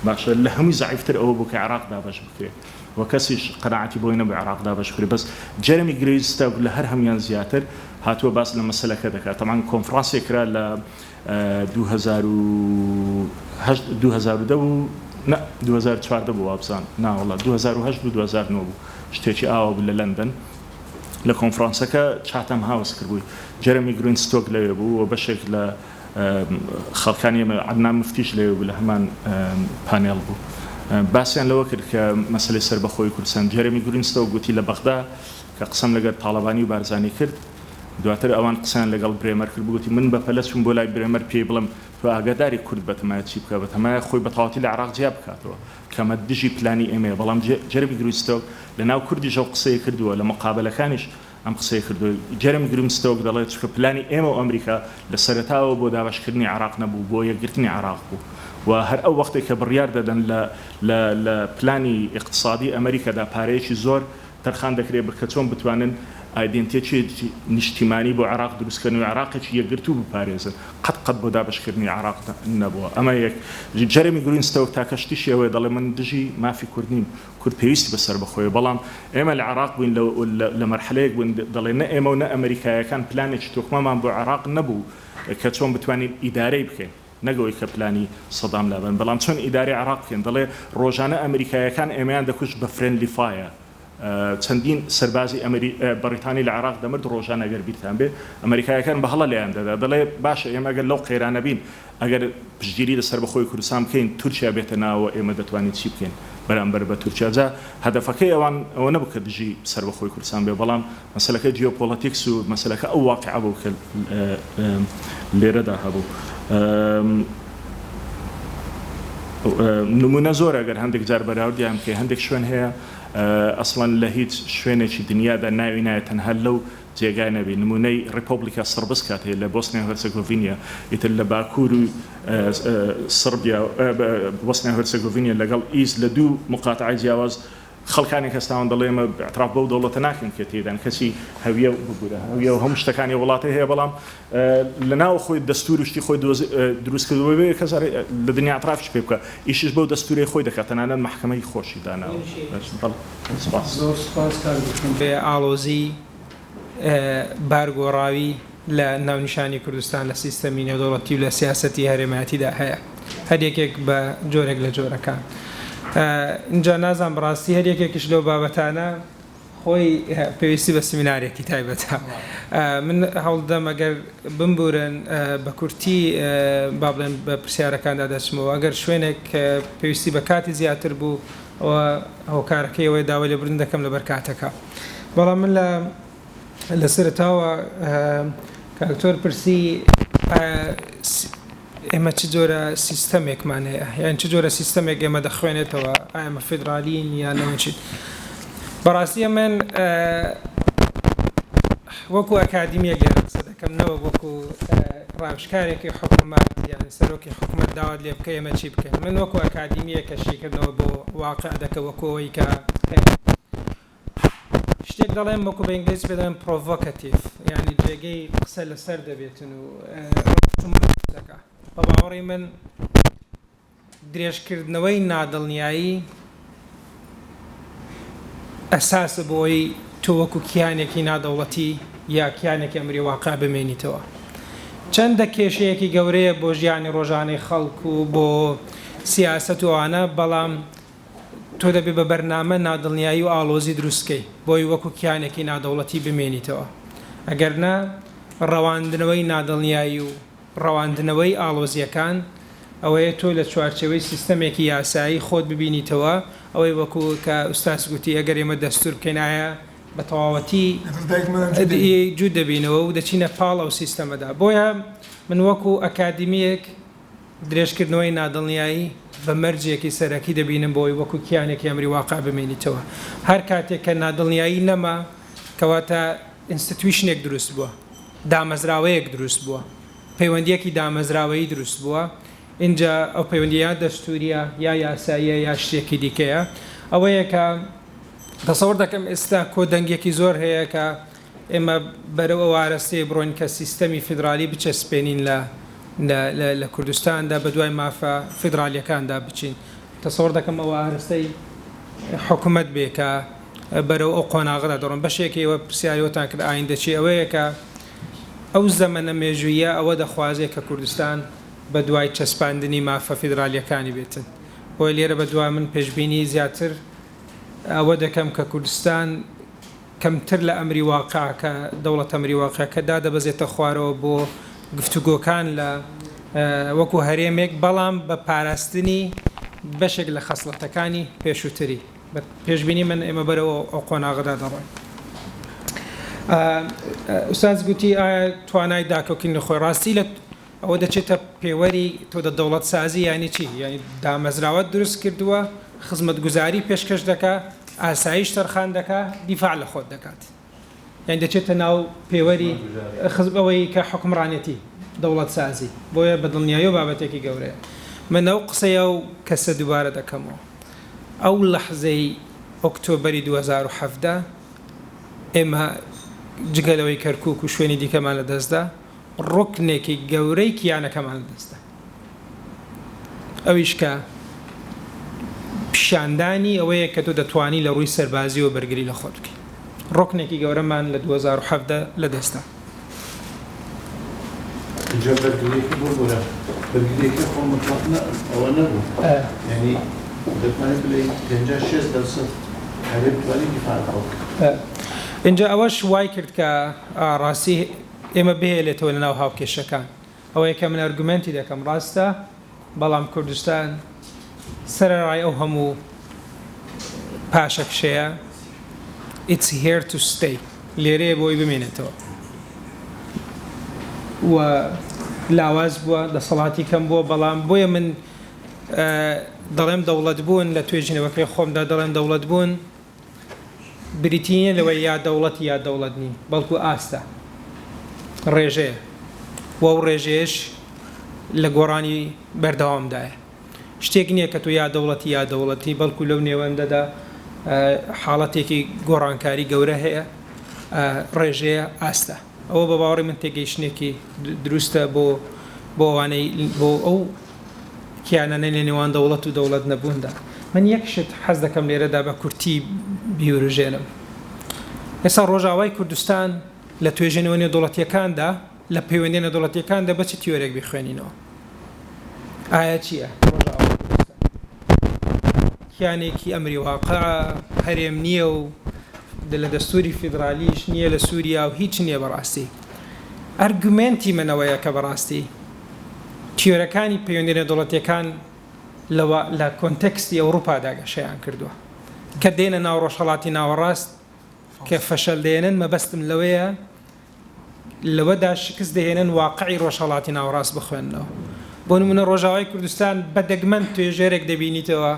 باشە لە هەمووی زەعیفتر ئەوە بوو کە عێراق دابەش بکرێت وكسيش قناعتي بوينه بعراق دابش خري بس جيرمي جريز تاق لهر هميان زياتر هاتوا باس لمسألة كذا طبعا كونفرنس يكرا ل 2002 لا 2004 دبوا ابزان لا والله 2008 و 2009 شتيتي او بلندن لكونفرنسكا تشاتام هاوس كربوي جيرمي جرينستوك ليبو وبشكل خلقاني عندنا مفتيش ليبو لهمان بانيل بو باسییان لەوە کرد کە مەسلەی سەربەخۆی کوردستان جەرمی گرینستەوە گوتی لە بەغدا کە قسەم لەگەڵ تاڵەبانی و بارزانی کرد دواتر ئەوان قسەیان لەگەڵ برێمەر کرد بگوتی من بەپەلە چوون بۆ لای برێمەر پێی بڵم تۆ ئاگاداری کورد بەتەمایە چی بکە بەتەمایە خۆی بە تەواوەتی لە عێراق جیا بکاتەوە کەمە دژی پلانی ئێمەیە بەڵام جەرمی گرینستەوە لەناو کوردیش ئەو قسەی کردووە لە مقابلەکانیش ئەم قسەی کردووە جەرمی گرینستەوە دەڵێت چکە پلانی ئێمە و ئەمریکا لە سەرەتاوە بۆ دابەشکردنی عێراق نەبوو بۆ یەکگرتنی عێراق بوو و هەر ئەو وەختێک کە بڕیار دەدەن لە پلانی اقتصادی ئەمریکادا پارەیەکی زۆر تەرخان دەکرێت کە چۆن بتوانن ئایدنتیتێکی نیشتیمانی بۆ عێراق دروستکردن و عێراقێکی یەکگرتوو بپارێزن قەت بۆ دابەشکردنی عێراق نەبووە ئەمە یەک جەرمی گرینستەوە تاکەشتیشی ئەوەیە دەڵێ من دژی مافی کورد نیم کورد پێویستی بەسەر بخۆی بەڵام ئێمە لە عێراق بووین لە مەرحلەیەک بووین دەڵێ نە ئێمە و نە ئەمریکایەکان پلانێکی تۆکمەمان بۆ عێراق نەبوو کە چۆن بتوانین ئیدارەی بکەین نەگەوەی کە پلانی سەدام لابن بەڵام چۆن ئیداری عێراق بکەین دەڵێ ڕۆژانە ئەمریکایەکان ئێمەیان دەکوش بە فرێندلی فایە چەندین سەربازی بەریتانی لە عێراق دەمرد ڕۆژانە ئەگەر بیرتان بێ ئەمریکایەکان بە هەڵە لێیان دەدا دەڵێ باشە ئێمە ئەگەر لەو قەیرانە بین ئەگەر پشتگیری لەسەر بەخۆی کوردستان بکەین تورکیا بێتە ناوە ئێمە دەتوانین چی بکەین بەرامبەر بە تورکیا جا هەدەفەکەی ئەوان ئەوە نەبوو کە دژی سەر بەخۆی کوردستان بێ بەڵام مەسەلەکە جیۆپۆلیتیکس و مەسەلەکە ئەو واقعە بوو کە لێرەدا هەبوو نمونە زۆر ئەگەر هەندێک جار بەراوردیان کە هەندێک شوێن هەیە ئەسڵەن لە هیچ شوێنێکی دنیادا ناوی نایە تەنها لەو جێگای نەبی نمونەی ڕیپۆبلیکا سربس کات هەیە لە بۆسنیا هەرسەگۆڤینیا ئیتر لە باکوور و سربیا بۆسنیا هەرسەگۆڤینیا لەگەڵ ئیز لە دوو مقاتعی جیاواز خەڵکانی کەستاوان دەڵێ ئێمە اعتراف بەو دەوڵەتە ناکەن کە تێدان کەسی هەویە بگورە هەویە و هەموو شتەکانی وڵاتی هەیە بەڵام لەناو خۆی دەستور شتی خۆی دروستکردووە بێ کەس لە دنیا اعترافش پێ بکە ئیشش بەو دەستوری خۆی دەکات تەنانەت محکەمەی خۆشی داناوە زۆر سپاس بێ ئاڵۆزی بارگۆڕاوی لە ناونیشانی کوردستان لە سیستەمی نێودەوڵەتی و لە سیاسەتی هەرێمەتیدا هەیە هەرێکێک بە جۆرێک لە جۆرەکان اینجا نازان بڕاستی هەر یەکێکیش لەو بابەتانە خۆی پێویستی بە سمینارێکی تایبەتە من هەوڵدەم ئەگەر بمبورن بە کورتی با بڵێن بە پرسیارەکاندا دەچمەوە ئەگەر شوێنێک پێویستی بە کاتی زیاتر بوو ئەوە هۆکارەکەی ئەوەی داوای لێبوردن دەکەم لەبەر کاتەکە بەڵام من لە سەرتاوە کاکتۆر پرسی ئێمە چ جۆرە سیستەمێکمان هەیە یان چ جۆرە سیستەمێک ئێمە دەخوێنێتەوە ئەمە فیدرالین یان نەوەچیت بەڕاستی من وەکو ئەکادیمیەک لێرە قسە دەکەم نەوە وەکو ڕاوشکارێکی حکوومەت یان سەرۆکی حکوومەت داوات لێ بکە ئێمە چی بکەین من وەکو ئەکادیمیە کەشیکردنەوە بۆ واقع دەکە وەکەوەی کە شتێک دەڵێم وەکو بە ئینگلیز پێدەڵێن پرۆڤۆکەتیڤ یعنی جێگەی قسە لەسەر دەبێتن و ڕۆژەکە بە باوەڕی من درێژکردنەوەی نادڵنیایی ئەساسە بۆی تۆ وەکو کیانێکی نادەوڵەتی یا کیانێکی ئەمری واقع بمێنیتەوە چەندە کێشەیەکی گەورەیە بۆ ژیانی ڕۆژانەی خەڵک و بۆ سیاسەت و ئەوانە بەڵام تۆ دەبێ بە بەرنامە نادڵنیایی و ئاڵۆزی دروستکەی بۆی وەکو کیانێکی نادەوڵەتی بمێنیتەوە ئەگەر نا ڕەواندنەوەی نادڵنیایی و ڕەواندنەوەی ئاڵۆزیەکان ئەوەیە تۆ لە چوارچەوەی سیستەمێکی یاسایی خۆت ببینیتەوە ئەوەی وەکو کە ئوستاس گوتی ئەگەر ئێمە دەستور بکەینایە بە تەواوەتی جوود دەبینەوە و دەچینە پاڵ ئەو سیستەمەدا بۆیە من وەکو ئەکادیمیەک درێژکردنەوەی نادڵنیایی بە مەرجێکی سەرەکی دەبینم بۆی وەکو کیانێکی ئەمری واقع بمێنیتەوە هەر کاتێک کە نادڵنیایی نەما کەواتە ئینستیتویشنێک دروست بووە دامەزراوەیەک دروست بووە پەیوەندیەکی دامەزراوەیی دروست بووە اینجا ئەو پەیوەندیە دەستوریە یا یاساییە یا شتێکی دیکەیە ئەوەیە کە دەسەوەر دەکەم ئێستا کۆدەنگێکی زۆر هەیە کە ئێمە بەرەوە وارەستەیە بڕۆین کە سیستەمی فیدرالی بچەسپێنین لە کوردستاندا بە دوای مافە فیدرالیەکاندا بچین دەسەوەر دەکەم ئەوە وارەستەی حکوومەت بێ کە بەرەو ئەو قۆناغدا دەڕۆن بەشێکەوە پرسیاریوەتان کرد ئایندەچی ئەوەیە کە ئەو زەمەنە مێژوویە ئەوە دەخوازێت کە کوردستان بە دوای چەسپاندنی مافە فیدرالیەکانی بێتن بۆی لێرە بە دوای من پێشبینی زیاتر ئەوە دەکەم کە کوردستان کەمتر لە ئەمری واقع کە دەوڵەت ئەمری واقعەکە دادەبەزێتە خوارەوە بۆ گفتوگۆکان لە وەکو هەرێمێک بەڵام بە پاراستنی بەشێک لە خەسڵەتەکانی پێشووتری پێشبینی من ئێمە بەرەوە ئەو قۆناغدا دەڕۆین ئوستاز گوتی ئایا توانای داکەوتنی خۆی ڕاستی لە ئەوە دەچێتە پێوەری تۆ دە دەوڵەت سازی یانی چی یعنی دامەزراوەت دروست کردووە خزمەتگوزاری پێشکەش دەکا ئاسایش تەرخان دەکا دیفاع لە خۆت دەکات یعنی دەچێتە ناو پێوەری ئەوەی کە حکمڕانێتی دەوڵەت سازی بۆیە بەدڵنیایی و بابەتێکی گەورەیە من ئەو قسەیە و کەسە دووبارە دەکەمەوە ئەو لەحزەی ئۆکتۆبەری 2017 ئێمە جگەلەوەی کەرکووک و شوێنی دیکەمان لە دەستدا ڕوکنێکی گەورەی کیانەکەمان لە دەستدا ئەویش کە پیشاندانی ئەوەیە کە تۆ دەتوانی لە ڕووی سەربازی و بەرگری لە خۆت بکەی ڕوکنێکی گەورەمان لە 2017 لە دەستدا اینجا بەرگریەکی بۆ بۆرە بەرگریەکی خۆ مطلق ئەوە نەبوو یعنی دەتوانێت بڵێیت 56% هەرێ بتوانێت دیفاع بکات اینجا ئەوەش وای کرد کە ڕاستی ئێمە بهێلێتەوە لە ناو هاوکێشەکان ئەوەیە کە من ئەرگومنتی دەکەم ڕاستە بەڵام کوردستان سەرەڕای ئەو هەموو پاشەکشەیە it's here to stay لێرەیە بۆی بمێنێتەوە و لاواز بووە دەسەڵاتی کەم بووە بەڵام بۆیە من دەڵێم دەوڵەت بوون لە توێژینەوەکەی خۆمدا دەڵێم دەوڵەت بوون بریتینە لەوەی یا دەوڵەت یا دەوڵەت نین بەڵکو ئاستە ڕێژەیە و ئەو ڕێژەیەش لە گۆڕانی بەردەوامدایە شتێک نییە کە تو یا دەوڵەتی یا دەوڵەتی بەڵکو لەو نێوەندەدا حاڵەتێکی گۆڕانکاری گەورە هەیە ڕێژەیە ئاستە ئەوە بە باوەڕی من تێگەیشتێکی دروستە بۆ ئەوانەی بۆ ئەو کیانانە لە نێوان دەوڵەت و دەوڵەت نەبووندا من یەک شت حەز دەکەم لێرەدا بە کورتی بیوروژێنم ئێستا ڕۆژاوای کوردستان لە توێژێنەوە نێودەوڵەتیەکاندا لە پەیوەندی نێودەوڵەتیەکاندا بە چ تیۆرێک بخوێنینەوە ئایا چییە کیانێکی ئەمری واقع هەرێم نییە و لە دەستوری فیدرالیش نییە لە سووریا و هیچ نییە بەڕاستی ئەرگومنتی منەوەیە کە بەڕاستی تیۆرەکانی پەیوەندیە دەوڵەتیەکان لە کۆنتەکستی ئەوروپادا گەشەیان کردووە کە دێنە ناو ڕۆژهەڵاتی ناوەڕاست کە فەشەل دێنن مەبەستم لەوەیە لەوەدا شکست دەهێنن واقعی ڕۆژهەڵاتی ناوەڕاست بخوێننەوە بۆ نمونە ڕۆژاوای کوردستان بەدەگمەن توێژێرێک دەبینیتەوە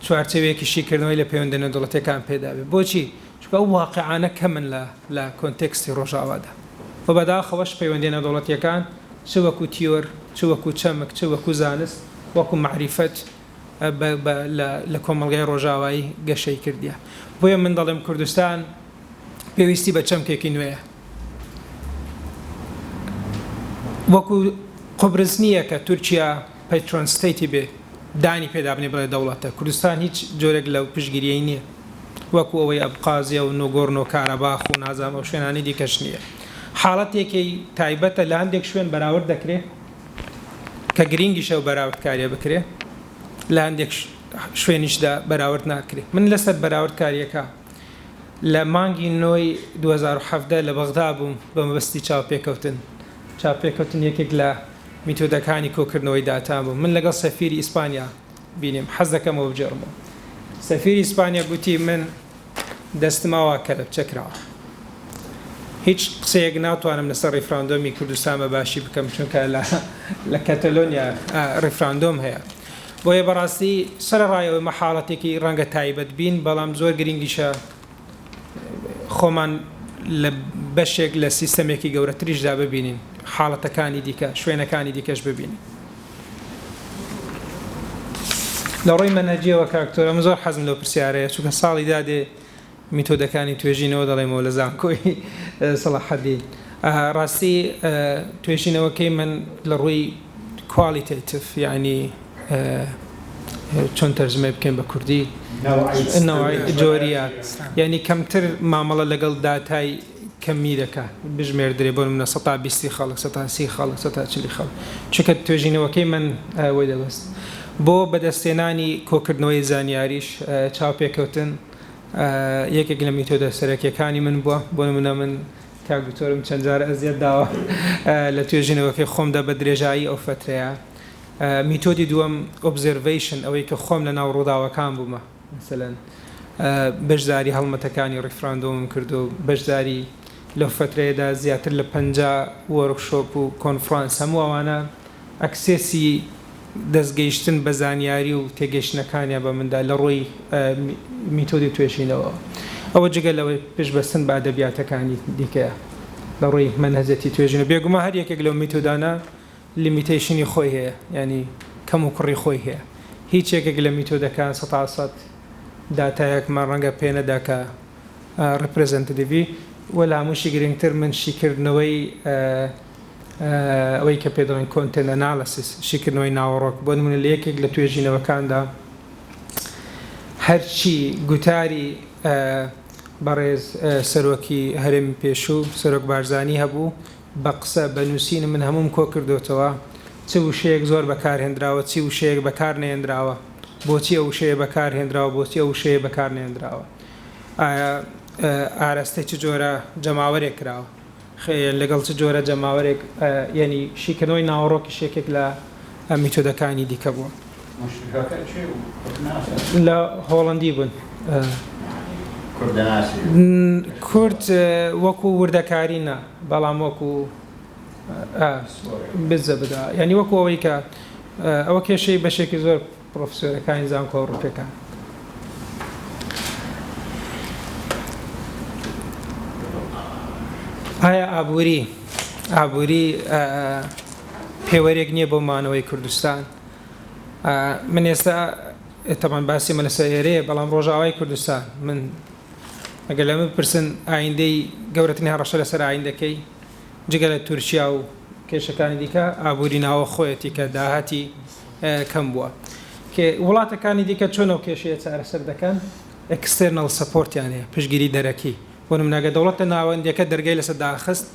چوارچەوەیەکی شیکردنەوەی لە پەیوەندیە دەوڵەتیەکان پێدابێت بۆچی چونکە ئەو واقعانە کەمن لە کۆنتێکستی ڕۆژاوادا و بەداخەوەش پەیوەندیە نێودەوڵەتیەکان چ وەکو تیۆر چ وەکو چەمک چ وەکو زانست وەکو معریفەت لە کۆمەڵگەی ڕۆژاوایی گەشەی کردیە بۆیە من دەڵێم کوردستان پێویستی بە چەمکێکی نوێیە وەکو قبرس نییە کە تورکیا پەیترۆن ستەیتی بێ دانی پێدابنێ بڵێ دەوڵەتە کوردستان هیچ جۆرێک لەو پشگیریەی نییە وەکو ئەوەی ئەبقازیە و نۆگۆرن و کارەباخ و نازام و شوێنانی دیکەش نییە حاڵەتێکی تایبەتە لە هەندێک شوێن بەراورد دەکرێت کە گرنگیشە و بەراوردکاریە بکرێت لە هەندێک شوێنیشدا بەراورد ناکرێت من لەسەر بەراوردکاریەکە لە مانگی نۆی 2017 لە بەغدا بووم بە مەبەستی چاوپێکەوتن یەکێک لە میتۆدەکانی کۆکردنەوەی داتا بوو من لەگەڵ سەفیری ئیسپانیا بینیم حەز دەکەمەوە بجێڕمەوە سەفیری ئیسپانیا گوتی من دەستماوە کە لە بچەکراوە هیچ قسەیەک ناتوانم لەسەر ڕیفراندۆمی کوردستان بە باشی بکەم چونکە لە کەتەلۆنیا ڕیفراندۆم هەیە بۆیە بەڕاستی سەرڕایەوەی مەحاڵەتێکی ڕەنگە تایبەت بین بەڵام زۆر گرنگیشە خۆمان لە بەشێک لە سیستەمێکی گەورەتریشدا ببینین حاڵەتەکانی دیکە شوێنەکانی دیکەش ببینین لە ڕۆی مەنهەجیەوە کاکتۆرە من زۆر حەزم لەو پرسیارەیە چونکە ساڵی دادێ میتۆدەکانی توێژینەوە دەڵێمەوە لە زانکۆی سەلاحەدین ڕاستی توێژینەوەکەی من لە ڕووی کوالیتیتیڤ یعنی چۆن تەرجمە بکەین بە کوردی جۆریە یعنی کەمتر مامەڵە لەگەڵ داتای کەمی دەکات بژمێردرێ بۆ منە 120 خەڵک 130 خەڵک 140 خەڵک چونکە توێژینەوەکەی من وەی دەبەست بۆ بەدەستێنانی کۆکردنەوەی زانیاریش چاوپێکەوتن یەکێک لە میتۆدە سەرەکیەکانی من بووە بۆ منە من کاکدکتۆرم چەند جارە ئەزیەت داوە لە توێژینەوەکەی خۆمدا بە درێژایی ئەو فترەیە میتۆدی دووەم ئۆبزێرڤیشن ئەوەی کە خۆم لە ناو ڕووداوەکان بوومە مثلەن بەشداری هەڵمەتەکانی ڕیفراندۆمم کرد و بەشداری لەو فترەیەدا زیاتر لە 50 وەرکشۆپ و کۆنفرانس هەموو ئەوانە ئەکسێسی دەستگەیشتن بە زانیاری و تێگەیشتنەکانیان بە مندا لە ڕۆی میتۆدی توێژینەوە ئەوە جگە لەوەی پێشبەستن بە ئەدەبیاتەکانی دیکەیە لە ڕۆی مەنهەجەتی توێژینە بێگومان هەر یەکێک لەو میتۆدانە لیمیتیشنی خۆی هەیە ینی کەم و کوڕی خۆی هەیە هیچ یەکێک لە میتۆدەکان 100% داتایەکمان ڕەنگە پێنەدا کە ڕپرزەنتیڤی وە لە هەمووشی گرنگتر من شیکردنەوەی ئەوەی کە پێ دەڵێن کۆنتێنت ئەنالیسیس شیکردنەوەی ناوەڕۆک بۆ نمونە لە یەکێک لە توێژینەوەکاندا هەرچی گوتاری بەڕێز سەرۆکی هەرێمی پێشوو سەرۆک بارزانی هەبوو بە قسە بە نووسین من هەموم کۆ کردوتەوە چ وشەیەک زۆر بەکارهێنراوە چی وشەیەک بەکار نێنراوە بۆچی ئەو وشەیە بەکارهێنراوە بۆچی ئەو وشەیە بەکار نێنراوە ئاراستەی چ جۆرە جەماوەرێک کراوە لەگەڵ چ جۆرە جەماوەرێک یعنی شیکردنەوەی ناوەڕۆکی شێکێک لە میتۆدەکانی دیکە بووە لە هۆڵندی بوون کورد وەکو وردەکاری نە بەڵام وەکو بزە بدا ینی وەکو ئەوەی کە ئەوە کێشەی بەشێکی زۆر پرۆفسۆرەکانی زانکۆ ڕوپەکان ئایا ئابووری پێوەرێک نییە بۆ مانەوەی کوردستان من ئێستا تەمان باسی مە لەسەر ئێرەیە بەڵام ڕۆژاوای کوردستان من ئەگەر لە من پرسن ئایندەی گەورەترین هەڕەشە لەسەر ئایندەکەی جگە لە تورکیا و کێشەکانی دیکە ئابووری ناوە خۆیەتی کە داهاتی کەم بووە کە وڵاتەکانی دیکە چۆن ئەو کێشەیە چارەسەر دەکەن ئەکستێرنەڵ سەپۆرتیان هەیە پشگیری دەرەکی بۆ نمونەگە دەوڵەتە ناوەندەکە دەرگای لەسەر داخست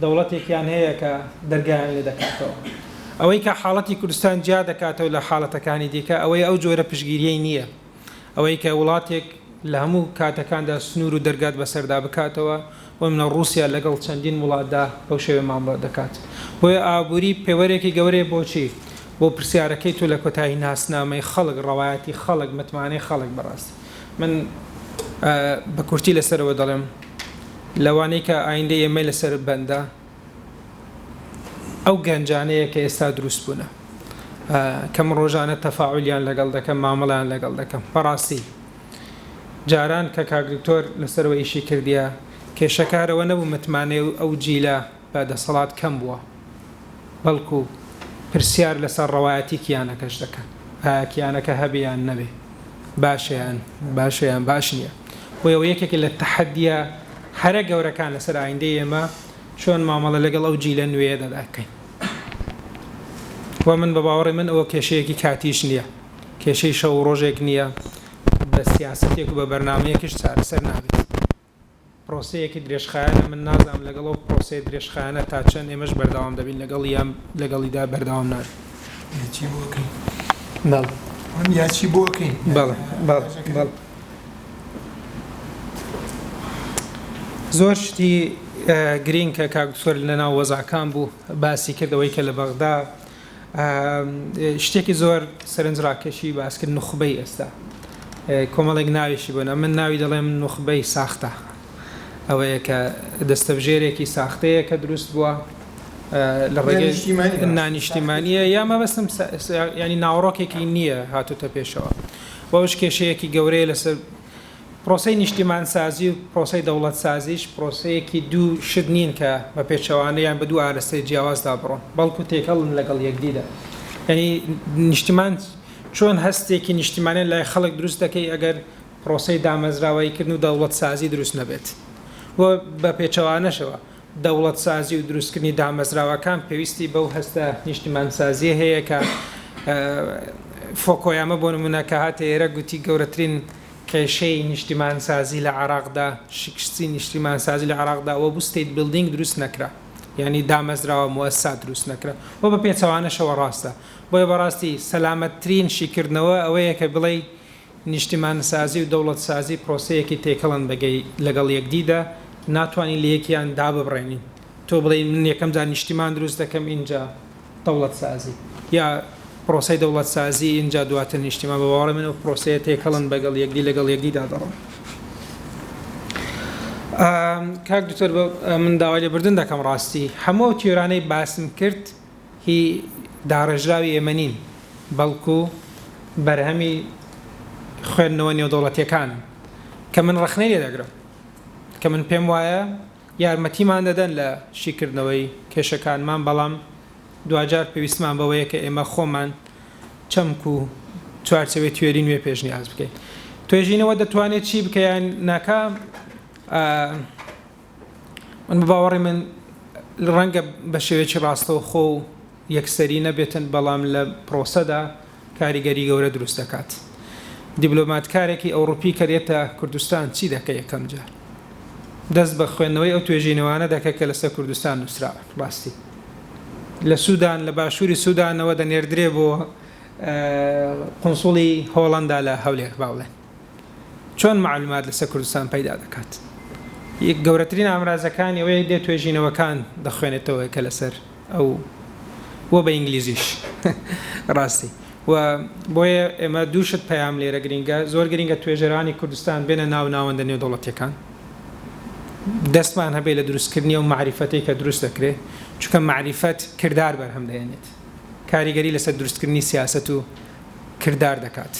دەوڵەتێکیان هەیە کە دەرگایان لێ دەکاتەوە ئەوەی کە حاڵەتی کوردستان جیا دەکاتەوە لە حاڵەتەکانی دیکە ئەوەی ئەو جۆرە پشگیریەی نییە ئەوەی کە وڵاتێک لە هەموو کاتەکاندا سنوور و دەرگات بەسەردا بکاتەوە و منە ڕوسیا لەگەڵ چەندین وڵاتدا بەو شێوێ مامەڵە دەکات. بۆیە ئابووری پێوەرێکی گەورەیە بۆچی بۆ پرسیارەکەی تو لە کۆتایی ناسنامەی خەڵک ڕەوایەتی خەڵک متمانەی خەڵک بەڕاستی من بە کورتی لەسەرەوە دەڵێم لەوانەی کە ئایندەی ئێمە لەسەر بەندە ئەو گەنجانەیە کە ئێستا دروست بوونە کەم ڕۆژانە تەفاعولیان لەگەڵ دەکەم مامەڵیان لەگەڵ دەکەم بەڕاستی جاران کە کاگرکتۆر لەسەرەوە ئیشی کردیە کێشەکارەوە نەبوو متمانێ و ئەو جیلە بەدەسەڵات کەم بووە بەڵکو پرسیار لەسەر ڕەوایەتی کیانەکەش دەکەن کیانەکە هەبیان نەبێ باشیان باش نییە بۆ ئەوە یەکێک لە تەحەدیە هەرە گەورەکان لەسەر ئایندەی ئێمە چۆن مامەڵە لەگەڵ ئەو جیلە نوێ دەداکەین و من بە باوەڕی من ئەوە کێشەیەکی کاتیش نییە کێشەی شەو ڕۆژێک نییە بە سیاسەتێک و بە بەرنامەیەکیش چارەسەر نابێت پرۆسەیەکی درێژخایانە من نازانم لەگەڵ ئەو پرۆسەی درێژخایانە تا چەند ئێمەش بەردەوام دەبین لەگەڵیدا بەردەوام نابێت یاچی بۆکەین بەڵێ یاچی بۆکەین بەڵێ زۆر شتی گرین کە کاکتۆر لەناو وەزاکان بوو باسی کردەوەی کە لە بەغدا شتێکی زۆر سەرنجڕاکێشی باسکرد نوخبەی ئێستا کۆمەڵێک ناویشی بوون من ناوی دەڵێم نوخبەی ساختە ئەوەیە کە دەستەبژێرێکی ساختەیە کە دروست بووە لە ڕێگەی نانیشتیمانیە یا مەبەستم ینی ناوڕۆکێکی نییە هاتوتە پێشەوە بۆش کێشەیەکی گەورەیە لەسەر پرۆسەی نیشتیمان سازی و پرۆسەی دەوڵەت سازیش پرۆسەیەکی دوو شت نین کە بە پێچەوانەیان بە دوو ئارەستەی جیاوازدا بڕۆن بەڵکو تێکەڵن لەگەڵ یەکدیدا ینی نیشتیمان چۆن هەستێکی نیشتیمانیان لای خەڵک دروست دەکەی ئەگەر پرۆسەی دامەزراوەیکردن و دەوڵەت سازی دروست نەبێت بۆ بە پێچەوانەشەوە دەوڵەت سازی و دروستکردنی دامەزراوەکان پێویستی بەو هەستە نیشتیمان سازی هەیە کە فۆکۆیامە بۆ نمونە کە هاتە ئێرە گوتی گەورەترین کێشەی نیشتیمان سازی لە عێراقدا شکستی نیشتیمان سازی لە عێراقدا ئەوە بوو ستیت بیلدینگ دروست نەکرا ینی دامەزراوە موەسسات دروست نەکرا بۆ بە پێچەوانەشەوە ڕاستە بۆیە بەڕاستی سەلامەتترین شیکردنەوە ئەوەیە کە بڵێ نیشتیمان سازی و دەوڵەت سازی پرۆسەیەکی تێکەڵن بەگەی لەگەڵ یەکدیدا ناتوانین لە یەکیان داببڕێنین تۆ بڵێ من یەکەم جار نیشتیمان دروست دەکەم اینجا دەوڵەت سازی یا پرۆسەی دەوڵەت سازی اینجا دواتر نیشتیمان بە باوەڕی من و پرۆسەیە تێکەڵن بەگەڵ یەکدی لەگەڵ یەکدیدا دەڕۆن کاک دوکتۆر من داوای لێبوردن دەکەم ڕاستی هەموو تیۆرانەی باسم کرد هی داڕێژراوی ئێمە نین بەڵکو بەرهەمی خوێندنەوە نێودەوڵەتیەکانن کە من ڕخنەی لێ دەگرم کە من پێم وایە یارمەتیمان دەدەن لە شیکردنەوەی کێشەکانمان بەڵام دوجار پێویستمان بەوەیە کە ئێمە خۆمان چەمک و چوارچەوەی توێری نوێ پێشنیاز بکەین توێژینەوە دەتوانێت چی بکەیان ناکە من بە باوەڕی من ڕەنگە بە شێوەیەکی ڕاستەوە خۆ و یەکسەری نەبێتن بەڵام لە پرۆسەدا کاریگەری گەورە دروست دەکات دیبلۆماتکارێکی ئەوروپی کەرێتە کوردستان چی دەکە یەکەم جار دەست بە خوێندنەوەی ئەو توێژینەوانە دەکە کە لەسەر کوردستان نووسراوە ڕاستی لە سوودان لە باشووری سوودانەوە دەنێردرێ بۆ قونسوڵی هۆڵەندا لە هەولێر باڵێن چۆن معلومات لەسەر کوردستان پەیدا دەکات یەک گەورەترین ئامرازەکان ئەوەیە دێت توێژینەوەکان دەخوێنێتەوە کە لەسەر ئەو وە بە ئینگلیزیش ڕاستی و بۆیە ئێمە دووشت پەیام لێرە گرینگە زۆر گرینگە توێژەرانی کوردستان بێنە ناو ناوەندە نێودەوڵەتیەکان دەستمان هەبێت لە دروستکردنی و معریفەتی کە دروست دەکرێت چونکە معریفەت کردار بەرهەم دەێنێت کاریگەری لەسەر دروستکردنی سیاسەت و کردار دەکات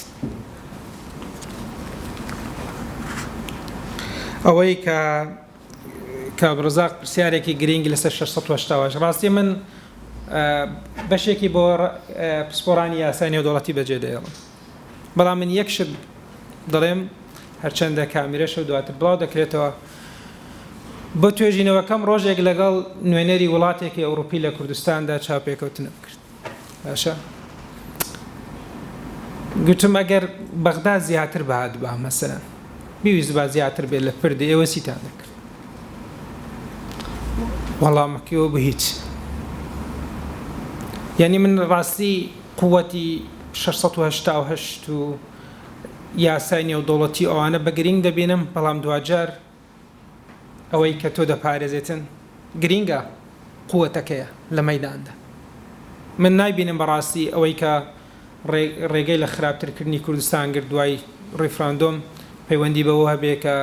ئەوەی کە کابڕزاق پرسیارێکی گرنگی لەسەر 680 ڕاستی من بەشێکی بۆ پسپۆرانی یاسای نێودەوڵەتی بەجێ دەێڵم بەڵام من یەک شت دەڵێم هەرچەندە کامیرەشە و دواتر بڵاو دەکرێتەوە بۆ توێژینەوەکەم ڕۆژێک لەگەڵ نوێنەری وڵاتێکی ئەوروپی لە کوردستاندا چاپێکەوتنم کرد باشە گوتم ئەگەر بەغدا زیاتر بەهات بە مەسەلەن بیویست با زیاتر بێت لە پردە ئێوە چیتان دەکرد وەڵامەکەیەوە بە هیچ یعنی من ڕاستی قووەتی 688 و یاسای نێودەوڵەتی ئەوانە بە گرنگ دەبینم بەڵام دوجار ئەوەی کە تۆ دەپارێزێتن گرینگە قووەتەکەیە لە مەیداندا من نایبینم بەڕاستی ئەوەی کە ڕێگەی لە خراپترکردنی کوردستان کرد دوای ڕیفراندۆم پەیوەندی بەوە هەبێ کە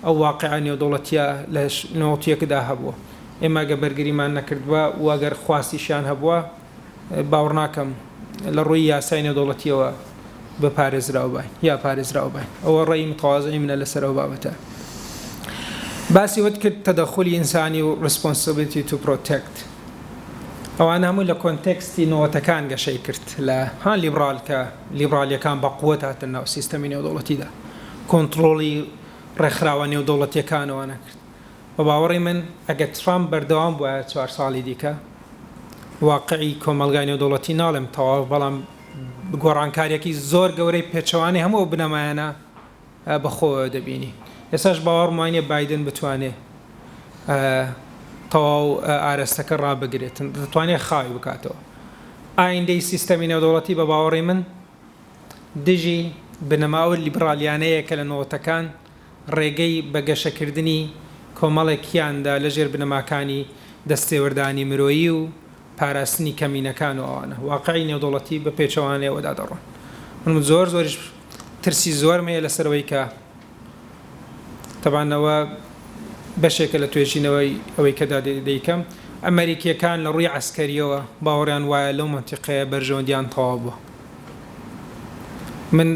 ئەو واقعا نێودەوڵەتیە لە نەوەتیەکەدا هەبووە ئێمە گە بەرگریمان نەکردووە و ئەگەر خواستیشیان هەبووە باوەڕ ناکەم لە ڕووی یاسای نێودەوڵەتیەوە بە پارێزراو باین یا پارێزراو باین ئەوە ڕێی متوازنی منە لەسەرەوە بابەتە باسی وت کرد تەدەخلی ئینسانی و responsibility to protect ئەوان هەموو لە کۆنتێکستی نەوەتەکان گەشەی کرد لە هان لیبرال کە لیبرالیەکان بە قووەت هاتن ناو سیستەمی نێودەوڵەتیدا کۆنتڕۆڵی ڕێکخراوە نێودەوڵەتیەکانەوە نەکرد بە باوەڕی من ئەگەر ترامپ بەردەوام بووە 4 ساڵی دیکە واقعی کۆمەلگای نێودەوڵەتی ناڵێم تەواو بەڵام گۆڕانکاریەکی زۆر گەورەی پێچەوانی هەموو بنەمایانە بەخۆوە دەبینی ئێستاش باوەڕم وانە بایدن بتوانێت تەواو ئارەستەکە ڕابگرێتن دەتوانێت خاوی بکاتەوە ئایندەی سیستەمی نێودەوڵەتی بە باوەڕی من دژی بنەماوە لیبرالیانەیە کە لە نەوەتەکان ڕێگەی بە گەشەکردنی کۆمەڵێکیاندا لەژێر بنەماکانی دەستێوەردانی مرۆیی و پاراستنی کەمینەکان و ئەوانە واقعی نێودەوڵەتی بە پێچەوانەوەدا دەڕۆن من زۆریش ترسی زۆرمەیە لەسەرەوەی کە تەبانەوە بەشێکە لە توێژینەوەی ئەوەی کەدا دەیکەم ئەمریکیەکان لە ڕووی عسکەریەوە باوەڕیان وایە لەو منتیقەیە بەرژەوەندیان تەواو بووە من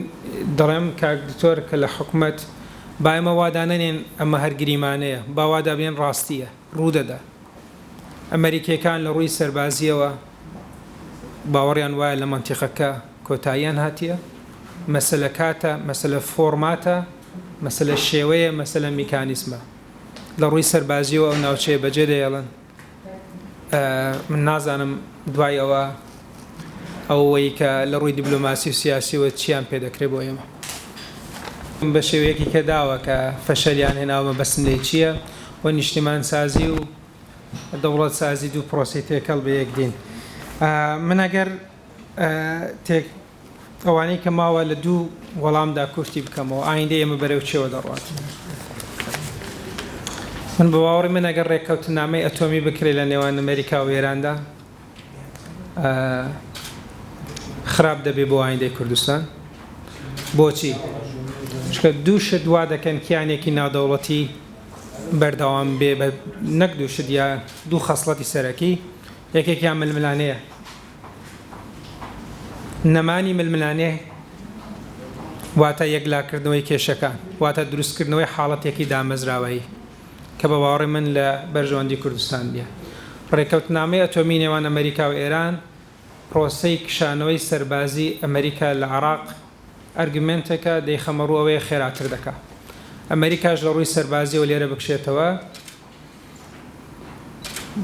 دەڵێم کاک دکتۆر کە لە حکومەت با ئێمە وادانەنێن ئەمە هەر گریمانەیە باوادا بێن ڕاستیە ڕوودەدا ئەمریکیەکان لە ڕووی سەربازیەوە باوەڕیان وایە لە منتیقەکە کۆتاییان هاتیە مەسەلە کاتە مەسەلە فۆرماتە مەسەلە شێوەیە مەسەلە میکانیسمە لە ڕووی سەربازیەوە ئەو ناوچەیە بەجێ دەیەڵن من نازانم دوای ئەوە ئەوەی کە لە ڕووی دیبلۆماسی و سیاسیەوە چیان پێدەکرێت بۆ ئێمە بە شێوەیەکی کە داوە کە فەشەلیان هێناوە بەسندەی چییە و نیشتیمان سازی و دەوڵەت سازی دوو پرۆسی تێکەڵ بە یەک دین من ئەگەر ئەوانەی کە ماوە لە دوو وەڵامدا کورتی بکەمەوە ئایندە ئێمە بەرەو چێوە دەڕات من بە باوەڕی من ئەگەر ڕێککەوتنامەی ئەتۆمی بکرێت لە نێوان ئەمریکا و ئێراندا خراپ دەبێت بۆ ئایندەی کوردستان بۆچی؟ چکە دوو شت وا دەکەن کیانێکی ناودەوڵەتی بەردەوام بێ نەک دوو شت یا دوو خەسڵەتی سەرەکی یەکێکیان ململانەیە نەمانی ململانێ واتە یەکلاکردنەوەی کێشەکان واتە دروستکردنەوەی حاڵەتێکی دامەزراوەیی کە بە باوەڕی من لە بەرژەوەندی کوردستان دیە ڕێکەوتنامەی ئەتۆمی نێوان ئەمریکا و ئێران پرۆسەی کشانەوەی سەربازی ئەمریکا لە عێراق ئەرگومنتێکە دەیخەمەڕوو ئەوەیە خێراتر دەکات ئەمریکاش لە ڕووی سەربازیەوە لێرە بکشێتەوە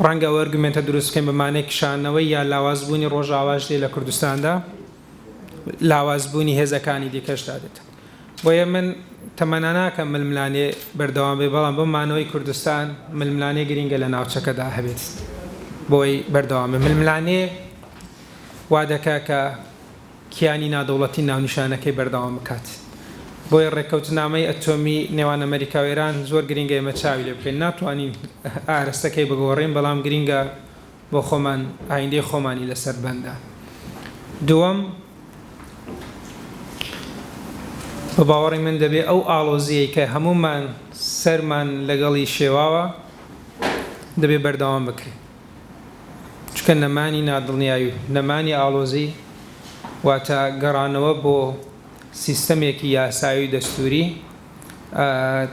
ڕەنگە ئەو ئەرگومنتە دروستکەین بەمانەی کشانەوەی یا لاوازبوونی ڕۆژئاواژ لێ لە کوردستاندا لاوازبوونی هێزەکانی دیکەشدا دێت بۆیە من تەمەنا ناکەم ململانێ بەردەوام بێ بەڵام بمانەوەی کوردستان ململانێ گرینگە لە ناوچەکەدا هەبێت بۆی بەردەوامە ململانێ وا دەکا کە کیانی نادەوڵەتی ناونیشانەکەی بەردەوام بکات بۆیە ڕێکەوتنامەی ئەتۆمی نێوان ئەمریکا و ئێران زۆر گرینگە ئێمە چاوی لێ بکەین ناتوانین ئارەستەکەی بگۆڕین بەڵام گرینگە بۆ خۆمان ئایندەی خۆمانی لەسەر بەندا دووەم بە باوەڕی من دەبێت ئەو ئاڵۆزیەی کە هەمومان سەرمان لەگەڵی شێواوە دەبێت بەردەوام بکرێت چکە نەمانی نادڵنیایی و نەمانی ئاڵۆزی واتە گەڕانەوە بۆ سیستەمێکی یاسایی و دەستوری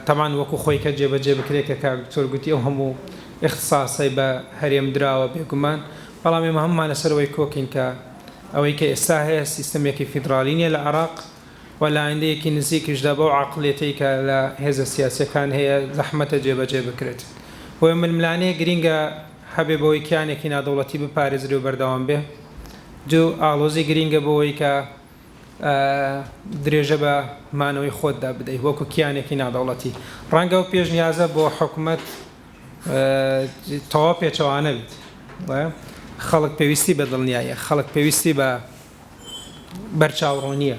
تەمان وەکو خۆی کە جێبەجێ بکرێت کە کاکتۆر گوتی ئەو هەموو اختصاسی بە هەرێم دراوە بێگومان بەڵام ئێمە هەمومان لەسەرەوەی کۆکین کە ئەوەی کە ئێستا هەیە سیستەمێکی فیدرالی نیە لە عێراق و لە ئایندەیەکی نزیکیشدا بەو عەقڵیەتەی کە لە هێزە سیاسیەکان هەیە زەحمەتە جێبەجێ بکرێت بۆیە ململانەیە گرینگە هەبێ بەوەی کیانێکی نادەوڵەتی بپارێزرێ و بەردەوام بێ دوو ئاڵۆزی گرینگە بەوەی کە درێژە بە مانەوەی خۆتدا بدەیت وەکو کیانێکی نادەوڵەتی ڕەنگە و پێشنیازە بۆ حکوومەت تەواو پێچەوانە بیت خەڵک پێویستی بە دڵنیایە خەڵک پێویستی بە بەرچاوڕۆنیە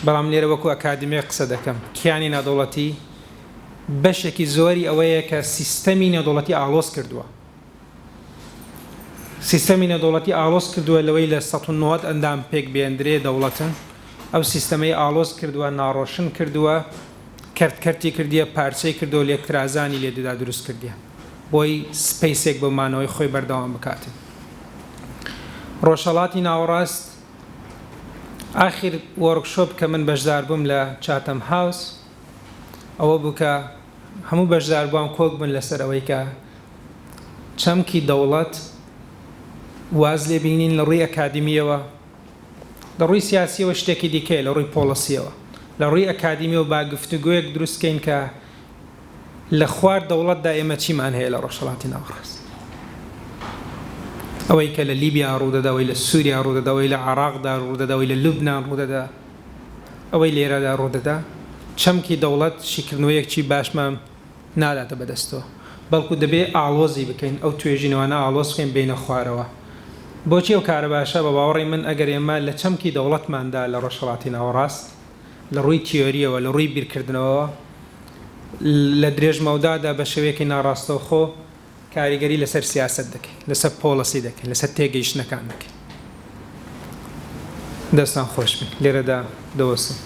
بەڵام لێرە وەکو ئەکادمی قسە دەکەم کیانی نادوڵەتی بەشێکی زۆری ئەوەیە کە سیستەمی نێودوڵەتی ئاڵۆز کردووە سیستەمی نێودوڵەتی ئاڵۆز کردووە لەوەی لە ١٩٠ ئەندام پێک بێندرێ دەوڵەتن ئەو سیستەمەی ئاڵۆز کردووە ناڕۆشن کردووە کردی کردیە پارچەی کردو لە یەکترازانی لێدەدا دروست کردیە بۆی سپیسێک بۆ مانەوەی خۆی بەردەوام بکاتن ڕۆژهەڵاتی ناوەڕاست ئاخر وەرکشۆپ کە من بەشدار بووم لە چاتەم هاوس ئەوە بوو کە هەموو بەشدار بووان کۆک بن لەسەر ئەوەی کە چەمکی دەوڵەت واز لێ بینین لە ڕووی ئەکادمیەوە لە ڕووی سیاسیەوە شتێکی دیکەیە لە ڕووی پۆڵسیەوە لە ڕووی ئەکادمیەوە با گفتوگویەک دروستکەین کە لە خوار دەوڵەتدا ئێمە چیمان هەیە لە ڕۆژهەڵاتی ناوەڕاست ئەوەی کە لە لیبیا ڕوودەدا ئەوەی لە سووریا ڕوودەدا ئەوەی لە عێراقدا ڕوودەدا ئەوەی لە لوبنان ڕوودەدا ئەوەی لێرەدا ڕوودەدا چەمکی دەوڵەت شیکردنەوەیەکی باشمان ناداتە بەدەستەوە بەڵکو دەبێت ئاڵۆزی بکەین ئەو توێژینەوانە ئاڵۆز بکەین بینە خوارەوە بۆچی ئەو کارە باشە بە باوەڕی من ئەگەر ئێمە لە چەمکی دەوڵەتماندا لە ڕۆژهەڵاتی ناوەڕاست لە ڕووی تیۆریەوە لە ڕووی بیرکردنەوە لە درێژمەودادا بە شێوەیەکی ناڕاستەوخۆ کاریگەری لەسەر سیاست دەکەین لەسەر پۆڵسی دەکەین لەسەر تێگەیشتنەکان دەکەین دەستان خۆش بن لێرەدا دەوەستم